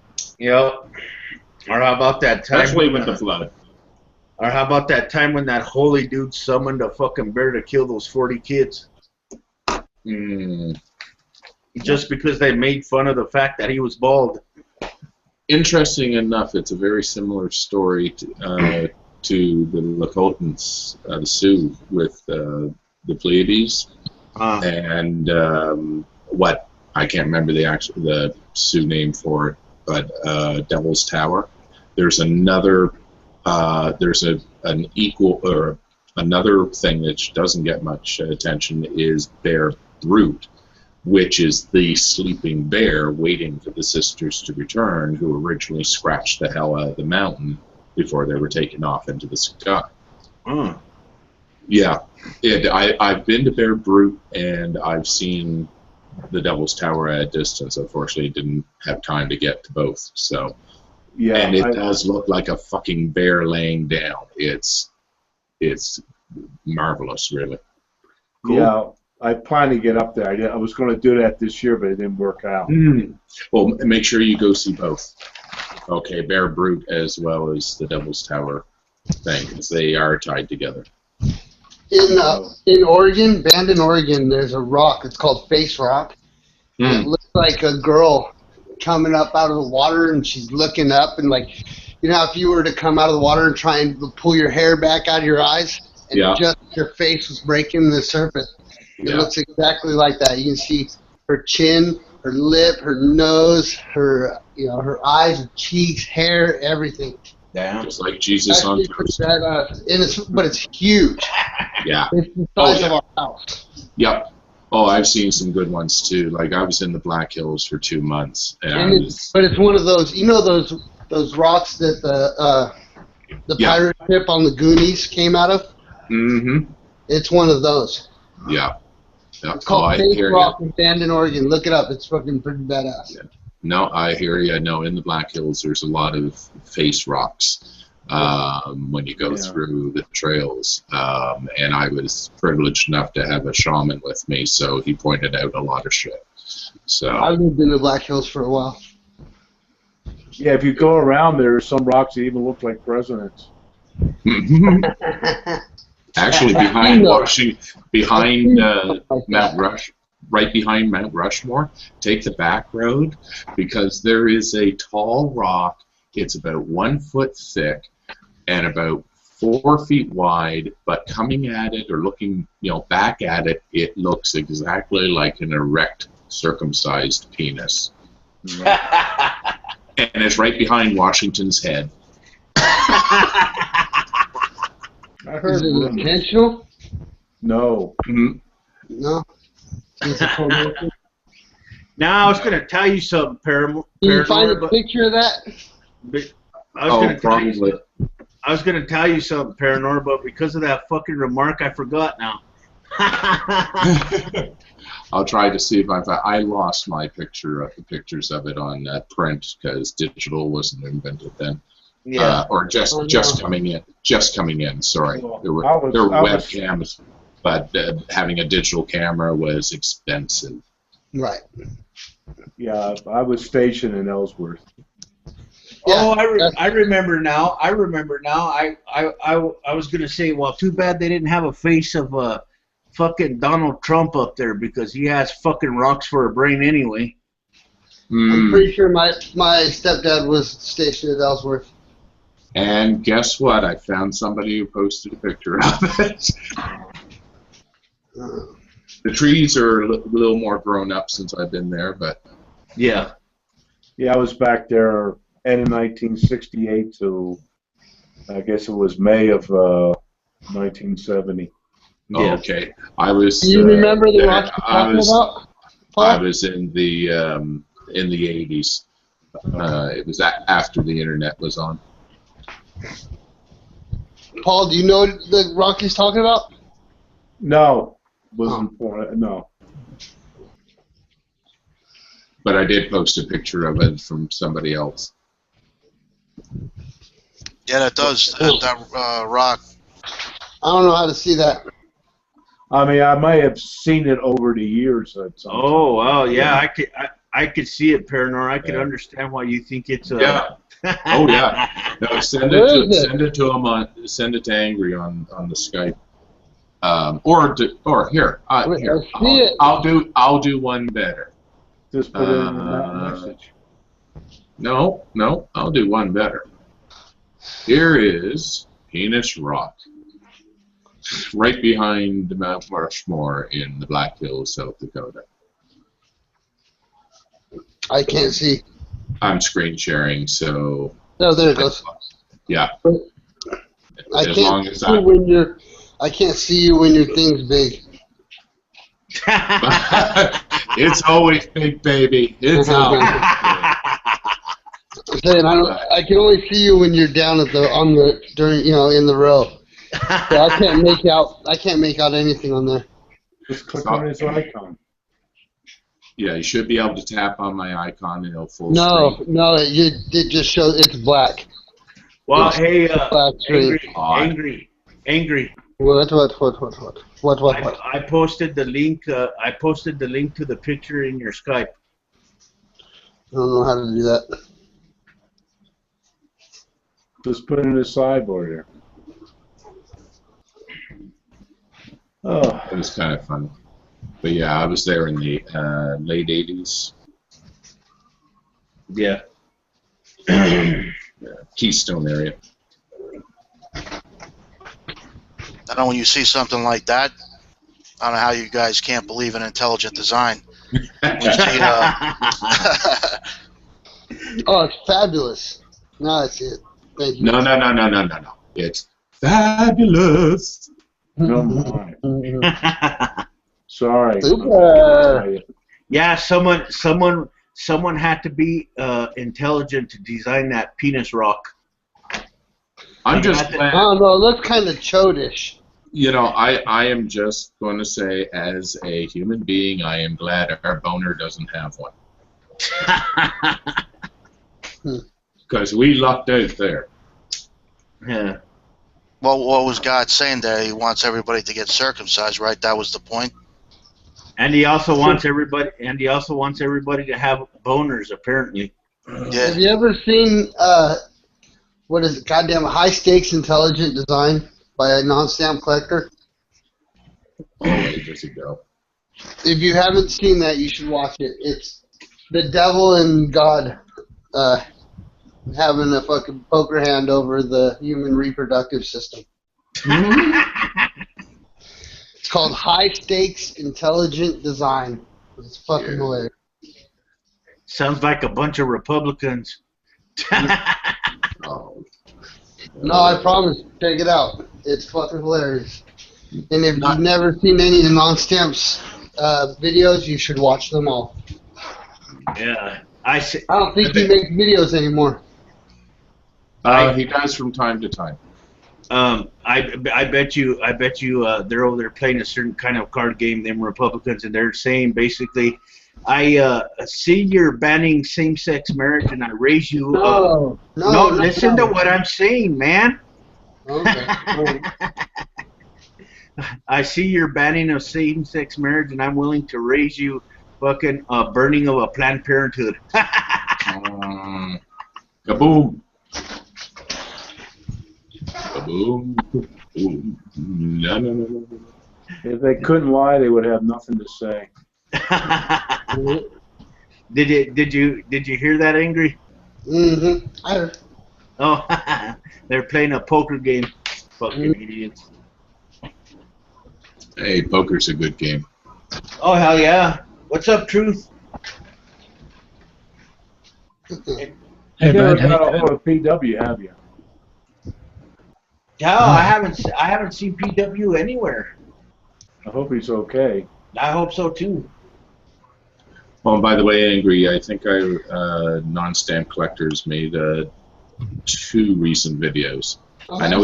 Or how about that time? Especially with the flood. Or how about that time when that holy dude summoned a fucking bear to kill those 40 kids? Just because they made fun of the fact that he was bald. Interesting enough, it's a very similar story to the Lakotans, the Sioux, with the Pleiades, and what I can't remember the Sioux name for it, but Devil's Tower. There's another. Another thing that doesn't get much attention is Bear Brute, which is the sleeping bear waiting for the sisters to return, who originally scratched the hell out of the mountain before they were taken off into the sky. Yeah, I've been to Bear Brute, and I've seen the Devil's Tower at a distance. Unfortunately, didn't have time to get to both. So, yeah, and it does look like a fucking bear laying down. It's marvelous, really. Cool. Yeah. I plan to get up there. I was going to do that this year, but it didn't work out. Well, make sure you go see both. Okay, Bear Brute as well as the Devil's Tower thing, because they are tied together. In Oregon, Bend in Oregon, there's a rock. It's called Face Rock. It looks like a girl coming up out of the water, and she's looking up, and like, if you were to come out of the water and try and pull your hair back out of your eyes, and just your face was breaking the surface. It looks exactly like that. You can see her chin, her lip, her nose, her eyes, her cheeks, hair, everything. Damn. Just like Jesus on toast. But it's huge. Yeah. It's the size of our house. Yep. Oh, I've seen some good ones too. Like I was in the Black Hills for 2 months. But it's one of those, those rocks that the pirate ship on the Goonies came out of? Mm-hmm. It's one of those. Yeah. It's called Face Rock in Bend in Oregon. Look it up. It's fucking pretty badass. Yeah. No, I hear you. No, in the Black Hills, there's a lot of face rocks when you go through the trails. And I was privileged enough to have a shaman with me, so he pointed out a lot of shit. So I lived in the Black Hills for a while. Yeah, if you go around, there are some rocks that even look like presidents. Actually, behind Mount Rush, right behind Mount Rushmore, take the back road, because there is a tall rock. It's about 1 foot thick and about 4 feet wide, but coming at it or looking, back at it, it looks exactly like an erect, circumcised penis. And it's right behind Washington's head. I heard it intentional. No. Mm-hmm. No. Now I was going to tell you something, Can you find a picture of that? I was going to tell you something, Paranor, but because of that fucking remark, I forgot now. I'll try to see if I lost my pictures of it on print because digital wasn't invented then. Yeah. Or just coming in. Sorry, there were webcams, but having a digital camera was expensive. Right. Yeah, I was stationed in Ellsworth. Yeah, I remember now. I was gonna say, well, too bad they didn't have a face of fucking Donald Trump up there, because he has fucking rocks for a brain anyway. I'm pretty sure my stepdad was stationed at Ellsworth. And guess what? I found somebody who posted a picture of it. The trees are a little more grown up since I've been there, but yeah. Yeah, I was back there end of 1968 to, I guess it was May of 1970. Oh, yeah. Okay. I was. Do you remember the rock you're talking about? Paul? I was in the 80s. It was after the internet was on. Paul, do you know the rock he's talking about? No, wasn't for it. No. But I did post a picture of it from somebody else. Yeah, that does that rock. don't know how to see that. I mean, I might have seen it over the years. Oh, well, yeah, I could see it, Paranor. I could understand why you think it's Yeah. Oh yeah. No, send it to him send it to Angry on the Skype. Or here. Here. I'll do one better. Just put it in that message. No, I'll do one better. Here is Penis Rock, right behind the Mount Rushmore in the Black Hills, South Dakota. I can't see. I'm screen sharing, so. No, there it goes. Yeah. I can't see you when your thing's big. It's always big, baby. It's always big. I'm saying I can only see you when you're down in the row. So I can't make out anything on there. Just click on his icon. Yeah, you should be able to tap on my icon and it'll full screen. No, it just shows it's black. Well, it's hey, angry. What? I posted the link. I posted the link to the picture in your Skype. I don't know how to do that. Just put it in the sideboard here. Oh, it was kind of fun. But yeah, I was there in the late 80s. Yeah. Keystone area. I know when you see something like that, I don't know how you guys can't believe in intelligent design. Oh, it's fabulous. Now I see it. Thank you. No. It's fabulous. No mind. Sorry. Super. Yeah, someone had to be intelligent to design that penis rock. I'm just glad. I don't know. It looks kind of chodish. You know, I am just going to say, as a human being, I am glad our boner doesn't have one. Because we lucked out there. Yeah. Well, what was God saying there? He wants everybody to get circumcised, right? That was the point. And he also wants everybody. And he also wants everybody to have boners, apparently. Yeah. Have you ever seen what is it? Goddamn High Stakes Intelligent Design by a non-stamp collector? Oh, wait, does it go? If you haven't seen that, you should watch it. It's the devil and God having a fucking poker hand over the human reproductive system. It's called High Stakes Intelligent Design. It's fucking hilarious. Sounds like a bunch of Republicans. Oh. No, I promise. Check it out. It's fucking hilarious. And if you've never seen any of the non-stamps videos, you should watch them all. Yeah. I don't think he makes videos anymore. He does from time to time. I bet you they're over there playing a certain kind of card game, them Republicans, and they're saying basically, I see you're banning same-sex marriage, and I raise you. No, listen to what I'm saying, man. Okay. I see you're banning of same-sex marriage, and I'm willing to raise you fucking burning of a Planned Parenthood. Kaboom. Kaboom. No. If they couldn't lie, they would have nothing to say. Did you hear that, Angry? Mm-hmm. I heard. Oh, they're playing a poker game. Fucking idiots. Hey, poker's a good game. Oh, hell yeah. What's up, Truth? You never got a hold of PW, have you? No, I haven't seen PW anywhere. I hope he's okay. I hope so too. Oh, and by the way, Angry, I think our non-stamp collectors made 2 recent videos. Okay. I know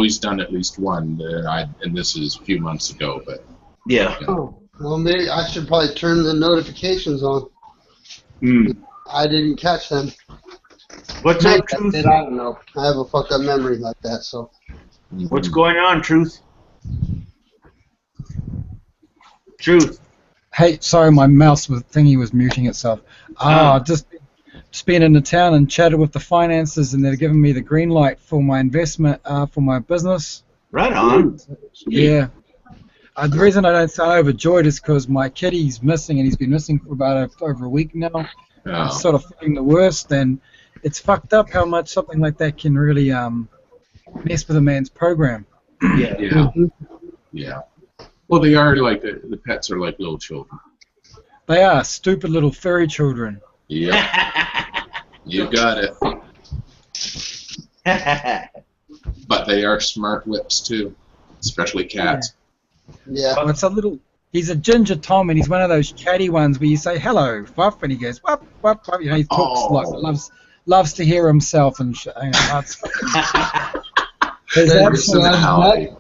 he's done at least one, and this is a few months ago, but Yeah. Oh, well, maybe I should probably turn the notifications on. I didn't catch them. What's up, Truth? I don't know. I have a fucked up memory like that, so. What's going on, Truth? Truth. Hey, sorry, my mouse thingy was muting itself. Just been into town and chatted with the finances, and they're giving me the green light for my investment for my business. Right on. Yeah. The reason I don't sound overjoyed is because my kitty's missing, and he's been missing for about over a week now. I'm sort of feeling the worst, and it's fucked up how much something like that can really mess with a man's program. Yeah. Well, they are like the pets are like little children. They are stupid little furry children. Yep. You got it. But they are smart whips too, especially cats. Yeah. Well, he's a ginger Tom, and he's one of those chatty ones where you say hello, Fuff, and he goes wop wop wop. You know, he talks like loves to hear himself and that's His personality.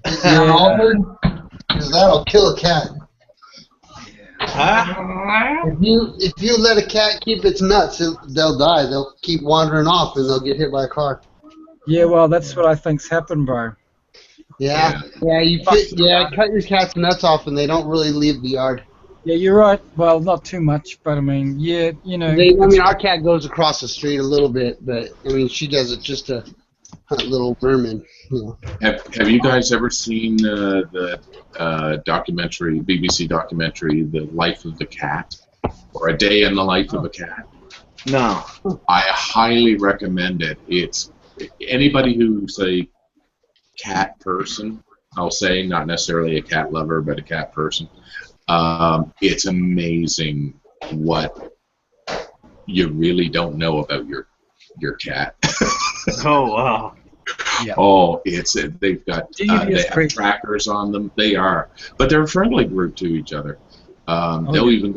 Because that'll kill a cat. Huh? If you let a cat keep its nuts, they'll die. They'll keep wandering off, and they'll get hit by a car. Yeah, well, that's what I think's happened, bro. Yeah. Cut your cat's nuts off, and they don't really leave the yard. Yeah, you're right. Well, not too much, but I mean, yeah, you know. Our cat goes across the street a little bit, but I mean, she does it just to hunt little vermin. You know. Have you guys ever seen the documentary, BBC documentary, The Life of the Cat, or A Day in the Life of a Cat? No. I highly recommend it. It's anybody who's a cat person, I'll say, not necessarily a cat lover, but a cat person. It's amazing what you really don't know about your cat. Oh wow. Yeah. Oh, they've got they have trackers on them. They are, but they're a friendly group to each other. They'll even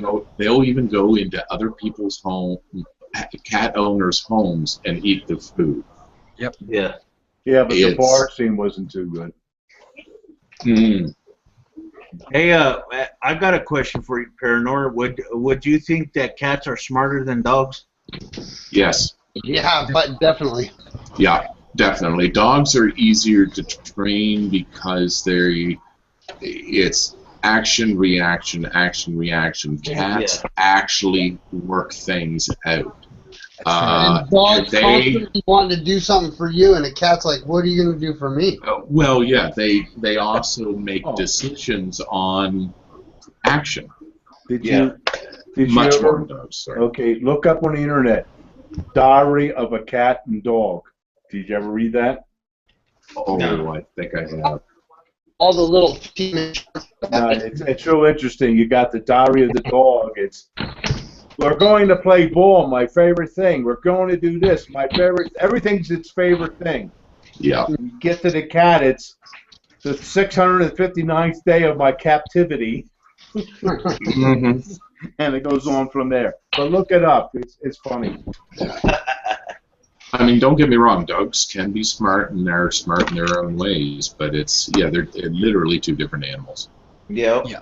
go into other people's cat owners' homes and eat the food. Yep. Yeah. Yeah, but the bar scene wasn't too good. Mm. Hey, I've got a question for you, Paranor. Would you think that cats are smarter than dogs? Yes. Yeah, but definitely. Yeah, definitely. Dogs are easier to train because it's action, reaction, action, reaction. Cats actually work things out. And dogs constantly want to do something for you, and a cat's like, "What are you going to do for me?" Well, yeah, they also make decisions on action. Did you Much ever, more than dogs. Sorry. Okay, look up on the internet, Diary of a Cat and Dog. Did you ever read that? Oh, no. I think I have. All the little. No, it's real interesting. You got the Diary of the Dog. We're going to play ball, my favorite thing. We're going to do this, my favorite. Everything's its favorite thing. Yeah. You get to the cat, it's the 659th day of my captivity. Mm-hmm. And it goes on from there. But look it up. It's funny. I mean, don't get me wrong. Dogs can be smart, and they're smart in their own ways. But they're literally two different animals. Yeah. Yeah.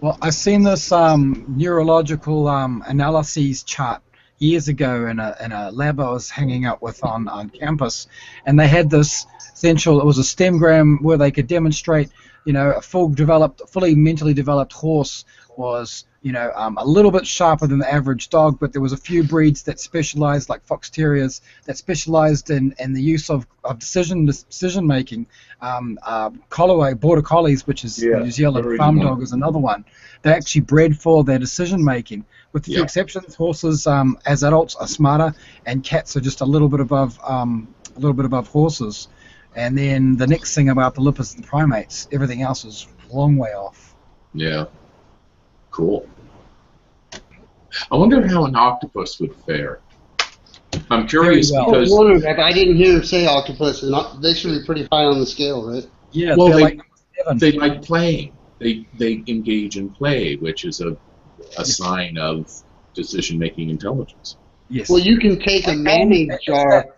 Well, I've seen this neurological analyses chart years ago in a lab I was hanging out with on campus, and they had this essential. It was a stemgram where they could demonstrate, a fully mentally developed horse was, a little bit sharper than the average dog, but there was a few breeds that specialized, like fox terriers, that specialized in the use of decision making. Border collies, which is New Zealand farm dog, is another one. They're actually bred for their decision making. With the few exceptions, horses as adults are smarter, and cats are just a little bit above horses. And then the next thing about the lepers and the primates, everything else is a long way off. Yeah. Cool. I wonder how an octopus would fare. I'm curious because I didn't hear him say octopus. They should be pretty high on the scale, right? Yeah. Well, they like playing. They engage in play, which is a sign of decision-making intelligence. Yes. Well, you can take a mayonnaise jar,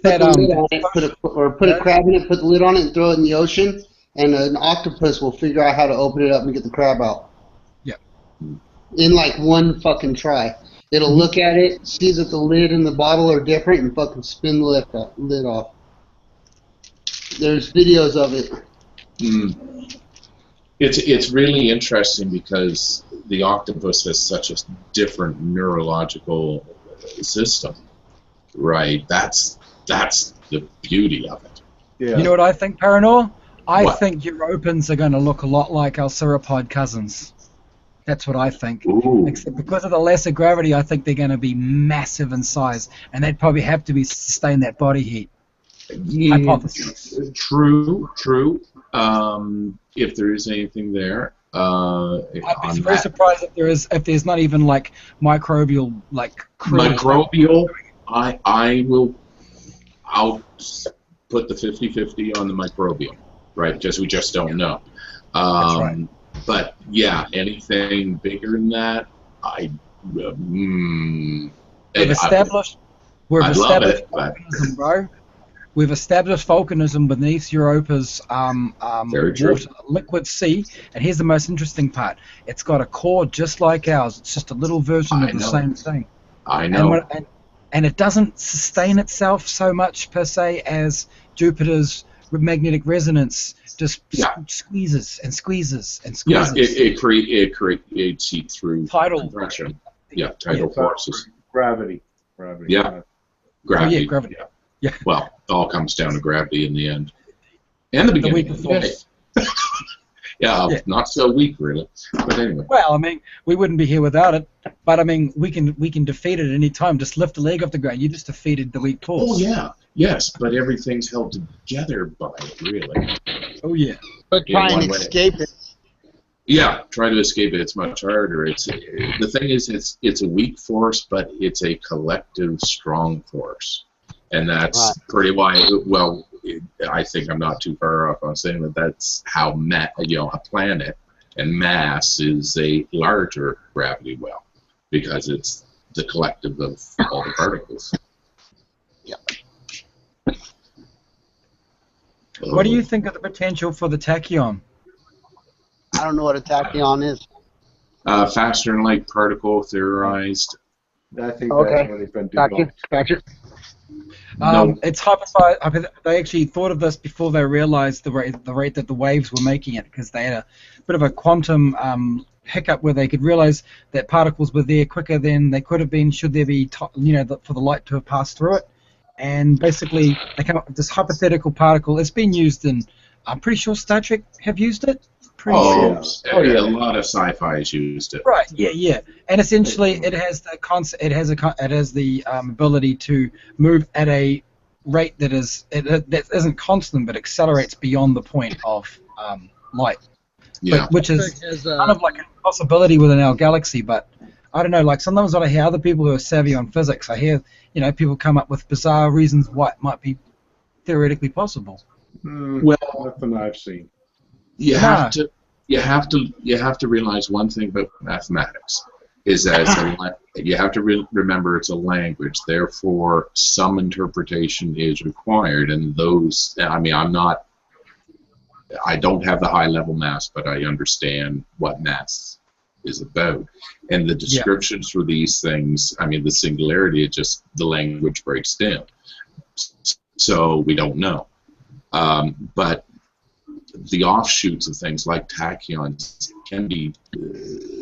put a crab in it, put the lid on it, and throw it in the ocean, and an octopus will figure out how to open it up and get the crab out. In like one fucking try. It'll look at it, see that the lid and the bottle are different, and fucking spin the lid off. There's videos of it. It's really interesting because the octopus has such a different neurological system, right? That's the beauty of it. Yeah. You know what I think, Paranor? I What? think Europans are going to look a lot like our sauropod cousins. That's what I think. Ooh. Except because of the lesser gravity, I think they're going to be massive in size, and they'd probably have to be sustain that body heat. Hypothesis. True. If there is anything there, I'd be very surprised if there's not even like microbial microbial. I'll put the 50-50 on the microbial, right? Because we just don't know. That's right. But yeah, anything bigger than that, We've established volcanism, bro. We've established volcanism beneath Europa's water, liquid sea, and here's the most interesting part. It's got a core just like ours. It's just a little version of the same thing. I know. And it doesn't sustain itself so much, per se, as Jupiter's magnetic resonance just squeezes and squeezes and squeezes. Yeah, it creates heat through tidal compression. Yeah, tidal forces. Gravity. Yeah. Gravity. Gravity. Yeah. Well, it all comes down to gravity in the end. And the beginning. Yeah, not so weak, really. But anyway. Well, I mean, we wouldn't be here without it. But I mean, we can defeat it at any time. Just lift a leg off the ground. You just defeated the weak force. Oh yeah, yes, but everything's held together by it, really. Oh yeah. But try and escape it. Yeah, try to escape it. It's much harder. The thing is, it's a weak force, but it's a collective strong force, and that's pretty why. Well, I think I'm not too far off on saying that's how a planet and mass is a larger gravity well, because it's the collective of all the particles. Yep. What do you think of the potential for the tachyon? I don't know what a tachyon is. Faster than light particle theorized. I think that's what they've been doing. Gotcha. It's hypothesized. They actually thought of this before they realized the rate that the waves were making it, because they had a bit of a quantum hiccup where they could realize that particles were there quicker than they could have been should there be, for the light to have passed through it. And basically, they come up with this hypothetical particle. It's been used in, I'm pretty sure Star Trek have used it. A lot of sci-fi has used it. Right. Yeah. And essentially, it has the ability to move at a rate that isn't constant, but accelerates beyond the point of light. Yeah. Which is kind of like a possibility within our galaxy, but I don't know. Like sometimes when I hear other people who are savvy on physics, I hear people come up with bizarre reasons why it might be theoretically possible. Well, nothing I've seen. You have to realize one thing about mathematics is that you have to remember it's a language. Therefore, some interpretation is required, and those. I mean, I don't have the high level maths, but I understand what maths is about, and the descriptions for these things. I mean, the singularity is just the language breaks down, so we don't know. But the offshoots of things like tachyons can be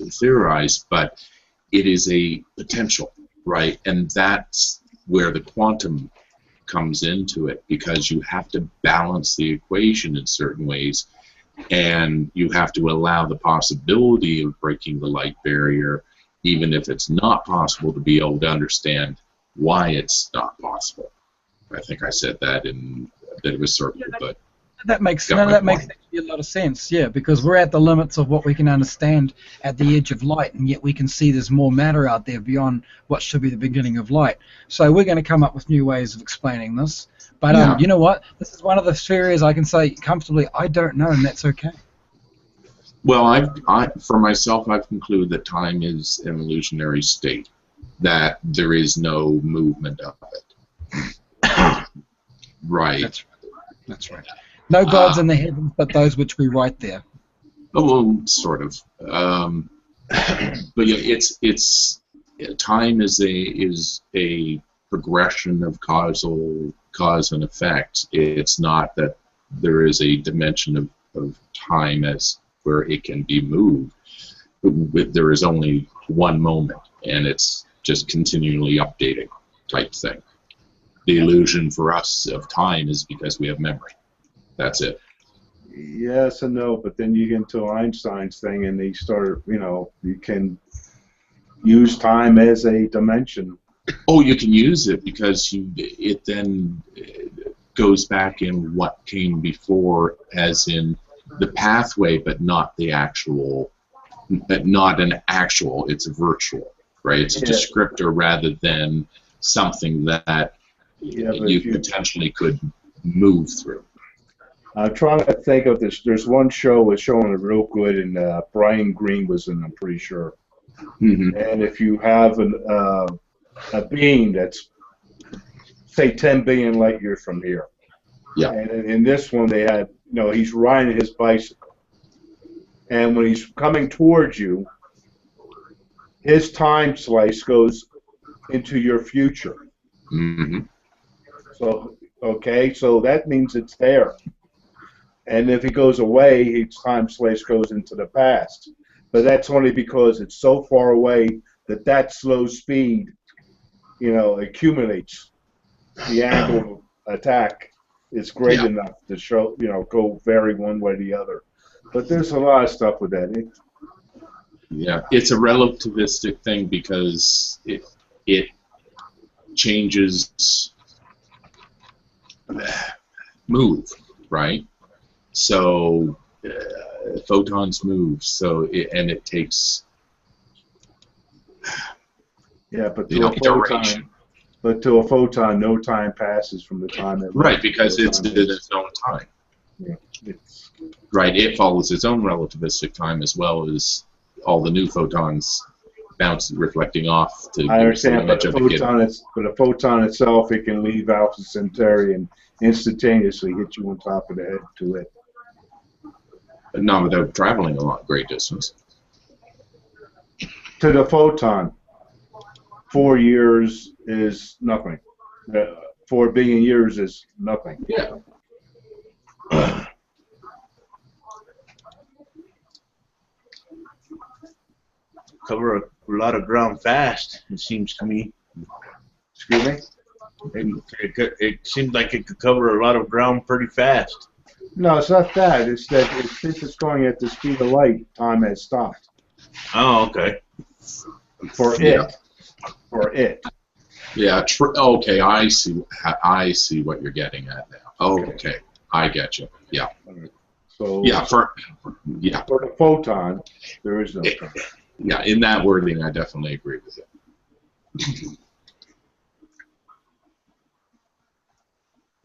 theorized, but it is a potential, right? And that's where the quantum comes into it, because you have to balance the equation in certain ways, and you have to allow the possibility of breaking the light barrier, even if it's not possible, to be able to understand why it's not possible. I think I said that in a bit of a circle, but that makes actually a lot of sense, yeah, because we're at the limits of what we can understand at the edge of light, and yet we can see there's more matter out there beyond what should be the beginning of light. So we're going to come up with new ways of explaining this. But you know what? This is one of the areas I can say comfortably, I don't know, and that's okay. Well, for myself, I've concluded that time is an illusionary state, that there is no movement of it. Right. That's right. No gods in the heavens, but those which we write there. Well, sort of. But yeah, time is a progression of cause and effect. It's not that there is a dimension of time as where it can be moved. There is only one moment, and it's just continually updating type thing. The illusion for us of time is because we have memory. That's it. Yes and no, but then you get into Einstein's thing, and they start, you can use time as a dimension. Oh, you can use it because it then goes back in what came before, as in the pathway, but not the actual, but not an actual. It's a virtual, right? It's a descriptor rather than something that you potentially could move through. I'm trying to think of this. There's one show was showing it real good, and Brian Greene was in. I'm pretty sure. Mm-hmm. And if you have a being that's, say, 10 billion light years from here, yeah. And in this one, they had, he's riding his bicycle, and when he's coming towards you, his time slice goes into your future. Mm-hmm. So, okay, so that means it's there. And if he goes away, his time slice goes into the past. But that's only because it's so far away that slow speed, accumulates. The angle of attack is great enough to show, go vary one way or the other. But there's a lot of stuff with that. It's a relativistic thing because it changes move, right? So photons move, and it takes but to a photon, no time passes from the time that right, because it's in its own time. Yeah, right, it follows its own relativistic time as well as all the new photons reflecting off to. I understand, but a photon itself, it can leave Alpha Centauri and instantaneously hit you on top of the head to it. But not without traveling a great distance. To the photon, 4 years is nothing. 4 billion years is nothing. Yeah. Cover a lot of ground fast, it seems to me. Excuse me? It seems like it could cover a lot of ground pretty fast. No, it's not that. It's that since it's going at the speed of light, time has stopped. Oh, okay. For it. For it. Yeah. Okay, I see what you're getting at now. Oh, okay. I get you. Yeah. So. For the photon, there is no time. Yeah, in that wording, I definitely agree with you.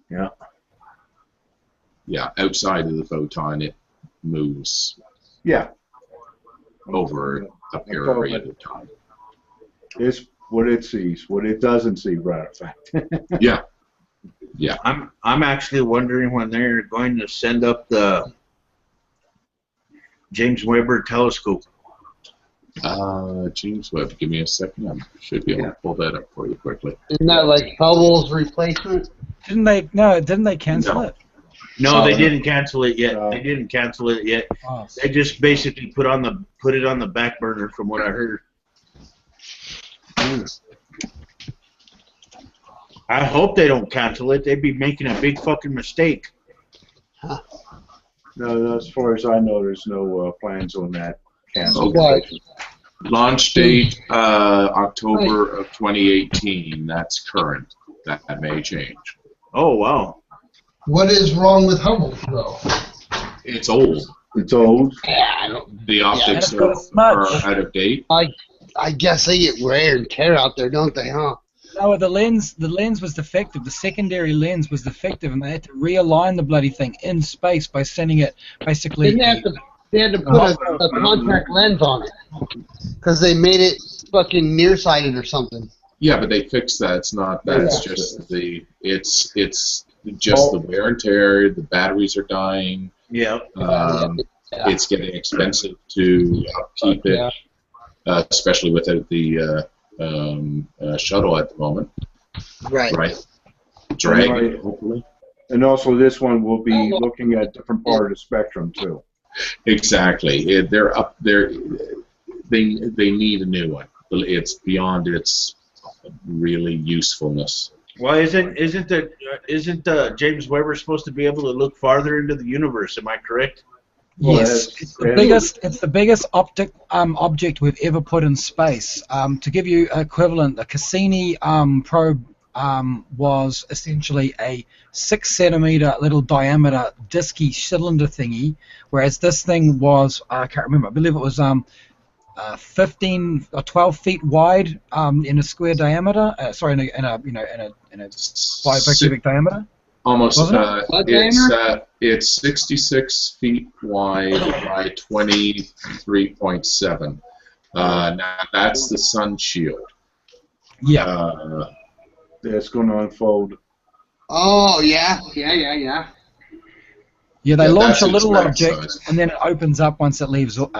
Yeah. Yeah, outside of the photon, it moves. Yeah. Over a period of time. It's what it sees, what it doesn't see, right? In fact. Yeah. Yeah. I'm actually wondering when they're going to send up the James Webb telescope. James Webb, give me a second. I should be able to pull that up for you quickly. Isn't that like Hubble's replacement? Didn't they cancel it? No, they didn't cancel it yet. They didn't cancel it yet. Oh. They just basically put it on the back burner, from what I heard. I hope they don't cancel it. They'd be making a big fucking mistake. No, as far as I know, there's no plans on that. Canceled. Okay. Launch date October of 2018. That's current. That may change. Oh wow. What is wrong with Hubble, though? It's old. It's old. Yeah, I don't. The optics are out of date. I guess they get wear and tear out there, don't they, huh? No, the lens was defective. The secondary lens was defective, and they had to realign the bloody thing in space by sending it basically. They had to put a contact lens on it because they made it fucking nearsighted or something. Yeah, but they fixed that. It's not that. It's just it's just the wear and tear. The batteries are dying. Yeah. It's getting expensive to upkeep it, especially without the shuttle at the moment. Right. Right. Dragon, hopefully. And also, this one will be looking at different part of the spectrum too. Exactly. They're up there. They need a new one. It's beyond its really usefulness. Well, isn't James Webber supposed to be able to look farther into the universe? Am I correct? Yes, it's the biggest object we've ever put in space. To give you equivalent, the Cassini probe was essentially a 6-centimeter little diameter disky cylinder thingy, whereas this thing was, I can't remember, I believe it was 15 or 12 feet wide in a square diameter. Sorry, in a 5 cubic diameter. Almost. It's 66 feet wide by 23.7. Now that's the sun shield. Yeah. It's going to unfold. Oh yeah. Yeah, they launch a little object and then it opens up once it leaves the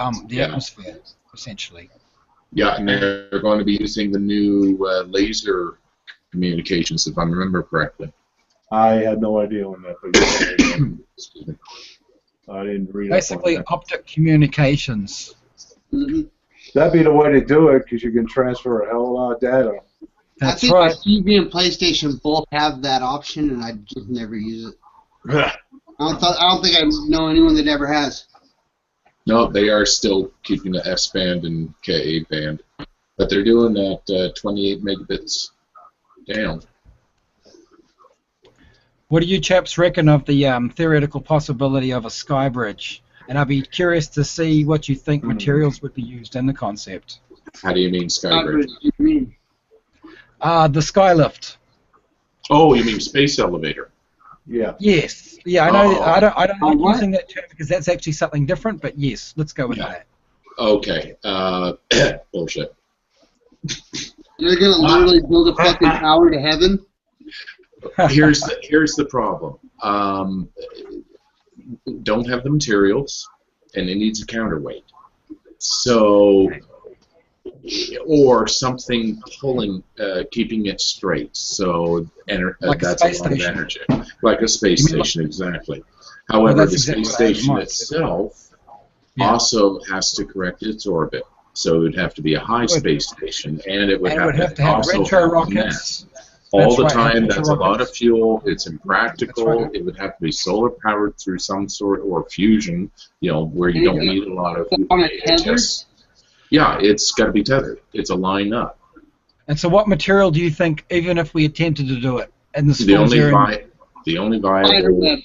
atmosphere, essentially. Yeah, and they're going to be using the new laser communications, if I remember correctly. I had no idea on that, but I didn't read. Basically, optic communications. Mm-hmm. That'd be the way to do it, because you can transfer a hell of a lot of data. That's I think right. TV and PlayStation both have that option, and I just never use it. I don't think I know anyone that ever has. No, they are still keeping the S band and Ka band, but they're doing that 28 megabits down. What do you chaps reckon of the theoretical possibility of a sky bridge? And I'd be curious to see what you think materials would be used in the concept. How do you mean sky bridge? What do you mean? The skylift. Oh, you mean space elevator? Yeah. Yes. Yeah, I know. Oh. I don't like using that term because that's actually something different. But yes, let's go with that. Okay. Bullshit. You're gonna literally build a fucking tower to heaven? Here's the problem. Don't have the materials, and it needs a counterweight. So, or something pulling, keeping it straight. So, like that's a space a lot of station. energy. Like a space station, exactly. However, the space station itself also has to correct its orbit. So it would have to be a high space station, and it would have to have retro rockets. All the time, that's a lot of fuel. It's impractical. It would have to be solar powered through some sort, or fusion, where you don't need a lot of. On a tether? Yeah, it's got to be tethered. It's a line up. And so, what material do you think, even if we attempted to do it, in the only viable,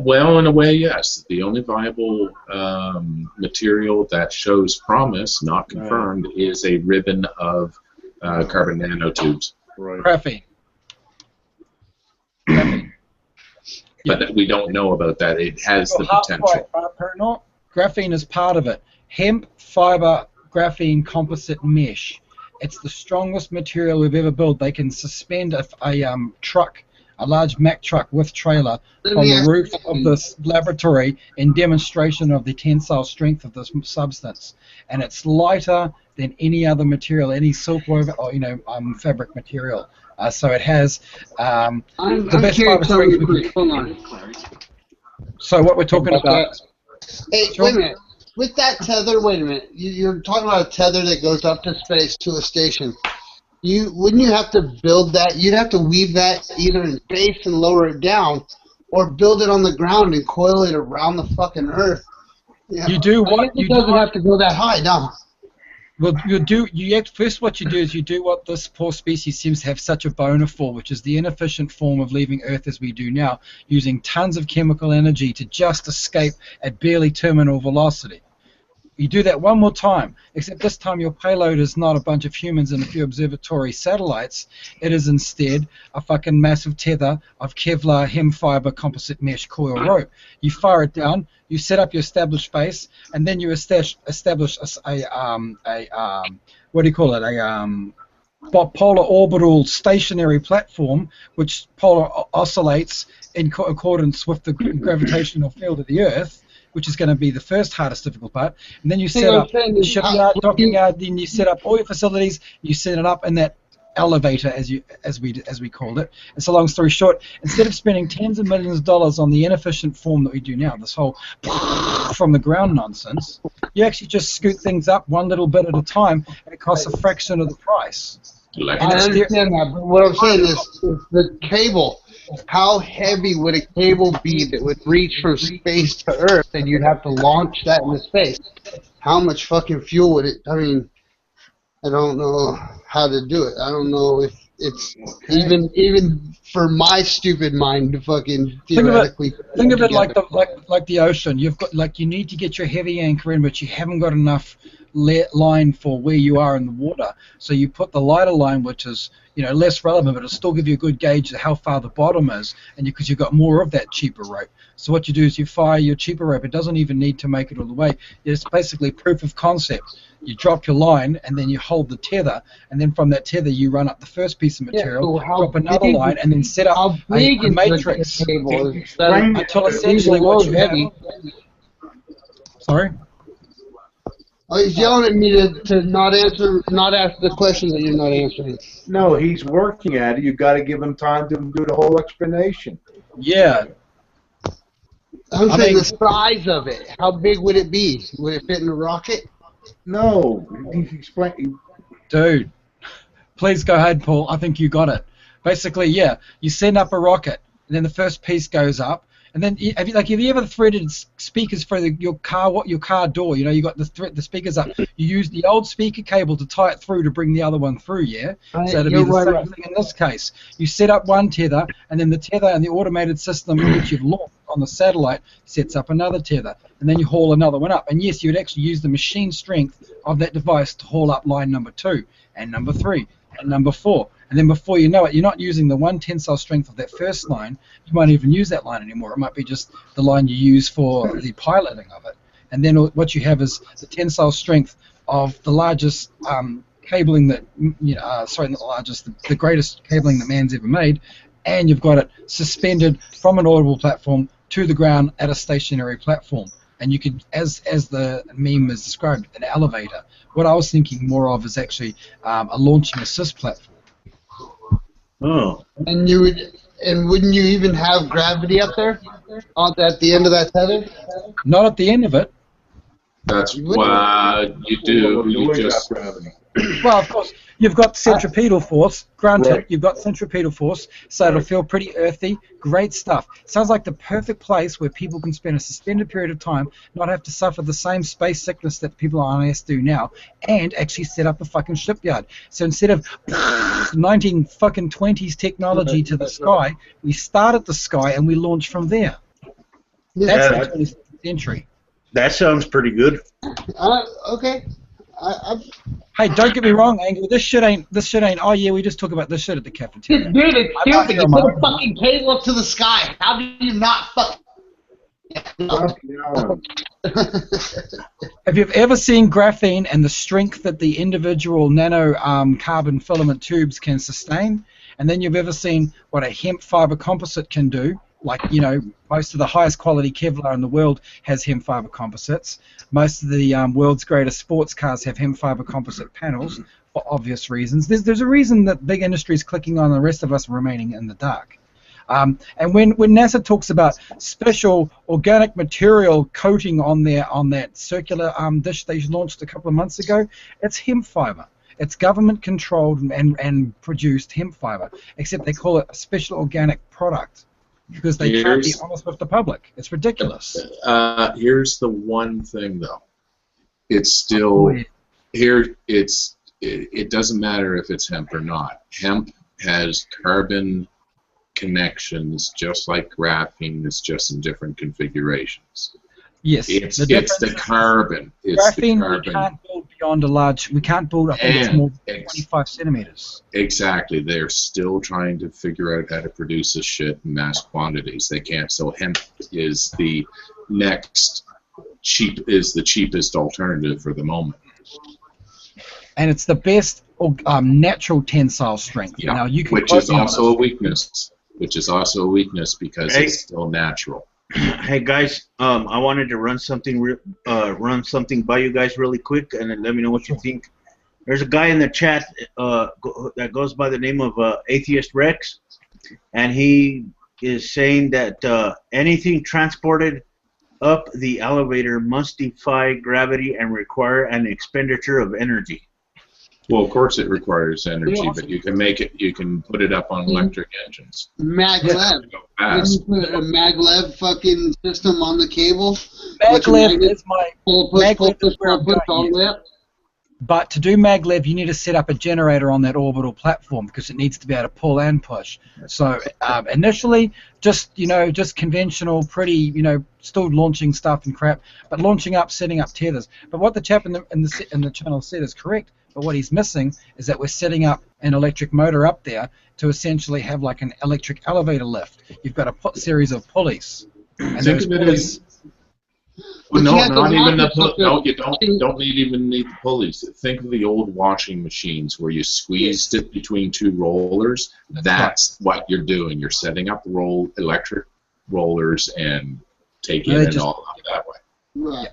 well, in a way, yes. The only viable material that shows promise, not confirmed, is a ribbon of carbon nanotubes. Right. Graphene. But we don't know about that. It has the potential. Graphene is part of it. Hemp fiber graphene composite mesh. It's the strongest material we've ever built. They can suspend a truck, a large Mack truck with trailer, on the roof of this laboratory in demonstration of the tensile strength of this substance. And it's lighter than any other material, any silk woven or fabric material. So it has the best fiber strength we can. Hold on. So what we're talking about? Hey, wait a minute. With that tether, wait a minute. You're talking about a tether that goes up to space to a station. Wouldn't you have to build that? You'd have to weave that either in space and lower it down, or build it on the ground and coil it around the fucking Earth. You do what? It doesn't have to go that high, no. Well, first what you do is you do what this poor species seems to have such a boner for, which is the inefficient form of leaving Earth as we do now, using tons of chemical energy to just escape at barely terminal velocity. You do that one more time, except this time your payload is not a bunch of humans and a few observatory satellites. It is instead a fucking massive tether of Kevlar hem fiber composite mesh coil rope. You fire it down, you set up your established base, and then you establish a polar orbital stationary platform, which polar oscillates in accordance with the gravitational field of the Earth, which is going to be the first hardest difficult part. And then you set up the shipyard, docking yard, then you set up all your facilities, you set it up in that elevator, as we called it. And so long story short, instead of spending tens of millions of dollars on the inefficient form that we do now, this whole from the ground nonsense, you actually just scoot things up one little bit at a time, and it costs a fraction of the price. I understand that, but what I'm saying is the cable. How heavy would a cable be that would reach from space to Earth, and you'd have to launch that into space? How much fucking fuel would it? I mean, I don't know how to do it. I don't know if it's even for my stupid mind to fucking theoretically. Think of it like the ocean. You've got you need to get your heavy anchor in, but you haven't got enough line for where you are in the water. So you put the lighter line, which is less relevant, but it'll still give you a good gauge of how far the bottom is, and because you've got more of that cheaper rope. So what you do is you fire your cheaper rope. It doesn't even need to make it all the way. It's basically proof of concept. You drop your line, and then you hold the tether, and then from that tether you run up the first piece of material, drop another line, and then set up a matrix until essentially what you have. Sorry? Oh, he's yelling at me to not ask the question that you're not answering. No, he's working at it. You've got to give him time to do the whole explanation. Yeah. I'm saying the size of it. How big would it be? Would it fit in a rocket? No, he's explaining. Dude, please go ahead, Paul. I think you got it. Basically, yeah, you send up a rocket, and then the first piece goes up, and then have you ever threaded speakers for your car door? You got the speakers up. You use the old speaker cable to tie it through to bring the other one through. Yeah, so it'll be the same thing in this case. You set up one tether, and then the tether and the automated system which you've launched on the satellite sets up another tether, and then you haul another one up. And yes, you would actually use the machine strength of that device to haul up line number 2 and number 3 and number 4. And then before you know it, you're not using the one tensile strength of that first line. You won't even use that line anymore. It might be just the line you use for the piloting of it. And then what you have is the tensile strength of the largest cabling that, sorry, not the largest, the greatest cabling that man's ever made. And you've got it suspended from an audible platform to the ground at a stationary platform. And you could, as the meme is described, an elevator. What I was thinking more of is actually a launching assist platform. Oh. And wouldn't you even have gravity up there at the end of that tether? Not at the end of it. That's what you do. You just Well, of course, you've got centripetal force. Granted, you've got centripetal force, so it'll feel pretty earthy. Great stuff. Sounds like the perfect place where people can spend a suspended period of time, not have to suffer the same space sickness that people on IS do now, and actually set up a fucking shipyard. So instead of 1920s technology to the sky, we start at the sky and we launch from there. That's the 20th century. That sounds pretty good. Okay. Hey, don't get me wrong, Angle. This shit ain't. Oh yeah, we just talk about this shit at the cafeteria. Dude, it's stupid. You put a fucking cable up to the sky. How do you not fuck? Have you ever seen graphene and the strength that the individual nano carbon filament tubes can sustain? And then you've ever seen what a hemp fiber composite can do? Like, most of the highest quality Kevlar in the world has hemp fiber composites. Most of the world's greatest sports cars have hemp fiber composite panels for obvious reasons. There's a reason that big industry is clicking on, the rest of us remaining in the dark. And when NASA talks about special organic material coating on that circular dish they launched a couple of months ago, it's hemp fiber. It's government-controlled and produced hemp fiber, except they call it a special organic product. Because they can't be honest with the public. It's ridiculous. Here's the one thing, though. It's still here. It doesn't matter if it's hemp or not. Hemp has carbon connections, just like graphene. It's just in different configurations. Yes, it's the carbon. Graphene, we can't build beyond a large. We can't build. I think it's more than 25 centimeters. Exactly. They're still trying to figure out how to produce this shit in mass quantities. They can't. So hemp is the cheapest alternative for the moment. And it's the best natural tensile strength. Yeah. Now you can which is also a weakness. Which is also a weakness because it's still natural. Hey guys, I wanted to run something by you guys really quick, and then let me know what you think. There's a guy in the chat that goes by the name of Atheist Rex, and he is saying that anything transported up the elevator must defy gravity and require an expenditure of energy. Well, of course it requires energy, but you can make it. You can put it up on electric engines. Maglev. Go When fast. you put a maglev fucking system on the cable. Maglev is my Pull, maglev is where pull, I'm push going, all the way up. But to do maglev, you need to set up a generator on that orbital platform because it needs to be able to pull and push. So initially, just conventional, pretty, still launching stuff and crap, but launching up, setting up tethers. But what the chap in the channel said is correct. But what he's missing is that we're setting up an electric motor up there to essentially have like an electric elevator lift. You've got a series of pulleys. And Think those of it pulleys, well, But you no, have to not even the rocket no. You something. don't even need the pulleys. Think of the old washing machines where you squeezed it between two rollers. That's what you're doing. You're setting up electric rollers and taking it all up that way. Right.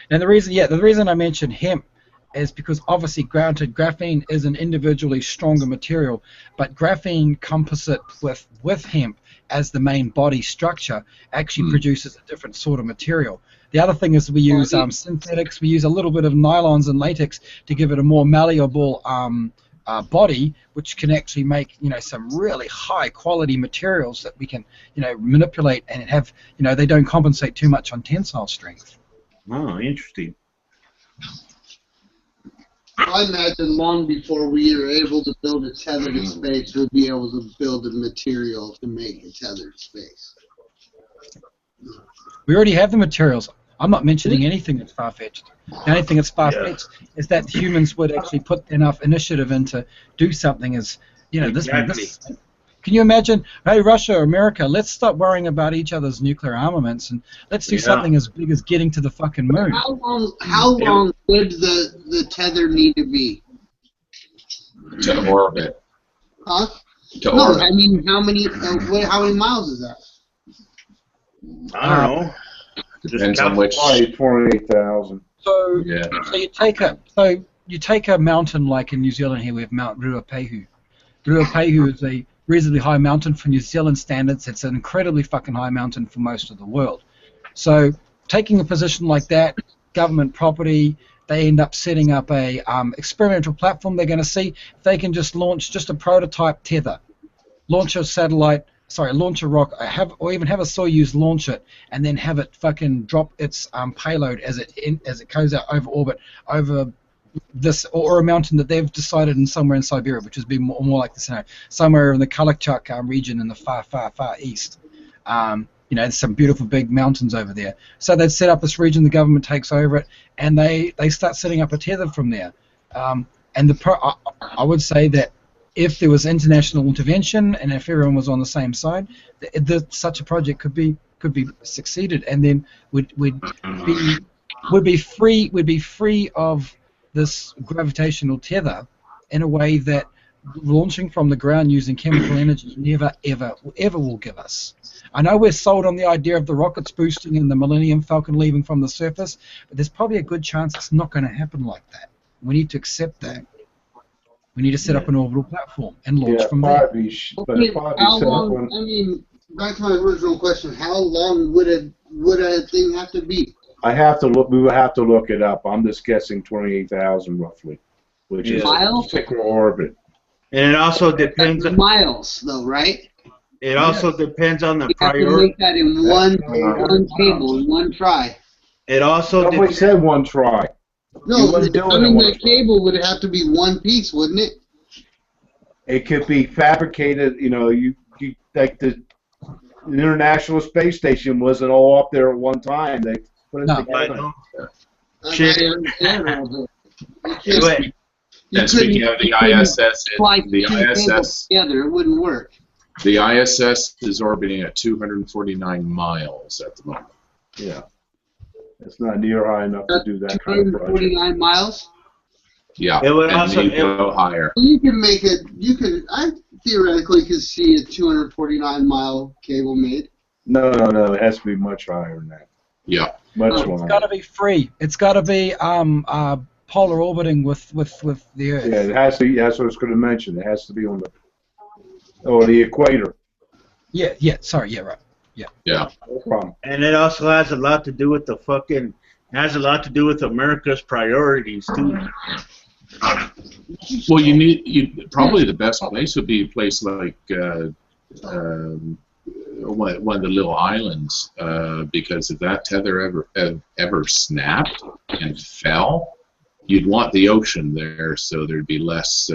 and the reason I mentioned hemp is because obviously granted graphene is an individually stronger material, but graphene composite with hemp as the main body structure actually produces a different sort of material. The other thing is we use synthetics, we use a little bit of nylons and latex to give it a more malleable body, which can actually make some really high quality materials that we can manipulate and have they don't compensate too much on tensile strength. Oh, interesting. I imagine long before we are able to build a tethered space, we'll be able to build a material to make a tethered space. We already have the materials. I'm not mentioning anything that's far-fetched. The only thing that's far-fetched is that humans would actually put enough initiative in to do something as, Exactly. this. Can you imagine, hey, Russia or America, let's stop worrying about each other's nuclear armaments and let's do something as big as getting to the fucking moon. How long would the tether need to be? To orbit. Huh? To No, orbit. I mean, how many miles is that? I don't know. Depends on which. Probably 28,000. So, Yeah. so you take a mountain like in New Zealand here, we have Mount Ruapehu. Ruapehu is a reasonably high mountain for New Zealand standards. It's an incredibly fucking high mountain for most of the world. So taking a position like that, government property, they end up setting up a experimental platform. They're going to see if they can just launch just a prototype tether, launch a satellite, launch a rocket, or even have a Soyuz launch it, and then have it fucking drop its payload as it goes out over orbit over this or a mountain that they've decided in somewhere in Siberia, which would be more like the scenario, somewhere in the Kalachuk region in the far east. There's some beautiful big mountains over there. So they'd set up this region, the government takes over it, and they start setting up a tether from there. I would say that if there was international intervention and if everyone was on the same side, such a project could be succeeded, and then would be free of this gravitational tether in a way that launching from the ground using chemical energy never, ever will give us. I know we're sold on the idea of the rockets boosting and the Millennium Falcon leaving from the surface, but there's probably a good chance it's not going to happen like that. We need to accept that. We need to set up an orbital platform and launch from there. Okay, how long, back to my original question, how long would a thing have to be? I have to look. We would have to look it up. I'm just guessing 28,000 roughly, which is a particular orbit. And it also depends on miles, though, right? It also depends on the You have to priority. make that in one table, in one try. It also Somebody said one try. No, the cable would have to be one piece, wouldn't it? It could be fabricated. You like the International Space Station wasn't all up there at one time. They put it together. And speaking of the ISS, together, it wouldn't work. The ISS is orbiting at 249 miles at the moment. Yeah. It's not near high enough to do that kind of project. 249 miles? Yeah, it would and also go higher. You can I theoretically could see a 249-mile cable made. No, it has to be much higher than that. Yeah. Much longer. It's got to be free. It's got to be polar orbiting with the Earth. Yeah, it has to. That's what I was going to mention. It has to be on the equator. Yeah. Sorry. Yeah. Right. Yeah. No problem. And it also has a lot to do with America's priorities too. Well, probably the best place would be a place like one of the little islands, because if that tether ever snapped and fell, you'd want the ocean there, so there'd be less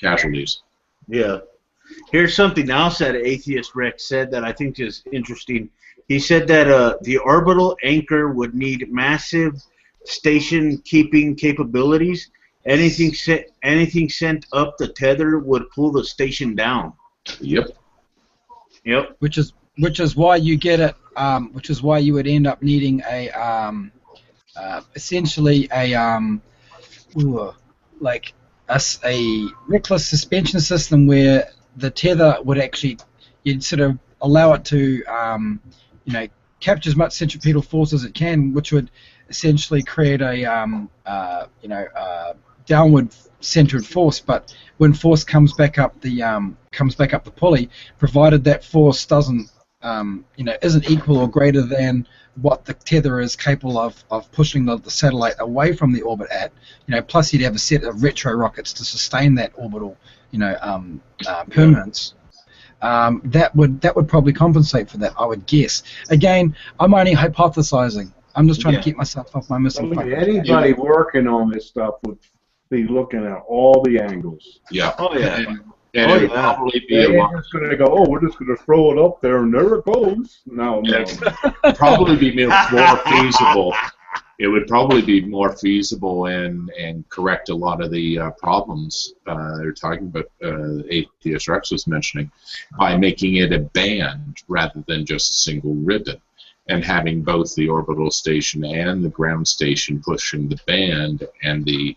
casualties. Yeah. Here's something else that Atheist Rex said that I think is interesting. He said that the orbital anchor would need massive station-keeping capabilities. Anything sent up the tether would pull the station down. Yep. Which is why you get it. Which is why you would end up needing essentially a reckless suspension system where the tether would actually, you'd sort of allow it to capture as much centripetal force as it can, which would essentially create a downward centered force. But when force comes back up the pulley, provided that force doesn't isn't equal or greater than what the tether is capable of pushing the satellite away from the orbit at, plus you'd have a set of retro rockets to sustain that orbital permanence. That would probably compensate for that, I would guess. Again, I'm only hypothesizing. I'm just trying to keep myself off my missile. Anybody working on this stuff would be looking at all the angles. Yeah. Oh yeah. And it would probably be They're just going to go, oh, we're just going to throw it up there, and there it goes. No. Probably be more feasible. It would probably be more feasible and correct a lot of the problems they're talking about. Atheist Rex was mentioning, by making it a band rather than just a single ribbon, and having both the orbital station and the ground station pushing the band, and the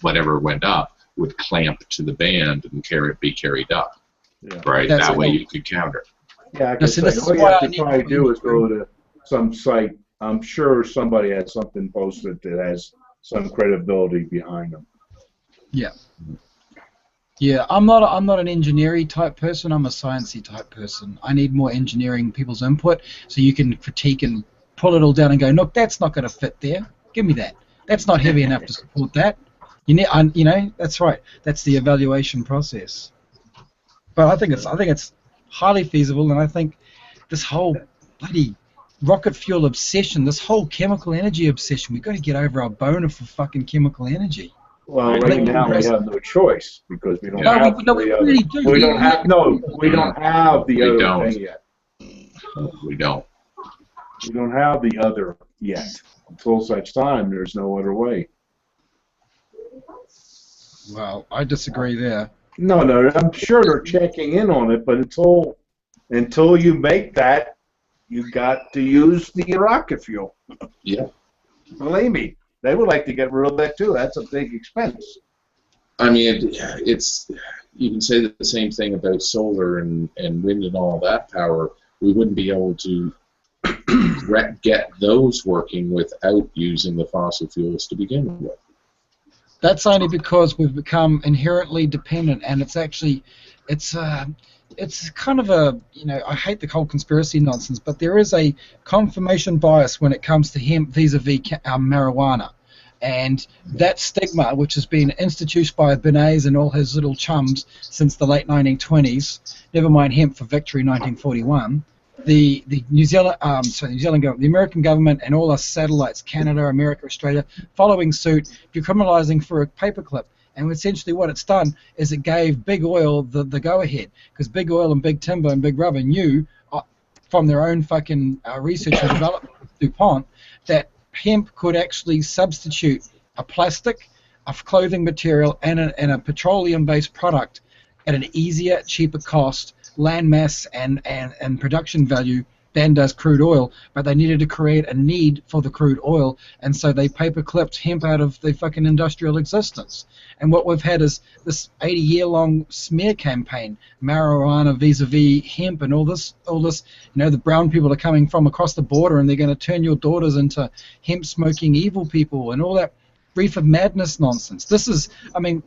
whatever went up would clamp to the band and be carried up. Yeah. Right? That way you could counter. Yeah, I can say, all you have to try to do is go to some site. I'm sure somebody has something posted that has some credibility behind them. Yeah. Yeah, I'm not an engineering type person. I'm a sciencey type person. I need more engineering people's input so you can critique and pull it all down and go, look, that's not going to fit there. Give me that. That's not heavy enough to support that. That's right. That's the evaluation process. But I think it's highly feasible, and I think this whole bloody rocket fuel obsession, this whole chemical energy obsession, we've got to get over our boner for fucking chemical energy. Well, right now we have no choice because we don't have we really do. We don't have the other thing yet. We don't. We don't have the other yet. Until such time, there's no other way. Well, I disagree there. No, I'm sure they're checking in on it, but until you make that, you got to use the rocket fuel. Yeah. Believe me, they would like to get rid of that too. That's a big expense. I mean, you can say the same thing about solar and wind and all that power. We wouldn't be able to get those working without using the fossil fuels to begin with. That's only because we've become inherently dependent, and it's kind of a, I hate the whole conspiracy nonsense, but there is a confirmation bias when it comes to hemp vis-a-vis marijuana. And that stigma, which has been instituted by Bernays and all his little chums since the late 1920s, never mind hemp for victory 1941, the New Zealand government, the American government, and all our satellites, Canada, America, Australia, following suit, decriminalizing for a paperclip. And essentially what it's done is it gave Big Oil the go-ahead, because Big Oil and Big Timber and Big Rubber knew from their own fucking research and development with DuPont that hemp could actually substitute a plastic, a clothing material, and a petroleum-based product at an easier, cheaper cost, land mass, and production value than does crude oil, but they needed to create a need for the crude oil, and so they paper-clipped hemp out of the fucking industrial existence. And what we've had is this 80-year-long smear campaign, marijuana vis-a-vis hemp and all this, the brown people are coming from across the border and they're going to turn your daughters into hemp-smoking evil people and all that reefer madness nonsense. This is,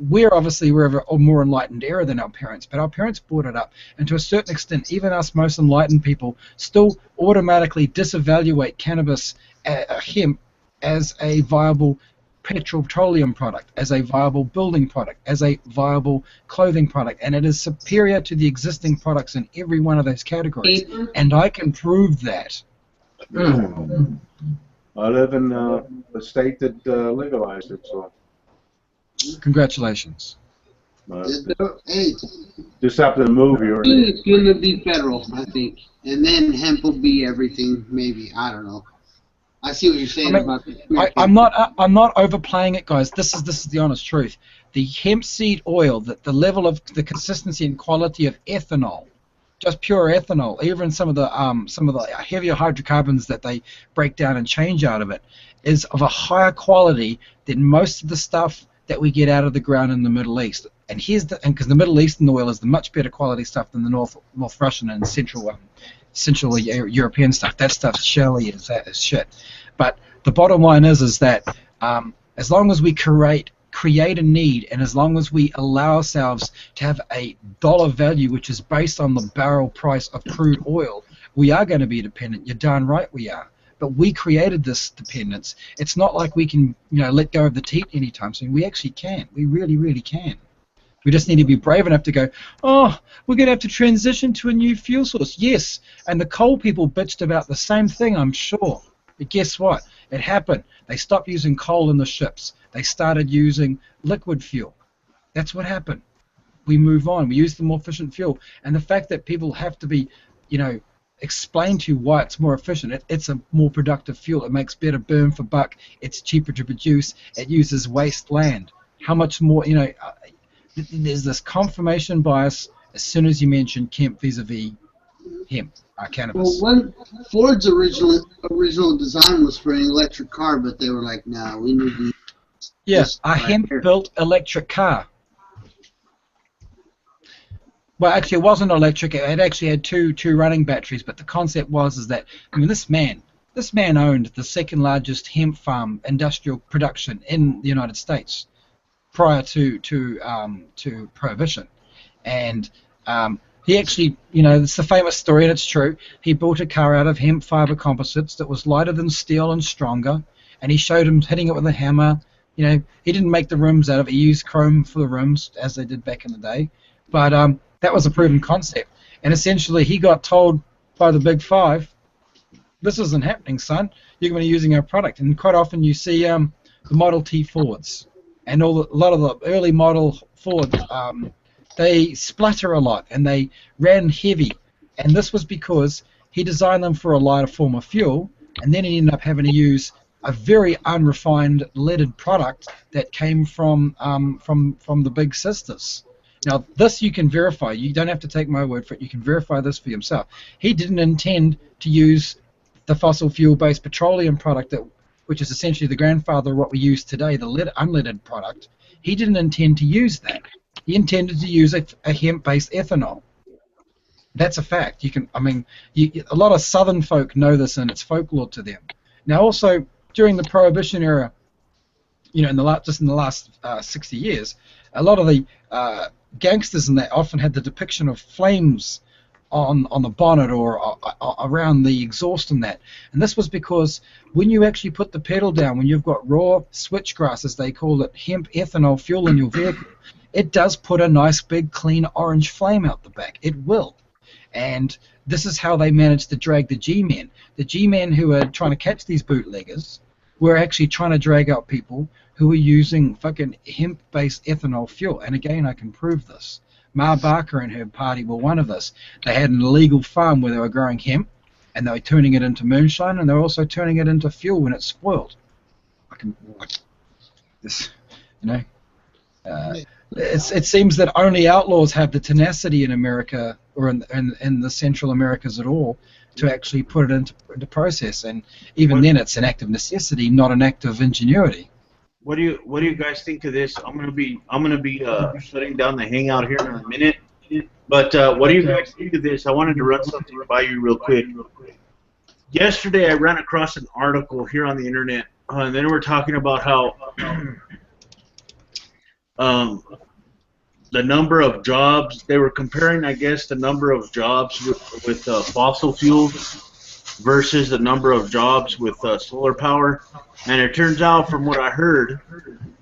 we're of a more enlightened era than our parents, but our parents brought it up, and to a certain extent, even us most enlightened people still automatically disevaluate cannabis, hemp, as a viable petroleum product, as a viable building product, as a viable clothing product, and it is superior to the existing products in every one of those categories, and I can prove that. I live in a state that legalized it, so. Congratulations. Hey, Just happened to move here. it's going to be federal, I think, and then hemp will be everything. Maybe, I don't know. I see what you're saying about the I'm not overplaying it, guys. This is the honest truth. The hemp seed oil, the level of the consistency and quality of ethanol, just pure ethanol, even some of the heavier hydrocarbons that they break down and change out of it, is of a higher quality than most of the stuff that we get out of the ground in the Middle East. And because the Middle Eastern oil is the much better quality stuff than the North Russian and Central European stuff. That stuff's shelly as shit. But the bottom line is that as long as we create a need, and as long as we allow ourselves to have a dollar value which is based on the barrel price of crude oil, we are going to be dependent. You're darn right we are. But we created this dependence. It's not like we can, let go of the teat anytime soon. We actually can. We really, really can. We just need to be brave enough to go, oh, we're going to have to transition to a new fuel source. Yes, and the coal people bitched about the same thing, I'm sure. But guess what? It happened. They stopped using coal in the ships. They started using liquid fuel. That's what happened. We move on. We use the more efficient fuel. And the fact that people have to be, explained to you why it's more efficient. It's a more productive fuel. It makes better burn for buck. It's cheaper to produce. It uses waste land. How much more, there's this confirmation bias as soon as you mention hemp vis-a-vis hemp, cannabis. Well, Ford's original design was for an electric car, but they were like, no, we need to. Yes, a hemp-built electric car. Well, actually, it wasn't electric. It actually had two running batteries. But the concept was that this man owned the second largest hemp farm industrial production in the United States prior to Prohibition, and he actually, it's the famous story, and it's true. He built a car out of hemp fiber composites that was lighter than steel and stronger, and he showed him hitting it with a hammer. He didn't make the rims out of it. He used chrome for the rims, as they did back in the day. But that was a proven concept. And essentially, he got told by the Big Five, this isn't happening, son. You're going to be using our product. And quite often you see the Model T Fords. And a lot of the early model Fords, they splutter a lot, and they ran heavy. And this was because he designed them for a lighter form of fuel, and then he ended up having to use a very unrefined leaded product that came from the big sisters. Now, this you can verify. You don't have to take my word for it. You can verify this for yourself. He didn't intend to use the fossil fuel-based petroleum product, which is essentially the grandfather of what we use today, the unleaded product. He didn't intend to use that. He intended to use a hemp-based ethanol. That's a fact. A lot of Southern folk know this, and it's folklore to them. Now, also during the Prohibition era, in the last 60 years, a lot of the gangsters in that often had the depiction of flames on the bonnet or around the exhaust and that. And this was because when you actually put the pedal down, when you've got raw switchgrass, as they call it, hemp ethanol fuel in your vehicle, it does put a nice big clean orange flame out the back. It will. And this is how they managed to drag the G-men. The G-men who are trying to catch these bootleggers were actually trying to drag out people who were using fucking hemp-based ethanol fuel. And again, I can prove this. Ma Barker and her party were one of this. They had an illegal farm where they were growing hemp, and they were turning it into moonshine, and they were also turning it into fuel when it spoiled. It seems that only outlaws have the tenacity in America, or in the Central Americas at all to actually put it into process. And even then, it's an act of necessity, not an act of ingenuity. What do you guys think of this? I'm gonna be shutting down the hangout here in a minute. But what do you guys think of this? I wanted to run something by you real quick. Yesterday, I ran across an article here on the internet, and then we're talking about how the number of jobs, they were comparing, I guess, the number of jobs with fossil fuels versus the number of jobs with solar power. And it turns out, from what I heard,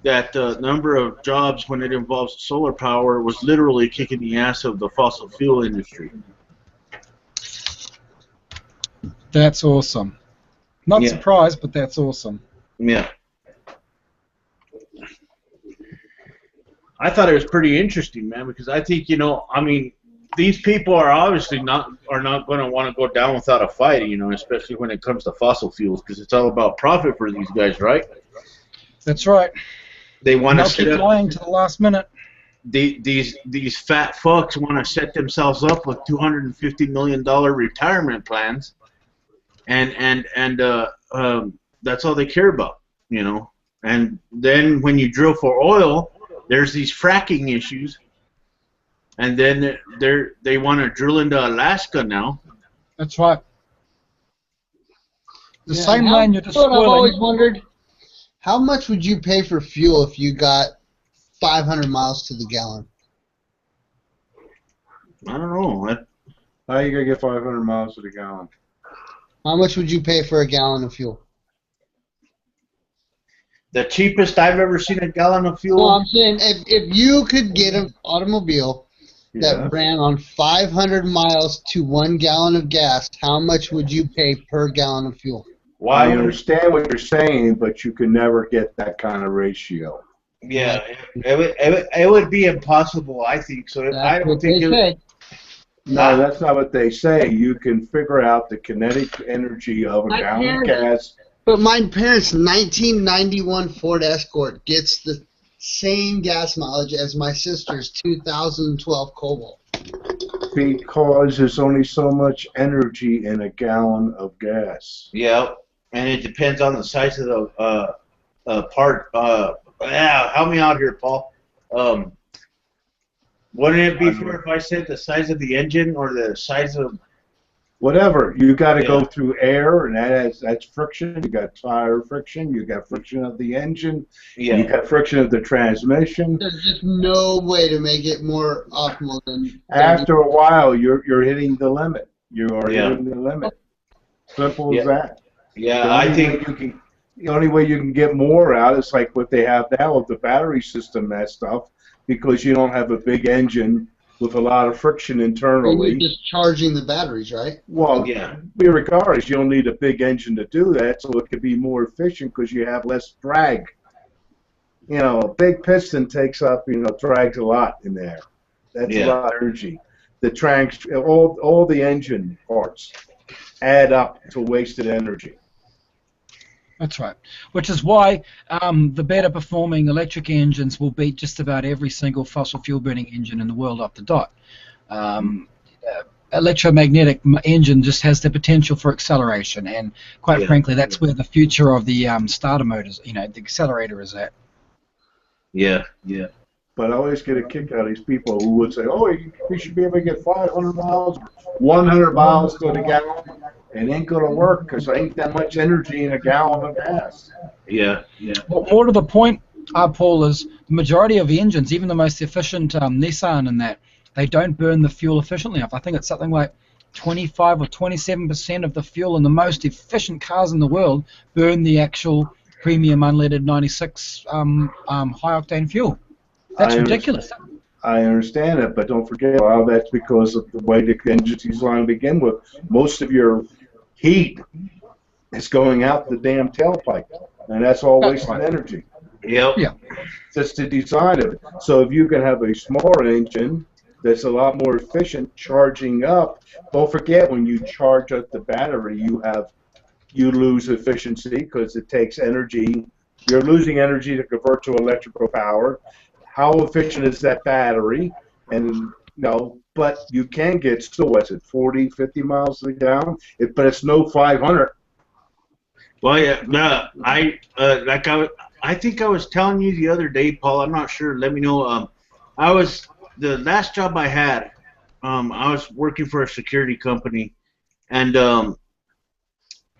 that the number of jobs when it involves solar power was literally kicking the ass of the fossil fuel industry. That's awesome. Not surprised, but that's awesome. Yeah. I thought it was pretty interesting, man, because I think, I mean, these people are obviously not going to want to go down without a fight, especially when it comes to fossil fuels, because it's all about profit for these guys, right? That's right. They want to keep lying to the last minute. These fat fucks want to set themselves up with $250 million retirement plans, and that's all they care about, And then when you drill for oil, there's these fracking issues, and then they want to drill into Alaska now. That's right. The same land you're just spoiling. I've always wondered, how much would you pay for fuel if you got 500 miles to the gallon? I don't know. How are you going to get 500 miles to the gallon? How much would you pay for a gallon of fuel? The cheapest I've ever seen a gallon of fuel? Well, I'm saying if you could get an automobile that ran on 500 miles to 1 gallon of gas, how much would you pay per gallon of fuel? Well, I understand what you're saying, but you can never get that kind of ratio. Yeah, it would be impossible, I think. So I don't think it would. No, that's not what they say. You can figure out the kinetic energy of a gallon of gas. But my parents' 1991 Ford Escort gets the same gas mileage as my sister's 2012 Cobalt. Because there's only so much energy in a gallon of gas. Yeah, and it depends on the size of the part. Help me out here, Paul. Wouldn't it be fair if I said the size of the engine or the size of... Whatever. You got to go through air, and that's friction. You got tire friction. You got friction of the engine. You got friction of the transmission. There's just no way to make it more optimal than... After a while, you're hitting the limit. You are hitting the limit. Simple as that. Yeah, I think the only way you can get more out is like what they have now with the battery system, that stuff, because you don't have a big engine with a lot of friction internally. And you're just charging the batteries, right? Well, regardless, you don't need a big engine to do that, so it could be more efficient because you have less drag. A big piston takes up, drags a lot in there. That's a lot of energy. The all the engine parts add up to wasted energy. That's right. Which is why the better performing electric engines will beat just about every single fossil fuel burning engine in the world up to dot. Electromagnetic engine just has the potential for acceleration, and quite frankly, that's where the future of the starter motors, the accelerator is at. Yeah. But I always get a kick out of these people who would say, "Oh, we should be able to get 500 miles, 100 miles to the gallon." It ain't going to work because there ain't that much energy in a gallon of gas. Yeah. Well, more to the point, Paul, is the majority of the engines, even the most efficient Nissan and that, they don't burn the fuel efficiently enough. I think it's something like 25 or 27% of the fuel in the most efficient cars in the world burn the actual premium unleaded 96 high-octane fuel. That's ridiculous. I understand it, but don't forget, that's because of the way the engine's designed to begin with. Most of your heat is going out the damn tailpipe, and that's all wasted energy. Yeah. That's the design of it. So if you can have a smaller engine that's a lot more efficient charging up, don't forget when you charge up the battery, you lose efficiency because it takes energy. You're losing energy to convert to electrical power. How efficient is that battery? And but you can get still, what's it, 40, 50 miles a gallon? But it's no 500. Well, yeah, no, I think I was telling you the other day, Paul. I'm not sure. Let me know. The last job I had. I was working for a security company, and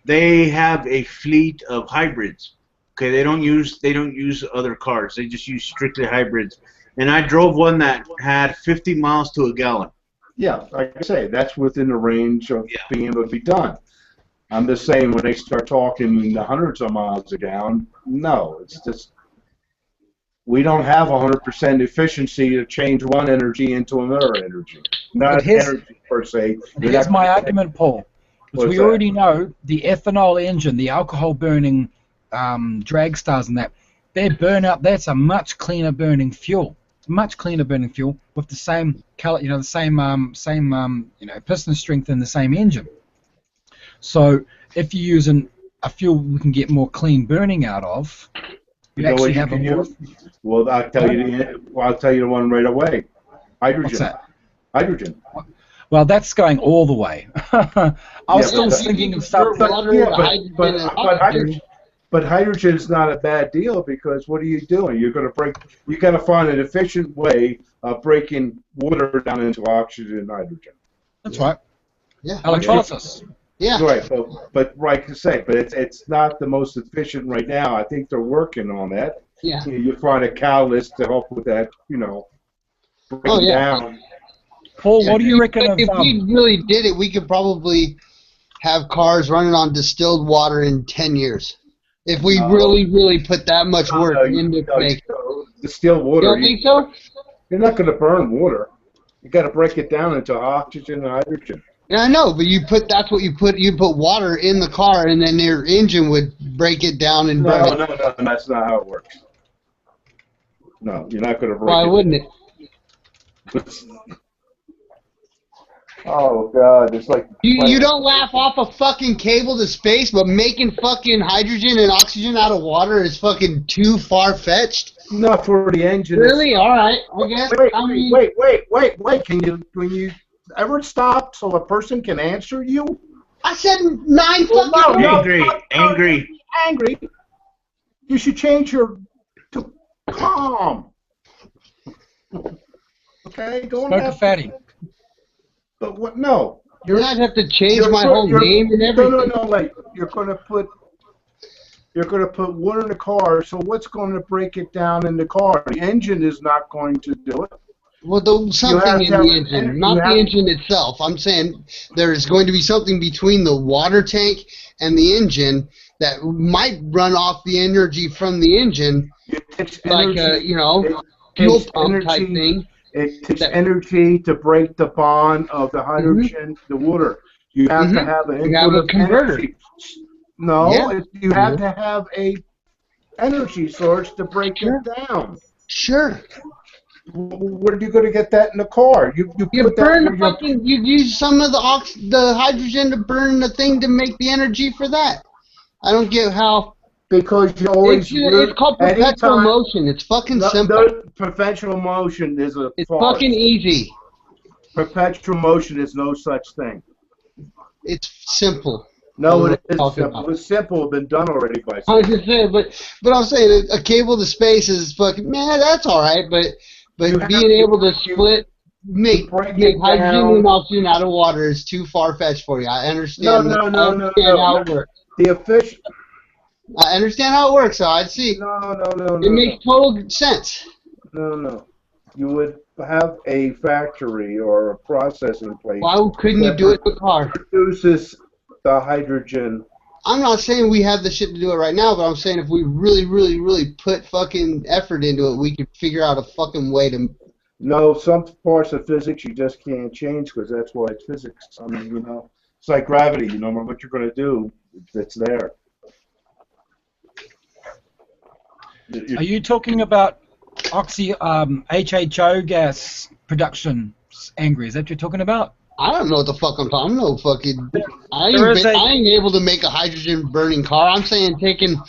they have a fleet of hybrids. Okay, they don't use other cars. They just use strictly hybrids. And I drove one that had 50 miles to a gallon. Yeah, like I say, that's within the range of being able to be done. I'm just saying when they start talking the hundreds of miles a gallon, no, it's just we don't have 100% efficiency to change one energy into another energy. Not energy per se. Here's my argument, Paul. Because we already know the ethanol engine, the alcohol burning drag stars and that, their burnout, that's a much cleaner burning fuel. Much cleaner burning fuel with the same color, the same piston strength in the same engine. So if you're using a fuel we can get more clean burning out of, you actually have a more. Well, I'll tell you the one right away. Hydrogen. What's that? Hydrogen. Well, that's going all the way. I was still thinking of stuff. But hydrogen is not a bad deal because what are you doing? You got to find an efficient way of breaking water down into oxygen and hydrogen. That's right. Yeah. Electrolysis. Yeah. Right, but like I say, but it's not the most efficient right now. I think they're working on that. Yeah. You find a catalyst to help with that, break down. Paul, what do you reckon if we really did it, we could probably have cars running on distilled water in 10 years. If we really put that much work into making distilled water. You don't think so? You're not going to burn water. You got to break it down into oxygen and hydrogen. Yeah, I know, but that's what you put. You put water in the car, and then your engine would break it down and burn it. No, that's not how it works. No, you're not going to break it. Why wouldn't it? Oh God, it's like you don't laugh off a fucking cable to space, but making fucking hydrogen and oxygen out of water is fucking too far-fetched. Not for the engine. Really? All right, I guess. Wait. Can you ever stop so a person can answer you? I said 9 fucking. Angry. You should change to calm. Okay, don't Smoke a fatty. But what? No. You're not have to change my whole name and everything. No. Like you're gonna put water in the car. So what's going to break it down in the car? The engine is not going to do it. Well, there's something in the engine, not the engine itself. I'm saying there is going to be something between the water tank and the engine that might run off the energy from the engine, like a fuel pump type thing. It takes energy to break the bond of the hydrogen, the water. You have to have an input of converter. Energy. No, you have to have a energy source to break it down. Sure. Where are you going to get that in the car? You burn the fucking. You use some of the hydrogen to burn the thing to make the energy for that. I don't get how. Because you always. It's called perpetual motion. It's fucking simple. Perpetual motion is a. It's fucking easy. Perpetual motion is no such thing. It's simple. No, it is simple. It's simple. Been done already by. I was just saying, but I'm saying a cable to space is fucking that's all right, but being able to make hydrogen and oxygen out of water is too far-fetched for you. I understand. No. How it works. I understand how it works, so I'd see. No. It makes total sense. No. You would have a factory or a processing place. Why couldn't you do it in the car? Produces the hydrogen. I'm not saying we have the shit to do it right now, but I'm saying if we really put fucking effort into it, we could figure out a fucking way to. No, some parts of physics you just can't change because that's why it's physics. I mean, it's like gravity. No matter what you're going to do, it's there. Are you talking about HHO gas production, Angry? Is that what you're talking about? I don't know what the fuck I'm talking. I ain't able to make a hydrogen burning car. I'm saying taking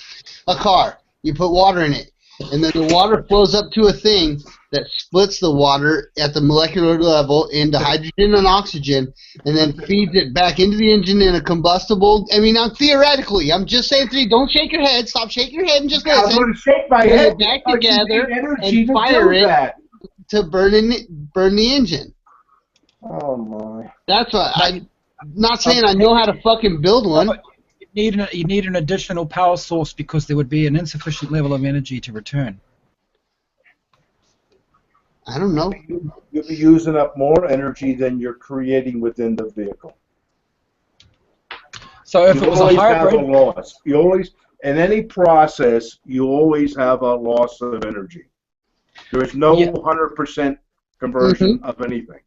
a car, you put water in it, and then the water flows up to a thing that splits the water at the molecular level into hydrogen and oxygen, and then feeds it back into the engine in a combustible. I mean, theoretically, I'm just saying, don't shake your head. Stop shaking your head and just I was listen. going to shake my Put head it back because you together need energy and to fire do it that. to burn the engine. Oh my! That's what I'm not saying I know how to fucking build one. You need an additional power source because there would be an insufficient level of energy to return. I don't know. You'll be using up more energy than you're creating within the vehicle. So if it was a always have a hybrid, loss. You always, in any process, you always have a loss of energy. There is no 100% conversion of anything.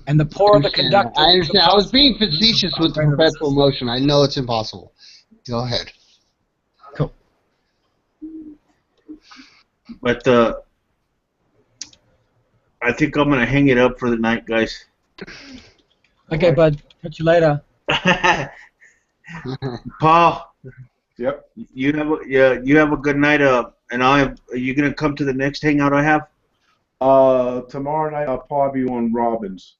and the poorer the conductor, I understand. I was being facetious with the perpetual motion. I know it's impossible. Go ahead. Cool. But I think I'm gonna hang it up for the night, guys. Okay, bud. Catch you later. Paul. Yep. You have a good night. And are you gonna come to the next hangout I have? Tomorrow night I'll probably be on Robin's.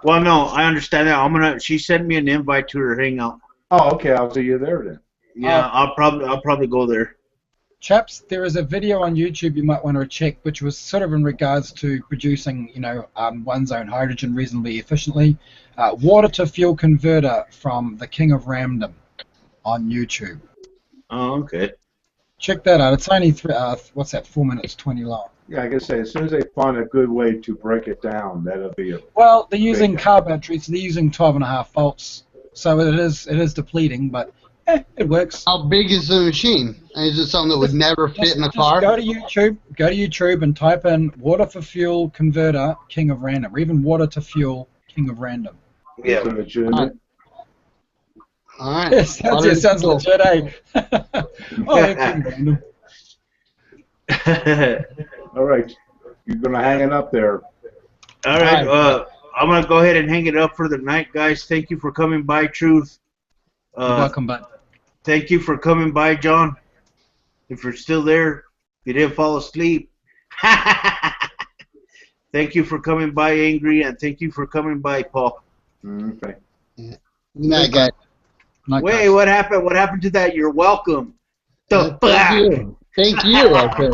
Well, no, I understand that. She sent me an invite to her hangout. Oh, okay. I'll see you there then. Yeah, I'll probably go there. Chaps, there is a video on YouTube you might want to check, which was sort of in regards to producing, one's own hydrogen reasonably efficiently. Water to fuel converter from the King of Random on YouTube. Oh, okay. Check that out. It's only 4 minutes 20 long. Yeah, like I say, as soon as they find a good way to break it down, that'll be it. Well, they're using car batteries. They're using 12.5 volts, so it is depleting, but it works. How big is the machine? Is it something that would never fit in a car? Go to YouTube and type in water for fuel converter King of Random, or even water to fuel King of Random. Yeah. Is it legitimate? All right. It sounds legit, eh? Oh, King of Random. All right. You're going to hang it up there. All right. I'm going to go ahead and hang it up for the night, guys. Thank you for coming by, Truth. You're welcome, bud. Thank you for coming by, John. If you're still there, you didn't fall asleep. Thank you for coming by, Angry, and thank you for coming by, Paul. Okay. Good night, guys. Wait, what happened? What happened to that? You're welcome. The Thank you. Thank you, I said.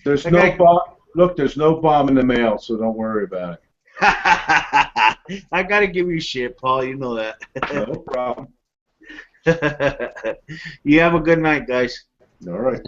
There's no bomb. Look, there's no bomb in the mail, so don't worry about it. I gotta give you shit, Paul. You know that. No problem. You have a good night, guys. All right.